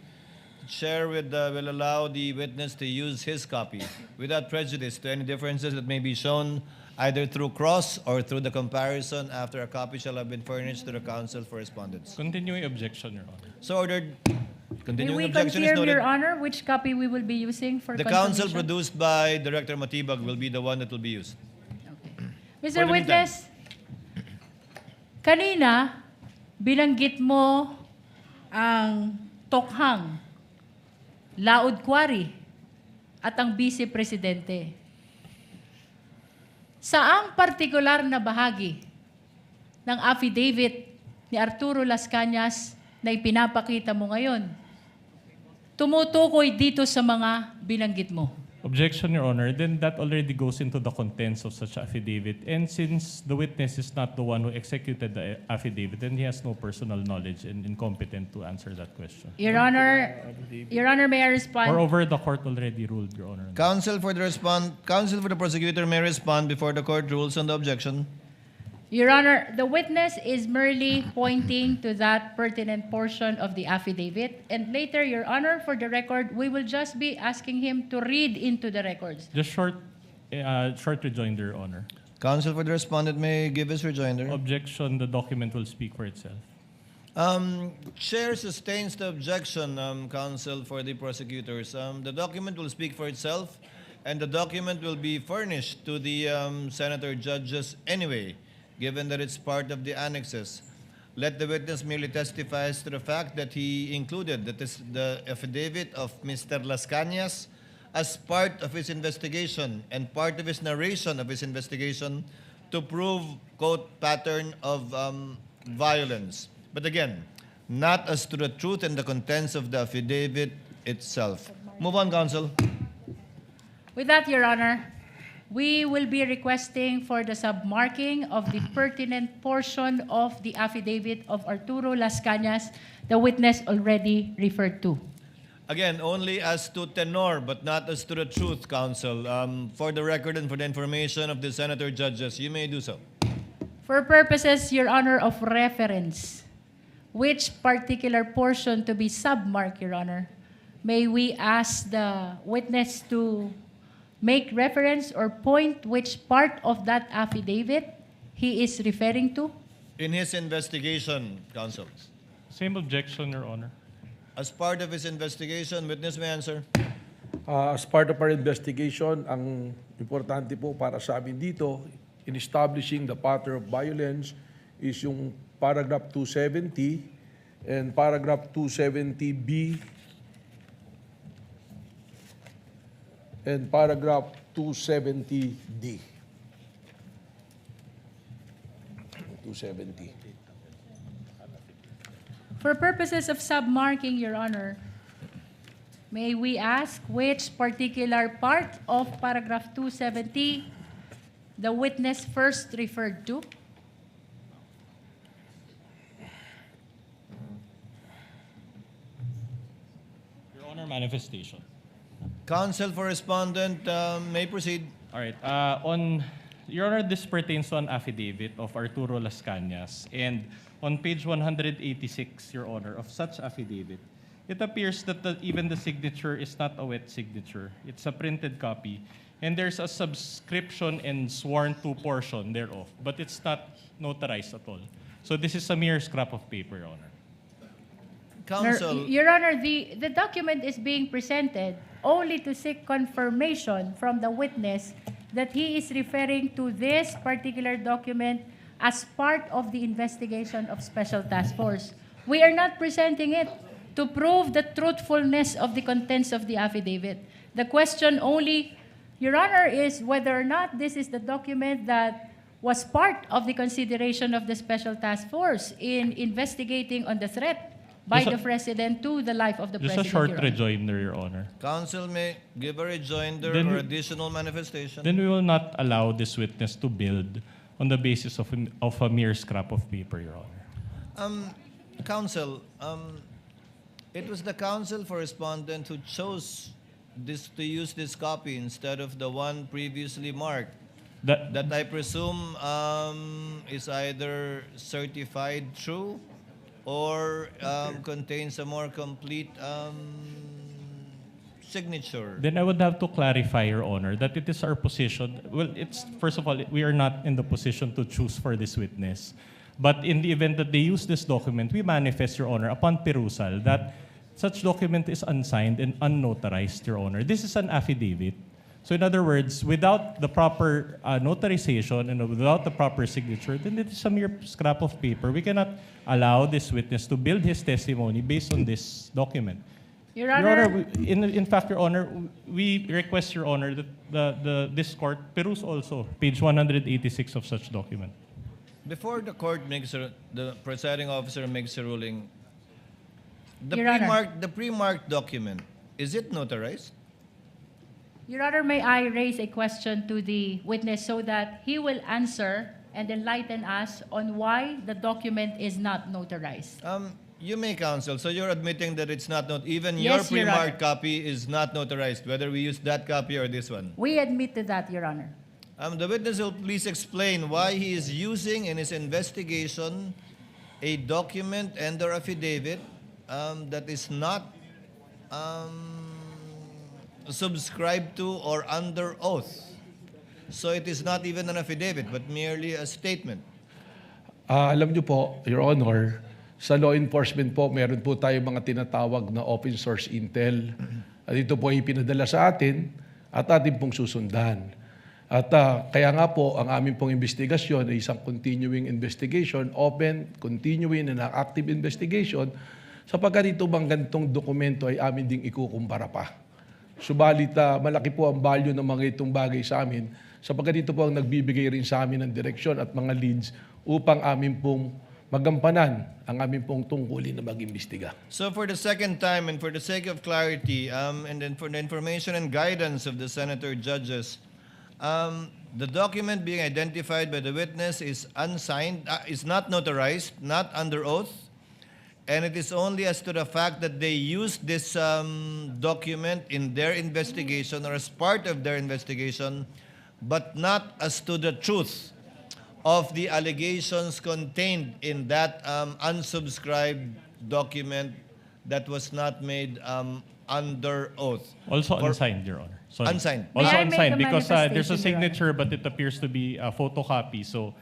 the Chair will allow the witness to use his copy without prejudice to any differences that may be shown either through cross or through the comparison after a copy shall have been furnished to the counsel for respondents. Continuing objection, Your Honor. So ordered. May Continuing we objection is confirm, noted. Your Honor, which copy we will be using for The counsel confirmation? produced by Director Matibag will be the one that will be used. Mr. For the Witness, kanina, binanggit mo ang Tokhang, Laod Quarry, at ang Vice Presidente. Saang partikular na bahagi ng affidavit ni Arturo Las Cañas na ipinapakita mo ngayon tumutukoy dito sa mga binanggit mo? Objection, Your Honor. Then that already goes into the contents of such affidavit. And since the witness is not the one who executed the affidavit, then he has no personal knowledge and incompetent to answer that question. Your Honor, may I respond? Moreover, the court already ruled, Your Honor. Counsel for the prosecutor may respond before the court rules on the objection. Your Honor, the witness is merely pointing to that pertinent portion of the affidavit. And later, Your Honor, for the record, we will just be asking him to read into the records. Just short rejoinder, Your Honor. Counsel for the respondent may give his rejoinder. Objection, the document will speak for itself. Chair sustains the objection, counsel for the prosecutors. The document will speak for itself, and the document will be furnished to the senator judges anyway, given that it's part of the annexes. Let the witness merely testifies to the fact that he included the affidavit of Mr. Las Cañas as part of his investigation and part of his narration of his investigation to prove, quote, pattern of violence. But again, not as to the truth and the contents of the affidavit itself. Move on, counsel. With that, Your Honor, we will be requesting for the submarking of the pertinent portion of the affidavit of Arturo Las Cañas, the witness already referred to. Again, only as to tenor, but not as to the truth, counsel. For the record and for the information of the senator judges, you may do so. For purposes, Your Honor, of reference, which particular portion to be submarked, Your Honor? May we ask the witness to make reference or point which part of that affidavit he is referring to? In his investigation, counsel. Same objection, Your Honor. As part of his investigation, witness may answer. As part of our investigation, ang importante po para sa amin dito, in establishing the pattern of violence, is yung paragraph 270 and paragraph 270B and paragraph 270D. 270. For purposes of submarking, Your Honor, may we ask which particular part of paragraph 270 the witness first referred to? Your Honor, manifestation. Counsel for respondent may proceed. All right. Your Honor, this pertains to an affidavit of Arturo Las Cañas. And on page 186, Your Honor, of such affidavit, it appears that even the signature is not a wet signature. It's a printed copy. And there's a subscription and sworn to portion thereof, but it's not notarized at all. So this is a mere scrap of paper, Your Honor. Counsel, Your Honor, the document is being presented only to seek confirmation from the witness that he is referring to this particular document as part of the investigation of Special Task Force. We are not presenting it to prove the truthfulness of the contents of the affidavit. The question only, Your Honor, is whether or not this is the document that was part of the consideration of the Special Task Force in investigating on the threat by Just a- the President to the life of the Just President, a short Your Honor. rejoinder, Your Honor. Counsel may give a rejoinder Then or we- additional manifestation. Then we will not allow this witness to build on the basis of a mere scrap of paper, Your Honor. Counsel, it was the counsel for respondent who chose to use this copy instead of the one previously marked. That I presume is either certified true or contains a more complete signature. Then I would have to clarify, Your Honor, that it is our position. Well, it's first of all, we are not in the position to choose for this witness. But in the event that they use this document, we manifest, Your Honor, upon perusal that such document is unsigned and unnotarized, Your Honor. This is an affidavit. So in other words, without the proper notarization and without the proper signature, then it is a mere scrap of paper. We cannot allow this witness to build his testimony based on this document. Your Honor, In fact, Your Honor, we request, Your Honor, that this court peruse also page 186 of such document. Before the court the presiding officer makes a ruling, the Your Honor. pre-marked document, is it notarized? Your Honor, may I raise a question to the witness so that he will answer and enlighten us on why the document is not notarized? You may, counsel. So you're admitting that it's not even Yes, your Your pre-marked Honor. copy is not notarized, whether we use that copy or this one. We admit to that, Your Honor. The witness will please explain why he is using in his investigation a document and/or affidavit that is not subscribed to or under oath. So it is not even an affidavit, but merely a statement. Alam niyo po, Your Honor, sa law enforcement po, meron po tayo mga tinatawag na open source intel. At ito po ay pinadala sa atin at atin pong susundan. At kaya nga po, ang aming pong investigasyon ay isang continuing investigation, open, continuing and active investigation, sapagkat ito bang ganitong dokumento ay amin ding ikukumpara pa. Subalit, malaki po ang value ng mga itong bagay sa amin, sapagkat ito po ang nagbibigay rin sa amin ng direksyon at mga leads upang amin pong magampanan ang amin pong tungkulin na mag-imbestiga. So for the second time and for the sake of clarity and then for the information and guidance of the senator judges, the document being identified by the witness is unsigned, is not notarized, not under oath, and it is only as to the fact that they used this document in their investigation or as part of their investigation, but not as to the truth of the allegations contained in that unsubscribed document that was not made under oath. Also unsigned, Your Honor. Sorry. Unsigned. Also May I make unsigned a because there's a manifestation, Your Honor? signature, but it appears to be a photocopy, so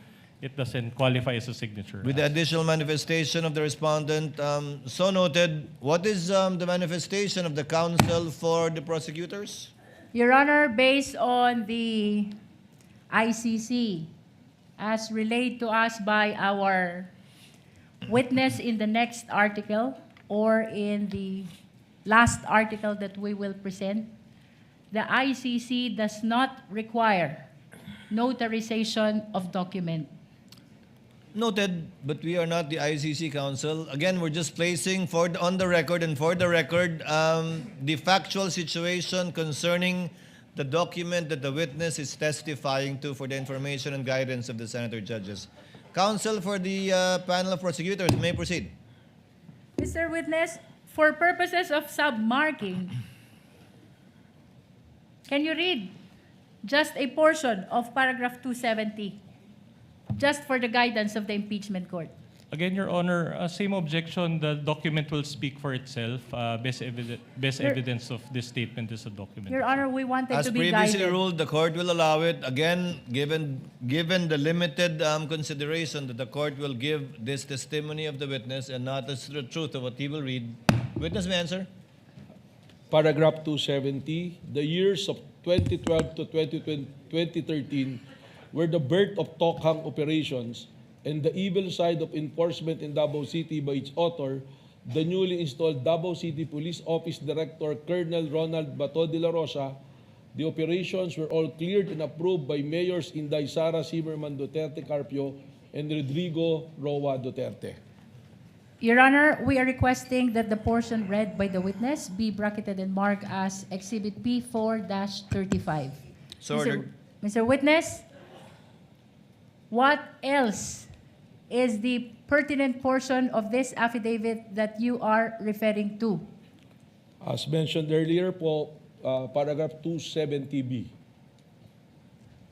it doesn't qualify as a signature. With the additional manifestation of the respondent, so noted, what is the manifestation of the counsel for the prosecutors? Your Honor, based on the ICC, as relayed to us by our witness in the next article or in the last article that we will present, the ICC does not require notarization of document. Noted, but we are not the ICC counsel. Again, we're just placing on the record and for the record the factual situation concerning the document that the witness is testifying to for the information and guidance of the senator judges. Counsel for the panel of prosecutors, may proceed. Mr. Witness, for purposes of submarking, can you read just a portion of paragraph 270, just for the guidance of the impeachment court? Again, Your Honor, same objection. The document will speak for itself. Best evidence of this statement is a document. Your Honor, we wanted As to be previously guided. ruled, the court will allow it. Again, given the limited consideration that the court will give this testimony of the witness and not as the truth of what he will read. Witness may answer. Paragraph 270, the years of 2012 to 2013 were the birth of Tokhang operations and the evil side of enforcement in Davao City by its author, the newly installed Davao City Police Office Director Colonel Ronald Bato de la Rosa. The operations were all cleared and approved by Mayors Inday Sara Zimmerman Duterte Carpio and Rodrigo Roa Duterte. Your Honor, we are requesting that the portion read by the witness be bracketed and marked as Exhibit P4-35. So ordered. Mr. Witness, what else is the pertinent portion of this affidavit that you are referring to? As mentioned earlier po, paragraph 270B.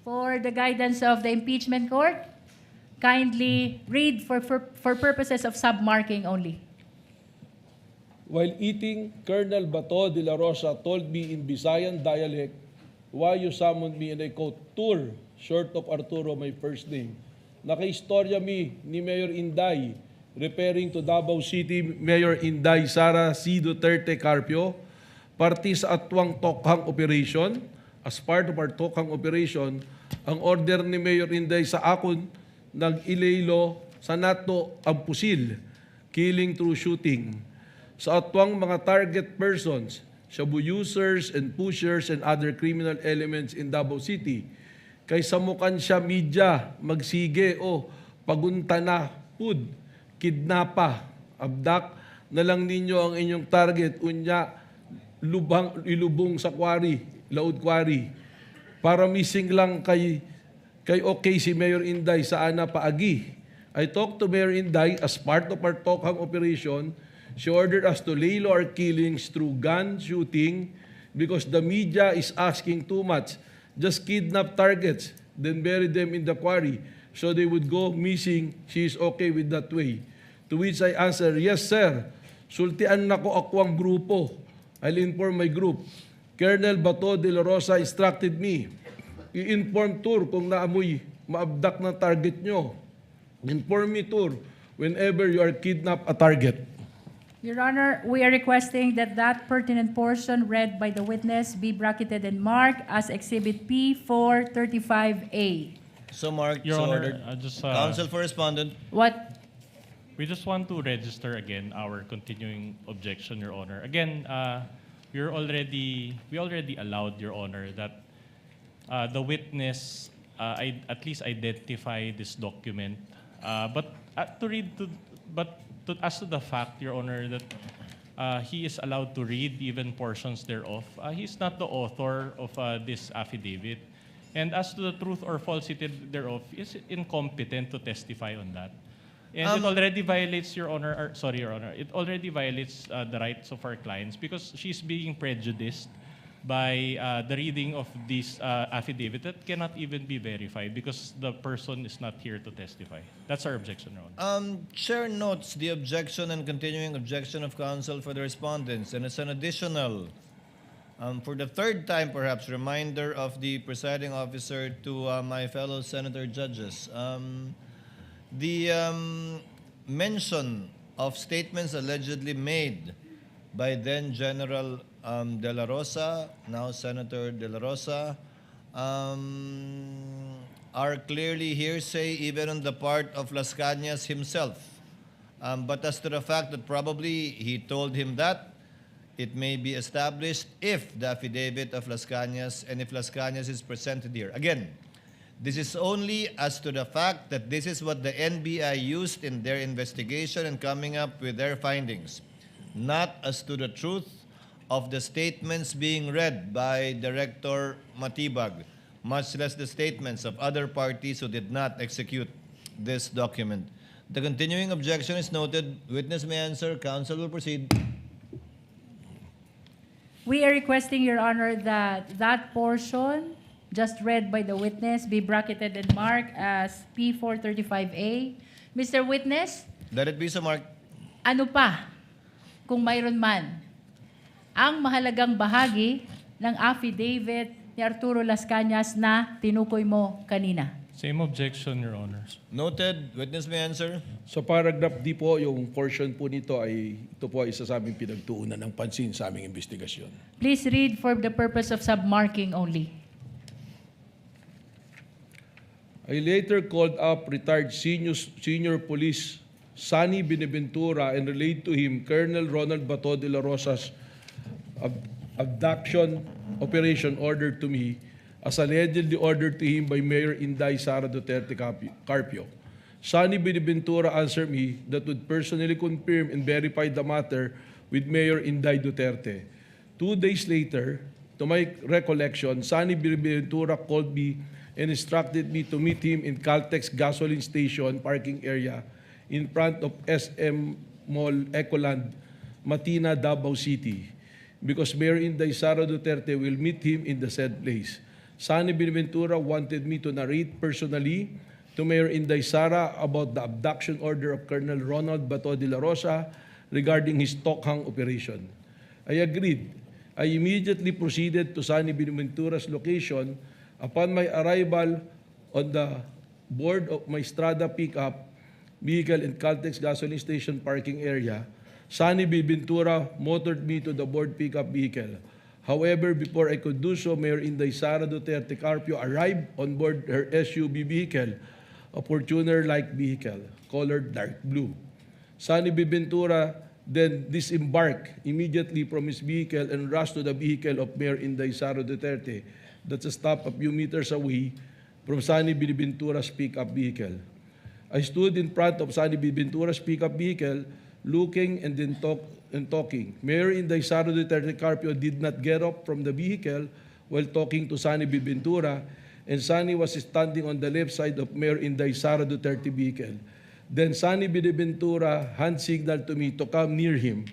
For the guidance of the impeachment court, kindly read for purposes of submarking only. While eating, Colonel Bato de la Rosa told me in Visayan dialect, why you summoned me, and I quote, tour, short of Arturo, my first name. Nakaistorya mi ni Mayor Inday, referring to Davao City Mayor Inday Sara C. Duterte Carpio, party sa atwang tokhang operation. As part of our tokhang operation, ang order ni Mayor Inday sa akon, nag-ilaylo sa nato ang pusil, killing through shooting. Sa atwang mga target persons, shabu users and pushers and other criminal elements in Davao City, kay samukan siya media, magsige o pagunta na pud, kidnapa, abdak na lang ninyo ang inyong target, unya ilubong sa quarry, laod quarry. Para missing lang kay okay si Mayor Inday sa ana paagi. I talked to Mayor Inday as part of our tokhang operation. She ordered us to lay low our killings through gun shooting because the media is asking too much. Just kidnap targets, then bury them in the quarry so they would go missing. She is okay with that way. To which I answer, yes sir, sultian na ko akwang grupo. I'll inform my group. Colonel Bato de la Rosa instructed me, i-inform tour kung naamoy maabdak ng target nyo. Inform me tour whenever you are kidnap a target. Your Honor, we are requesting that that pertinent portion read by the witness be bracketed and marked as Exhibit P435A. So marked, Your so Honor, ordered. just, Counsel for respondent. What? we just want to register again our continuing objection, Your Honor. Again, we already allowed, Your Honor, that the witness at least identify this document. But as to the fact, Your Honor, that he is allowed to read even portions thereof, he's not the author of this affidavit. And as to the truth or falsity thereof, is incompetent to testify on that. And it already violates, Your Honor, it already violates the rights of our clients because she's being prejudiced by the reading of this affidavit that cannot even be verified because the person is not here to testify. That's our objection, Your Honor. Chair notes the objection and continuing objection of counsel for the respondents, and it's an additional, for the third time perhaps, reminder of the presiding officer to my fellow senator judges. The mention of statements allegedly made by then General De La Rosa, now Senator De La Rosa, are clearly hearsay even on the part of Las Cañas himself. But as to the fact that probably he told him that, it may be established if the affidavit of Las Cañas and if Las Cañas is presented here. Again, this is only as to the fact that this is what the NBI used in their investigation and coming up with their findings, not as to the truth of the statements being read by Director Matibag, much less the statements of other parties who did not execute this document. The continuing objection is noted. Witness may answer. Counsel will proceed. We are requesting, Your Honor, that that portion just read by the witness be bracketed and marked as P435A. Mr. Witness, Let it be so marked. ano pa, kung mayroon man, ang mahalagang bahagi ng affidavit ni Arturo Las Cañas na tinukoy mo kanina? Same objection, Your Honors. Noted. Witness may answer. Sa paragraph D po, yung portion po nito ay ito po ay isa sa aming pinagtuunan ng pansin sa aming investigasyon. Please read for the purpose of submarking only. I later called up retired senior police Sunny Beneventura and relayed to him Colonel Ronald Bato de la Rosa's abduction operation ordered to me as allegedly ordered to him by Mayor Inday Sara Duterte Carpio. Sonny Biniventura answered me that would personally confirm and verify the matter with Mayor Inday Duterte. 2 days later, to my recollection, Sonny Biniventura called me and instructed me to meet him in Caltex gasoline station parking area in front of SM Mall Ecoland, Matina, Davao City, because Mayor Inday Sara Duterte will meet him in the said place. Sonny Biniventura wanted me to narrate personally to Mayor Inday Sara about the abduction order of Colonel Ronald Bato de la Rosa regarding his Tokhang operation. I agreed. I immediately proceeded to Sonny Biniventura's location. Upon my arrival on the board of my Strada pickup vehicle in Caltex gasoline station parking area, Sonny Biniventura motored me to the board pickup vehicle. However, before I could do so, Mayor Inday Sara Duterte Carpio arrived on board her SUV vehicle, a Fortuner-like vehicle, colored dark blue. Sonny Biniventura then disembarked immediately from his vehicle and rushed to the vehicle of Mayor Inday Sara Duterte, that's a stop a few meters away from Sonny Biniventura's pickup vehicle. I stood in front of Sonny Biniventura's pickup vehicle, looking and then talking. Mayor Inday Sara Duterte Carpio did not get up from the vehicle while talking to Sonny Biniventura, and Sonny was standing on the left side of Mayor Inday Sara Duterte vehicle. Then Sonny Biniventura hand signaled to me to come near him.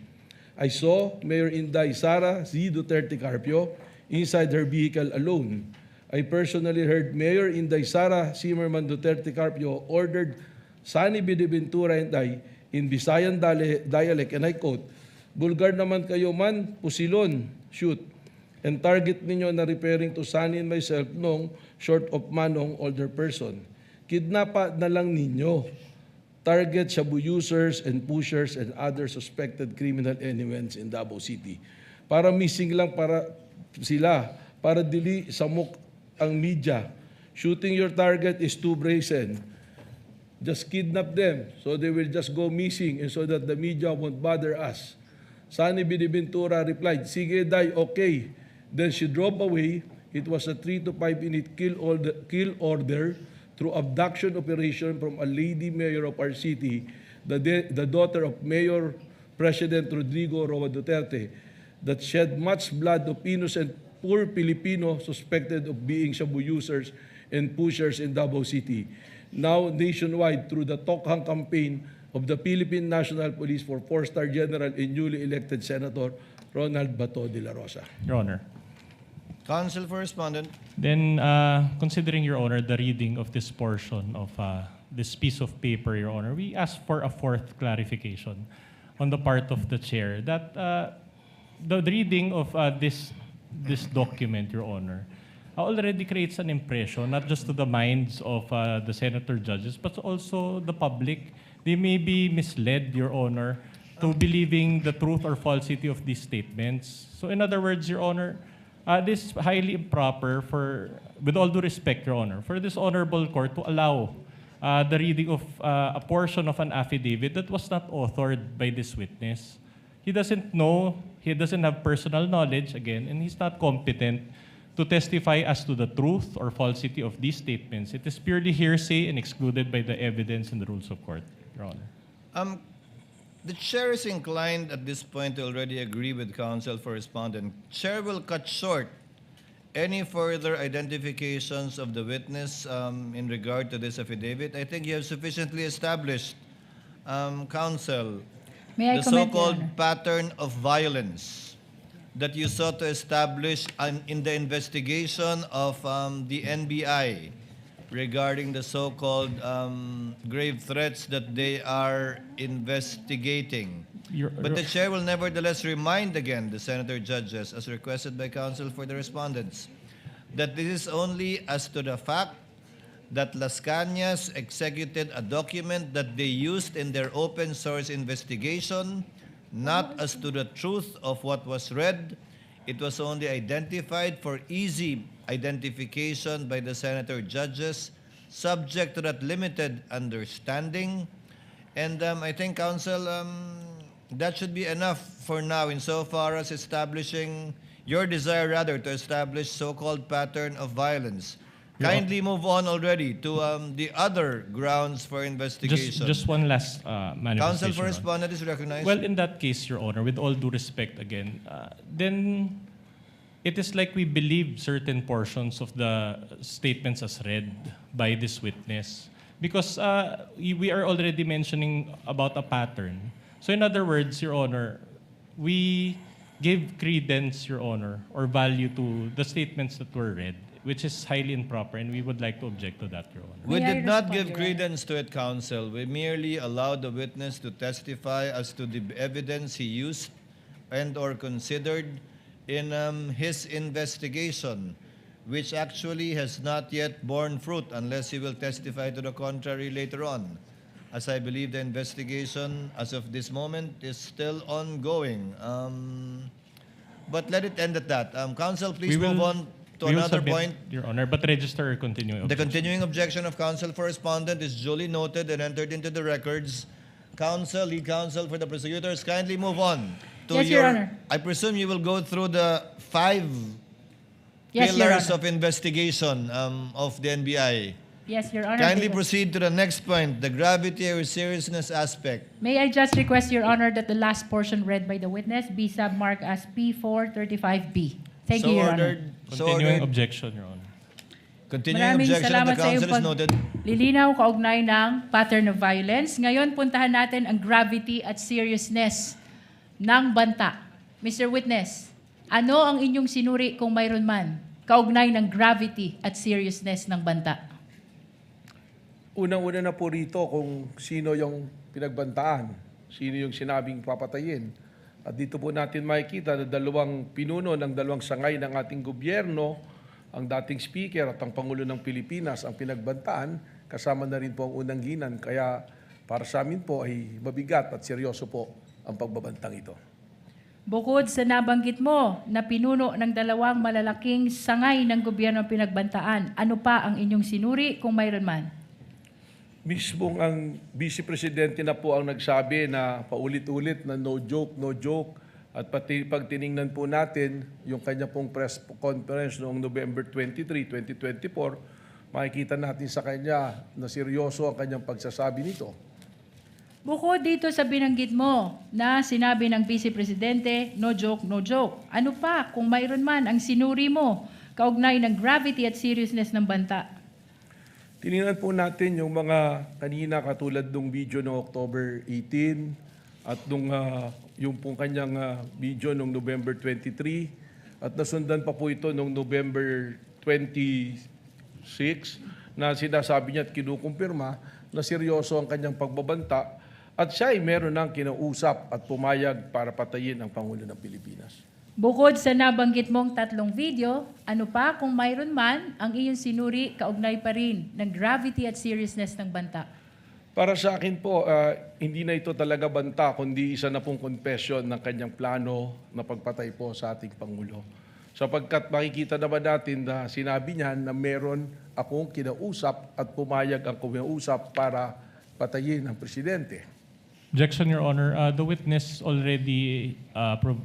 I saw Mayor Inday Sara Z. Duterte Carpio inside her vehicle alone. I personally heard Mayor Inday Sara Zimmerman Duterte Carpio ordered Sonny Biniventura and I in Visayan dialect, and I quote, "Bulgar naman kayo man, pusilon, shoot." And target ninyo na referring to Sonny and myself nung short of manong older person. Kidnapa na lang ninyo. Target shabu users and pushers and other suspected criminal elements in Davao City. Para missing lang para dili samok ang media. Shooting your target is too brazen. Just kidnap them so they will just go missing and so that the media won't bother us. Sonny Biniventura replied, "Sige day, okay." Then she drove away. It was a 3 to 5 minute kill order through abduction operation from a lady mayor of our city, the daughter of Mayor President Rodrigo Roa Duterte, that shed much blood of innocent poor Filipino suspected of being shabu users and pushers in Davao City. Now nationwide through the Tokhang campaign of the Philippine National Police for 4-star General and newly elected Senator Ronald Bato de la Rosa. Your Honor. Counsel for Respondent. Then, considering, Your Honor, the reading of this portion of this piece of paper, Your Honor, we ask for a fourth clarification on the part of the chair that the reading of this document, Your Honor, already creates an impression, not just to the minds of the senator judges, but also the public. They may be misled, Your Honor, to believing the truth or falsity of these statements. So in other words, Your Honor, this is highly improper for, with all due respect, Your Honor, for this honorable court to allow the reading of a portion of an affidavit that was not authored by this witness. He doesn't know, he doesn't have personal knowledge, again, and he's not competent to testify as to the truth or falsity of these statements. It is purely hearsay and excluded by the evidence in the rules of court, Your Honor. The chair is inclined at this point to already agree with counsel for respondent. Chair will cut short any further identifications of the witness in regard to this affidavit. I think you have sufficiently established, counsel, May I the comment, Your so-called Honor? pattern of violence that you sought to establish in the investigation of the NBI regarding the so-called grave threats that they are investigating. But the chair will nevertheless remind again the senator judges, as requested by counsel for the respondents, that this is only as to the fact that Las Cañas executed a document that they used in their open source investigation, not as to the truth of what was read. It was only identified for easy identification by the senator judges, subject to that limited understanding. And I think, counsel, that should be enough for now insofar as establishing your desire, rather, to establish so-called pattern of violence. Kindly move on already to the other grounds for investigation. Just one last manifestation. Counsel for Your Honor. Respondent is recognized. Well, in that case, Your Honor, with all due respect again, then it is like we believe certain portions of the statements as read by this witness. Because we are already mentioning about a pattern. So in other words, Your Honor, we give credence, Your Honor, or value to the statements that were read, which is highly improper, and we would like to object to that, Your Honor. We May I did not respond, give Your credence to it, counsel. We merely allowed the witness to testify as to the evidence he used and or considered in his investigation, which actually has not yet borne fruit unless he will testify to the contrary later on. As I believe the investigation as of this moment is still ongoing. But let it end at that. Counsel, please move on to we will another submit, point. Your Honor, but register a continuing The objection. continuing objection of counsel for respondent is duly noted and entered into the records. Counsel, lead counsel for the prosecutors, kindly move on to Yes, Your Honor. I presume you will go through the 5 Yes, Your pillars Honor. of investigation of the NBI. Yes, Your Honor. Kindly They- proceed to the next point, the gravity or seriousness aspect. May I just request, Your Honor, that the last portion read by the witness be submarked as P435B. Thank So you, Your Honor. ordered. So Continuing ordered. objection, Your Honor. Continuing Maraming objection of salamat the sa iyong counsel is noted. paglilinaw kaugnay ng pattern of violence. Ngayon, puntahan natin ang gravity at seriousness ng banta. Mr. Witness, ano ang inyong sinuri kung mayroon man kaugnay ng gravity at seriousness ng banta? Unang-una na po rito kung sino yung pinagbantaan, sino yung sinabing papatayin. At dito po natin makikita na dalawang pinuno ng dalawang sangay ng ating gobyerno, ang dating speaker at ang Pangulo ng Pilipinas ang pinagbantaan, kasama na rin po ang unang ginan. Kaya para sa amin po ay mabigat at seryoso po ang pagbabantang ito. Bukod sa nabanggit mo na pinuno ng dalawang malalaking sangay ng gobyerno ang pinagbantaan, ano pa ang inyong sinuri kung mayroon man? Mismong ang Vice Presidente na po ang nagsabi na paulit-ulit na no joke, no joke. At pati pag tiningnan po natin yung kanya pong press conference noong November 23, 2024, makikita natin sa kanya na seryoso ang kanyang pagsasabi nito. Bukod dito sa binanggit mo na sinabi ng Vice Presidente, no joke, no joke. Ano pa kung mayroon man ang sinuri mo kaugnay ng gravity at seriousness ng banta? Tiningnan po natin yung mga kanina katulad ng video noong October 18 at yung pong kanyang video noong November 23 at nasundan pa po ito noong November 26 na sinasabi niya at kinukumpirma na seryoso ang kanyang pagbabanta at siya ay meron ng kinausap at pumayag para patayin ang Pangulo ng Pilipinas. Bukod sa nabanggit mong 3 video, ano pa kung mayroon man ang iyong sinuri kaugnay pa rin ng gravity at seriousness ng banta? Para sa akin po, hindi na ito talaga banta, kundi isa na pong confession ng kanyang plano na pagpatay po sa ating Pangulo. Sapagkat makikita naman natin na sinabi niya na meron akong kinausap at pumayag ang kinausap para patayin ang Presidente. Objection, Your Honor. The witness already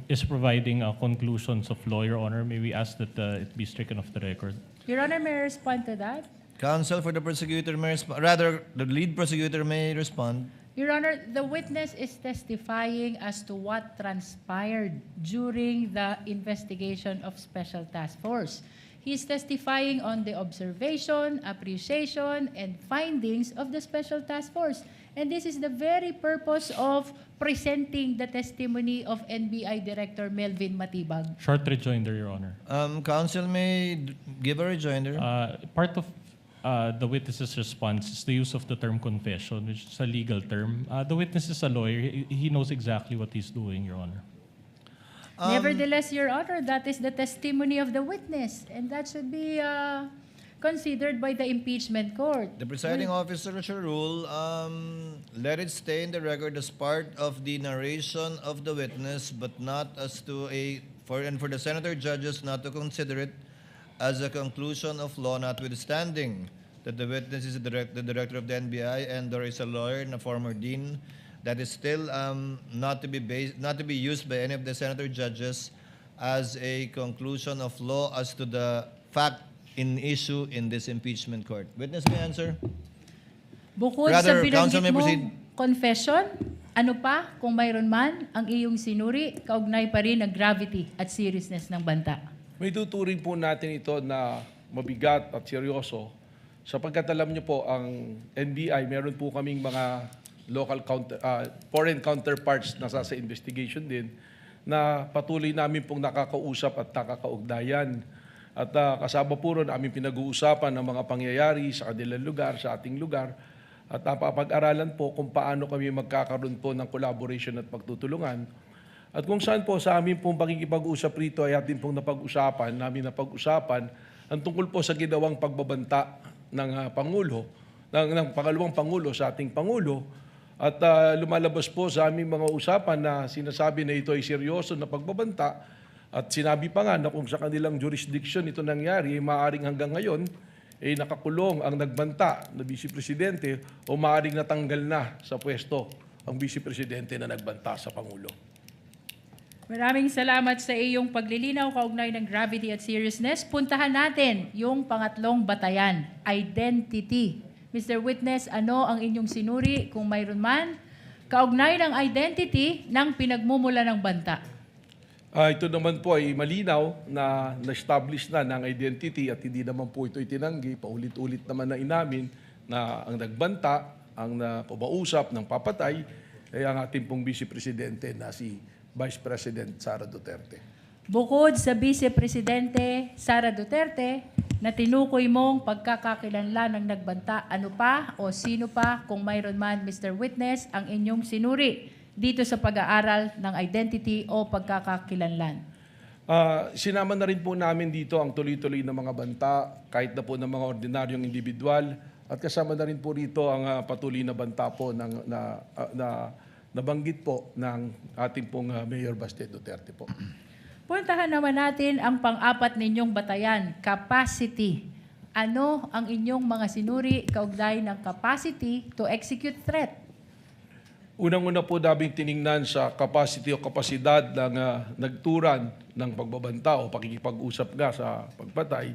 is providing conclusions of law, Your Honor. May we ask that it be stricken off the record? Your Honor, may I respond to that? Counsel for the prosecutor may respond. Rather, the lead prosecutor may respond. Your Honor, the witness is testifying as to what transpired during the investigation of Special Task Force. He is testifying on the observation, appreciation, and findings of the Special Task Force. And this is the very purpose of presenting the testimony of NBI Director Melvin Matibag. Short rejoinder, Your Honor. Counsel may give a rejoinder. Part of the witness's response is the use of the term confession, which is a legal term. The witness is a lawyer. He knows exactly what he's doing, Your Honor. Nevertheless, Your Honor, that is the testimony of the witness, and that should be considered by the impeachment court. The presiding officer shall rule, let it stay in the record as part of the narration of the witness, but not as to for the senator judges not to consider it as a conclusion of law, notwithstanding that the witness is the director of the NBI and there is a lawyer and a former dean. That is still not to be used by any of the senator judges as a conclusion of law as to the fact in issue in this impeachment court? Witness may answer. Bukod Rather, sa counsel binanggit may proceed. mong confession, ano pa kung mayroon man ang iyong sinuri, kaugnay pa rin ng gravity at seriousness ng banta? May tuturing po natin ito na mabigat at seryoso sapagkat alam niyo po ang NBI, meron po kaming mga foreign counterparts na sa investigation din na patuloy namin pong nakakausap at nakakaugnayan. At kasama po ron aming pinag-uusapan ng mga pangyayari sa kanilang lugar, sa ating lugar. At napapag-aralan po kung paano kami magkakaroon po ng collaboration at pagtutulungan. At kung saan po sa amin pong pakikipag-usap rito ay atin pong namin napag-usapan ang tungkol po sa ginawang pagbabanta ng Pangulo, ng pangalawang Pangulo sa ating Pangulo. At lumalabas po sa aming mga usapan na sinasabi na ito ay seryoso na pagbabanta at sinabi pa nga na kung sa kanilang jurisdiction ito nangyari ay maaaring hanggang ngayon ay nakakulong ang nagbanta na Vice Presidente o maaaring natanggal na sa pwesto ang Vice Presidente na nagbanta sa Pangulo. Maraming salamat sa iyong paglilinaw kaugnay ng gravity at seriousness. Puntahan natin yung pangatlong batayan, identity. Mr. Witness, ano ang inyong sinuri kung mayroon man kaugnay ng identity ng pinagmumula ng banta? Ito naman po ay malinaw na na-establish na ng identity at hindi naman po ito itinanggi. Paulit-ulit naman na inamin na ang nagbanta, ang pumausap ng papatay ay ang ating pong Vice Presidente na si Vice President Sara Duterte. Bukod sa Vice Presidente Sara Duterte na tinukoy mong pagkakakilanlan ng nagbanta, ano pa o sino pa kung mayroon man, Mr. Witness, ang inyong sinuri dito sa pag-aaral ng identity o pagkakakilanlan? Sinama na rin po namin dito ang tuloy-tuloy na mga banta, kahit na po ng mga ordinaryong individual, at kasama na rin po rito ang patuloy na banta po na nabanggit po ng ating pong Mayor Baste Duterte po. Puntahan naman natin ang pang-apat ninyong batayan, capacity. Ano ang inyong mga sinuri kaugnay ng capacity to execute threat? Unang-una po daming tiningnan sa capacity o kapasidad ng nagturan ng pagbabanta o pakikipag-usap nga sa pagpatay.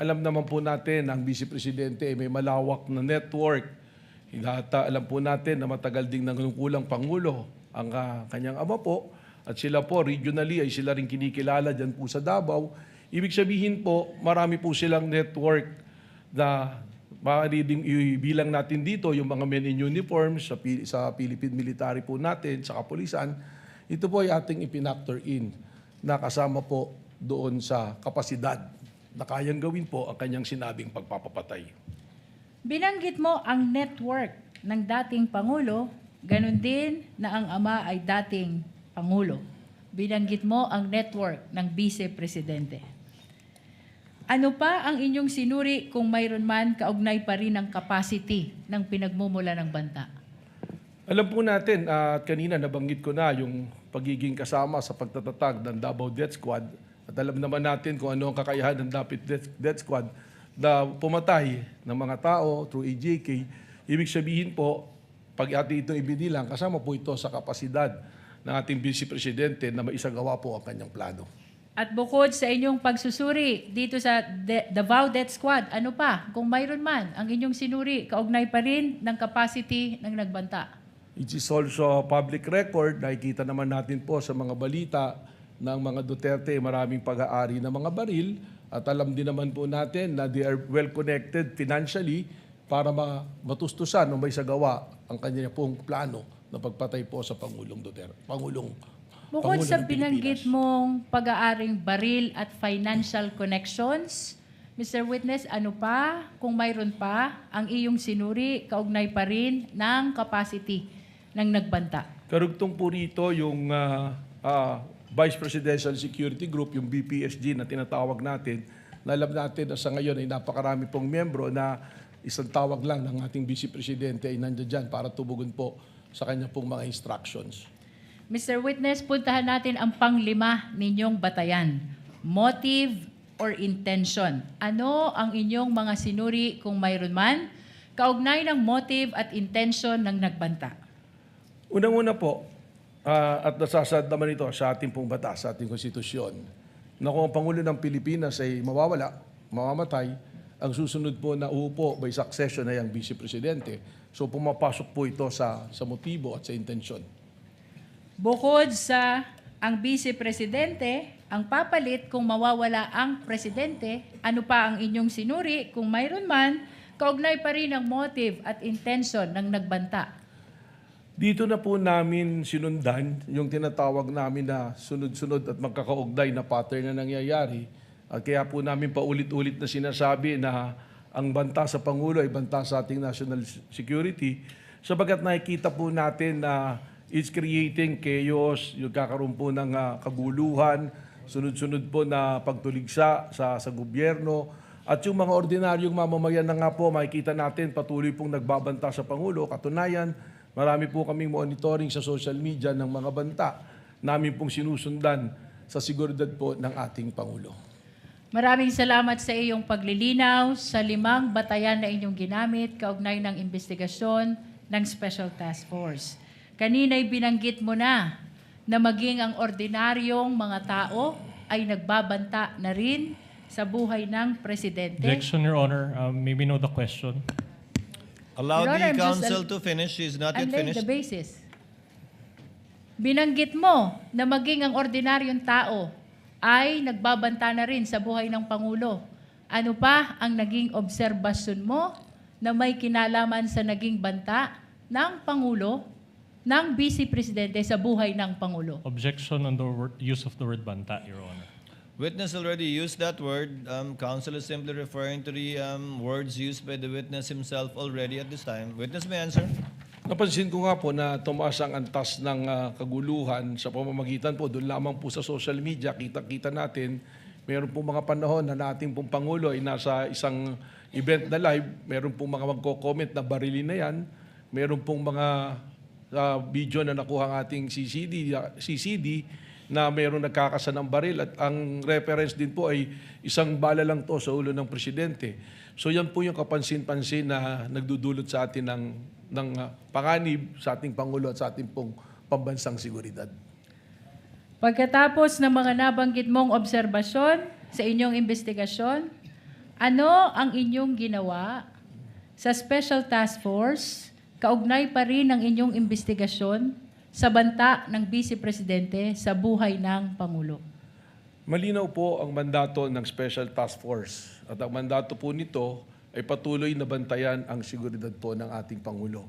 Alam naman po natin ang Vice Presidente ay may malawak na network. Alam po natin na matagal ding nangungulang Pangulo ang kanyang ama po. At sila po, regionally, ay sila rin kinikilala dyan po sa Davao. Ibig sabihin po, marami po silang network na maaari ding ibilang natin dito yung mga men in uniform sa Philippine military po natin, sa kapulisan. Ito po ay ating ipinactor in na kasama po doon sa kapasidad na kayang gawin po ang kanyang sinabing pagpapapatay. Binanggit mo ang network ng dating Pangulo, ganun din na ang ama ay dating Pangulo. Binanggit mo ang network ng Vice Presidente. Ano pa ang inyong sinuri kung mayroon man kaugnay pa rin ang capacity ng pinagmumula ng banta? Alam po natin, at kanina nabanggit ko na yung pagiging kasama sa pagtatatag ng Davao Death Squad. At alam naman natin kung ano ang kakayahan ng Death Squad na pumatay ng mga tao through AJK. Ibig sabihin po, pag ating itong ibinilang, kasama po ito sa kapasidad ng ating Vice Presidente na maisagawa po ang kanyang plano. At bukod sa inyong pagsusuri dito sa Davao Death Squad, ano pa kung mayroon man ang inyong sinuri kaugnay pa rin ng capacity ng nagbanta? It is also public record. Nakikita naman natin po sa mga balita ng mga Duterte, maraming pag-aari ng mga baril. At alam din naman po natin na they are well connected financially para matustusan o may sagawa ang kanya pong plano na pagpatay po sa Pangulong Duterte. Bukod sa binanggit mong pag-aaring baril at financial connections, Mr. Witness, ano pa kung mayroon pa ang iyong sinuri kaugnay pa rin ng capacity ng nagbanta? Karugtong po rito yung Vice Presidential Security Group, yung BPSG na tinatawag natin, na alam natin na sa ngayon ay napakarami pong membro na isang tawag lang ng ating Vice Presidente ay nandiyan dyan para tubugon po sa kanya pong mga instructions. Mr. Witness, puntahan natin ang panglima ninyong batayan. Motive or intention. Ano ang inyong mga sinuri kung mayroon man kaugnay ng motive at intention ng nagbanta? Unang-una po, at nasasad naman ito sa ating pong batas, sa ating konstitusyon, na kung ang Pangulo ng Pilipinas ay mawawala, mamamatay, ang susunod po na uupo by succession ay ang Vice Presidente. So pumapasok po ito sa motibo at sa intensyon. Bukod sa ang Vice Presidente, ang papalit kung mawawala ang Presidente, ano pa ang inyong sinuri kung mayroon man, kaugnay pa rin ang motive at intention ng nagbanta? Dito na po namin sinundan yung tinatawag namin na sunod-sunod at magkakaugnay na pattern na nangyayari. At kaya po namin paulit-ulit na sinasabi na ang banta sa Pangulo ay banta sa ating national security sabagat nakikita po natin na it's creating chaos, yung kakaroon po ng kaguluhan, sunod-sunod po na pagtuligsa sa gobyerno. At yung mga ordinaryong mamamayan na nga po, makikita natin patuloy pong nagbabanta sa Pangulo. Katunayan, marami po kaming monitoring sa social media ng mga banta namin pong sinusundan sa seguridad po ng ating Pangulo. Maraming salamat sa iyong paglilinaw sa 5 batayan na inyong ginamit kaugnay ng investigasyon ng Special Task Force. Kanina'y binanggit mo na maging ang ordinaryong mga tao ay nagbabanta na rin sa buhay ng Presidente. Objection, Your Honor. May we know the question? Allow Your Honor, the I'm just counsel to finish. She's not I'm yet laying finished. the basis. Binanggit mo na maging ang ordinaryong tao ay nagbabanta na rin sa buhay ng Pangulo. Ano pa ang naging obserbasyon mo na may kinalaman sa naging banta ng Pangulo, ng Vice Presidente sa buhay ng Pangulo? Objection on the use of the word banta, Your Honor. Witness already used that word. Counsel is simply referring to the words used by the witness himself already at this time. Witness may answer. Napansin ko nga po na tumaas ang antas ng kaguluhan sa pamamagitan po, doon lamang po sa social media, kita-kita natin, meron po mga panahon na nating pong Pangulo ay nasa isang event na live, meron pong mga magko-comment na barilin na yan, meron pong mga video na nakuha ang ating CCD na mayroong nagkakasa ng baril at ang reference din po ay isang bala lang to sa ulo ng presidente. So yan po yung kapansin-pansin na nagdudulot sa atin ng panganib sa ating Pangulo at sa ating pong pambansang seguridad. Pagkatapos ng mga nabanggit mong obserbasyon sa inyong investigasyon, ano ang inyong ginawa sa Special Task Force kaugnay pa rin ng inyong investigasyon sa banta ng Vice Presidente sa buhay ng Pangulo? Malinaw po ang mandato ng Special Task Force at ang mandato po nito ay patuloy na bantayan ang seguridad po ng ating Pangulo.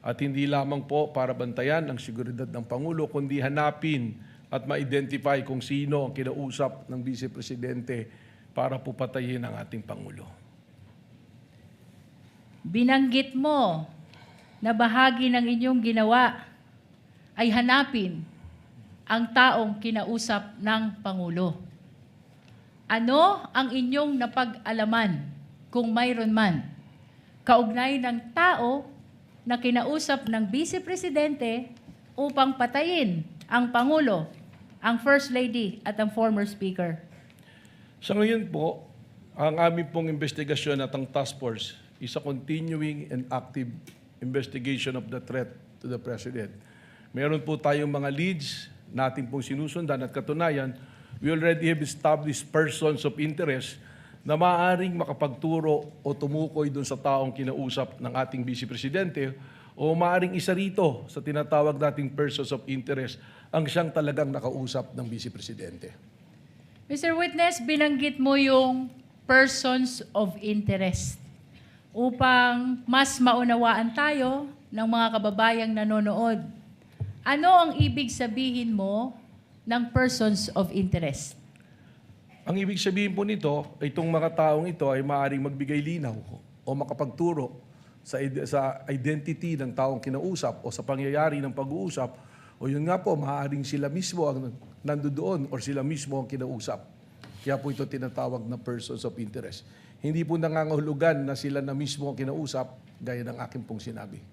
At hindi lamang po para bantayan ang seguridad ng Pangulo, kundi hanapin at ma-identify kung sino ang kinausap ng Vice Presidente para po patayin ang ating Pangulo. Binanggit mo na bahagi ng inyong ginawa ay hanapin ang taong kinausap ng Pangulo. Ano ang inyong napag-alaman, kung mayroon man, kaugnay ng tao na kinausap ng Vice Presidente upang patayin ang Pangulo, ang First Lady at ang former Speaker? Sa ngayon po, ang aming pong investigasyon at ang task force is a continuing and active investigation of the threat to the President. Meron po tayong mga leads natin pong sinusundan at katunayan, we already have established persons of interest na maaaring makapagturo o tumukoy doon sa taong kinausap ng ating Vice Presidente o maaaring isa rito sa tinatawag nating persons of interest ang siyang talagang nakausap ng Vice Presidente. Mr. Witness, binanggit mo yung persons of interest upang mas maunawaan tayo ng mga kababayang nanonood. Ano ang ibig sabihin mo ng persons of interest? Ang ibig sabihin po nito, itong mga taong ito ay maaaring magbigay linaw o makapagturo sa identity ng taong kinausap o sa pangyayari ng pag-uusap o yun nga po, maaaring sila mismo ang nandoon o sila mismo ang kinausap. Kaya po ito tinatawag na persons of interest. Hindi po nangangahulugan na sila na mismo ang kinausap gaya ng aking pong sinabi.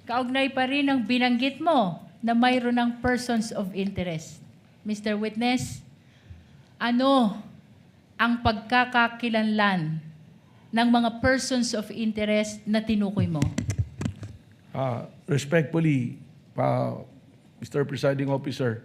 Kaugnay pa rin ang binanggit mo na mayroon ng persons of interest. Mr. Witness, ano ang pagkakakilanlan ng mga persons of interest na tinukoy mo? Respectfully, Mr. Presiding Officer,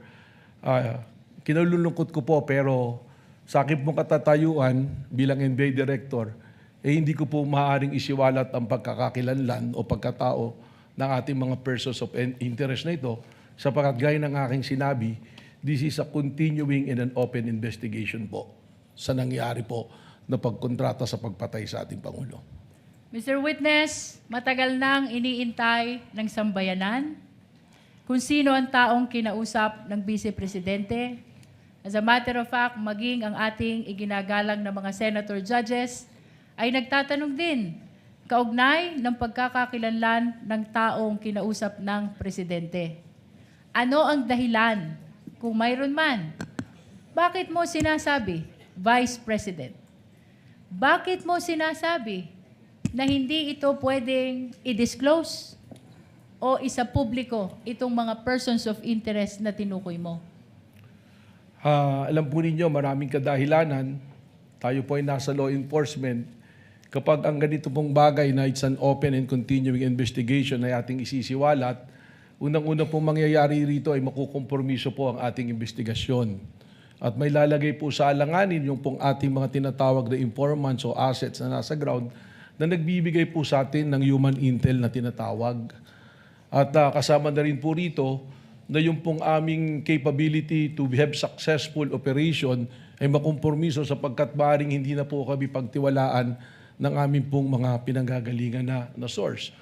kinalulungkot ko po pero sa akin pong katatayuan bilang NBI Director, hindi ko po maaaring isiwalat ang pagkakakilanlan o pagkatao ng ating mga persons of interest na ito sapagkat gaya ng aking sinabi, this is a continuing and an open investigation po sa nangyari po na pagkontrata sa pagpatay sa ating Pangulo. Mr. Witness, matagal nang iniintay ng sambayanan kung sino ang taong kinausap ng Vice Presidente. As a matter of fact, maging ang ating iginagalang na mga senator judges ay nagtatanong din kaugnay ng pagkakakilanlan ng taong kinausap ng Presidente. Ano ang dahilan, kung mayroon man? Bakit mo sinasabi, Vice President? Bakit mo sinasabi na hindi ito pwedeng i-disclose o isa-publiko itong mga persons of interest na tinukoy mo? Alam po ninyo, maraming kadahilanan. Tayo po ay nasa law enforcement. Kapag ang ganito pong bagay na it's an open and continuing investigation ay ating isisiwalat, unang-una pong mangyayari rito ay makukompromiso po ang ating investigasyon. At may lalagay po sa alanganin yung pong ating mga tinatawag na informants o assets na nasa ground na nagbibigay po sa atin ng human intel na tinatawag. At kasama na rin po rito na yung pong aming capability to have successful operation ay makompromiso sapagkat maaaring hindi na po kami pagtiwalaan ng aming pong mga pinanggagalingan na source.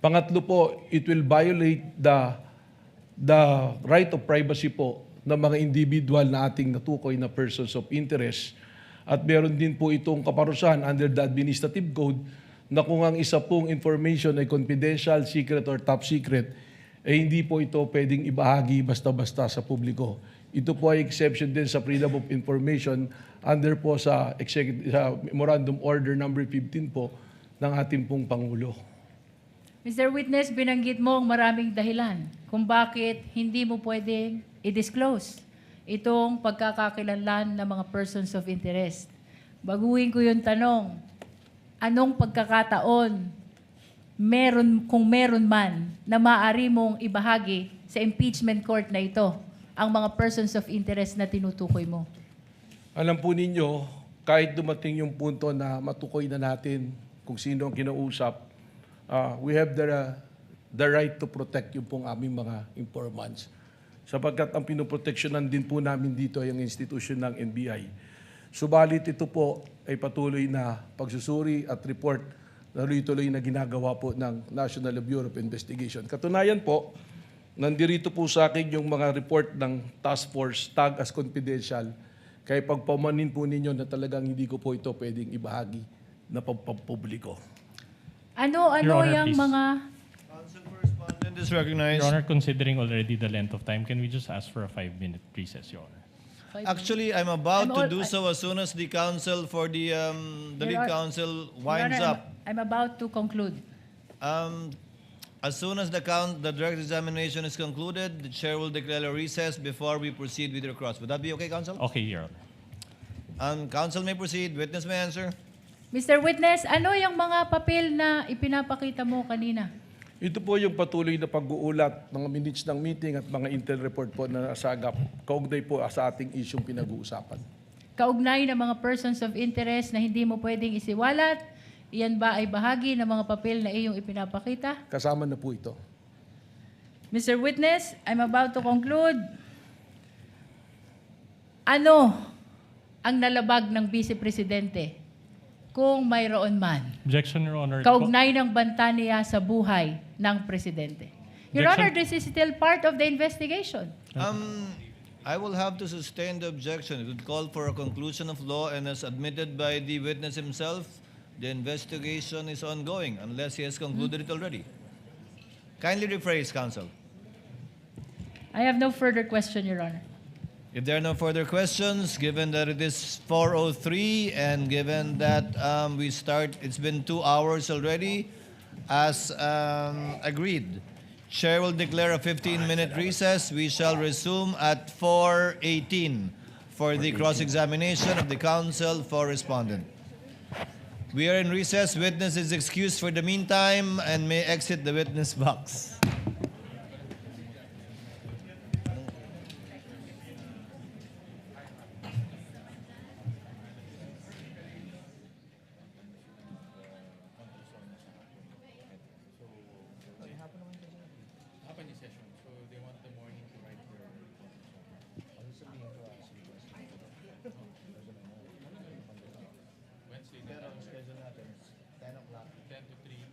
Pangatlo po, it will violate the right of privacy po ng mga individual na ating natukoy na persons of interest. At meron din po itong kaparusahan under the administrative code na kung ang isa pong information ay confidential, secret, or top secret, hindi po ito pwedeng ibahagi basta-basta sa publiko. Ito po ay exception din sa Freedom of Information under po sa Memorandum Order number 15 po ng ating pong Pangulo. Mr. Witness, binanggit mo ang maraming dahilan kung bakit hindi mo pwedeng i-disclose itong pagkakakilanlan ng mga persons of interest. Baguhin ko yung tanong, anong pagkakataon kung meron man na maaari mong ibahagi sa impeachment court na ito ang mga persons of interest na tinutukoy mo? Alam po ninyo, kahit dumating yung punto na matukoy na natin kung sino ang kinausap, we have the right to protect yung pong aming mga informants. Sapagkat ang pinoproteksyonan din po namin dito ay ang institusyon ng NBI. Subalit ito po ay patuloy na pagsusuri at report na tuloy na ginagawa po ng National Bureau of Investigation. Katunayan po, nandirito po sa akin yung mga report ng task force, tag as confidential, kaya pagpamanin po ninyo na talagang hindi ko po ito pwedeng ibahagi na pagpapubliko. Ano Your Honor, yung please. mga... Council correspondent is recognized. Your Honor, considering already the length of time, can we just ask for a 5-minute recess, Your Honor? Actually, I'm about to I'm do so as soon as the council for the lead Honor- council Your winds Honor, up. I'm about to conclude. As soon as the direct examination is concluded, the chair will declare a recess before we proceed with your cross. Would that be okay, council? Okay, Your Honor. Council may proceed. Witness may answer. Mr. Witness, ano yung mga papel na ipinapakita mo kanina? Ito po yung patuloy na pag-uulat, mga minutes ng meeting at mga intel report po na nasagap, kaugnay po sa ating isyong pinag-uusapan. Kaugnay ng mga persons of interest na hindi mo pwedeng isiwalat, iyan ba ay bahagi ng mga papel na iyong ipinapakita? Kasama na po ito. Mr. Witness, I'm about to conclude. Ano ang nalabag ng Vice Presidente kung mayroon man? Objection, Your Honor. Kaugnay ng banta niya sa buhay ng Presidente. Your Objection. Honor, this is still part of the investigation. I will have to sustain the objection. It would call for a conclusion of law, and as admitted by the witness himself, the investigation is ongoing unless he has concluded it already. Kindly rephrase, counsel. I have no further question, Your Honor. If there are no further questions, given that it is 4:03 and given that it's been 2 hours already, as agreed, Chair will declare a 15-minute recess. We shall resume at 4:18 for the cross-examination of the counsel for respondent. We are in recess. Witness is excused for the meantime and may exit the witness box. schedule natin? 10 o'clock. 10 to 3.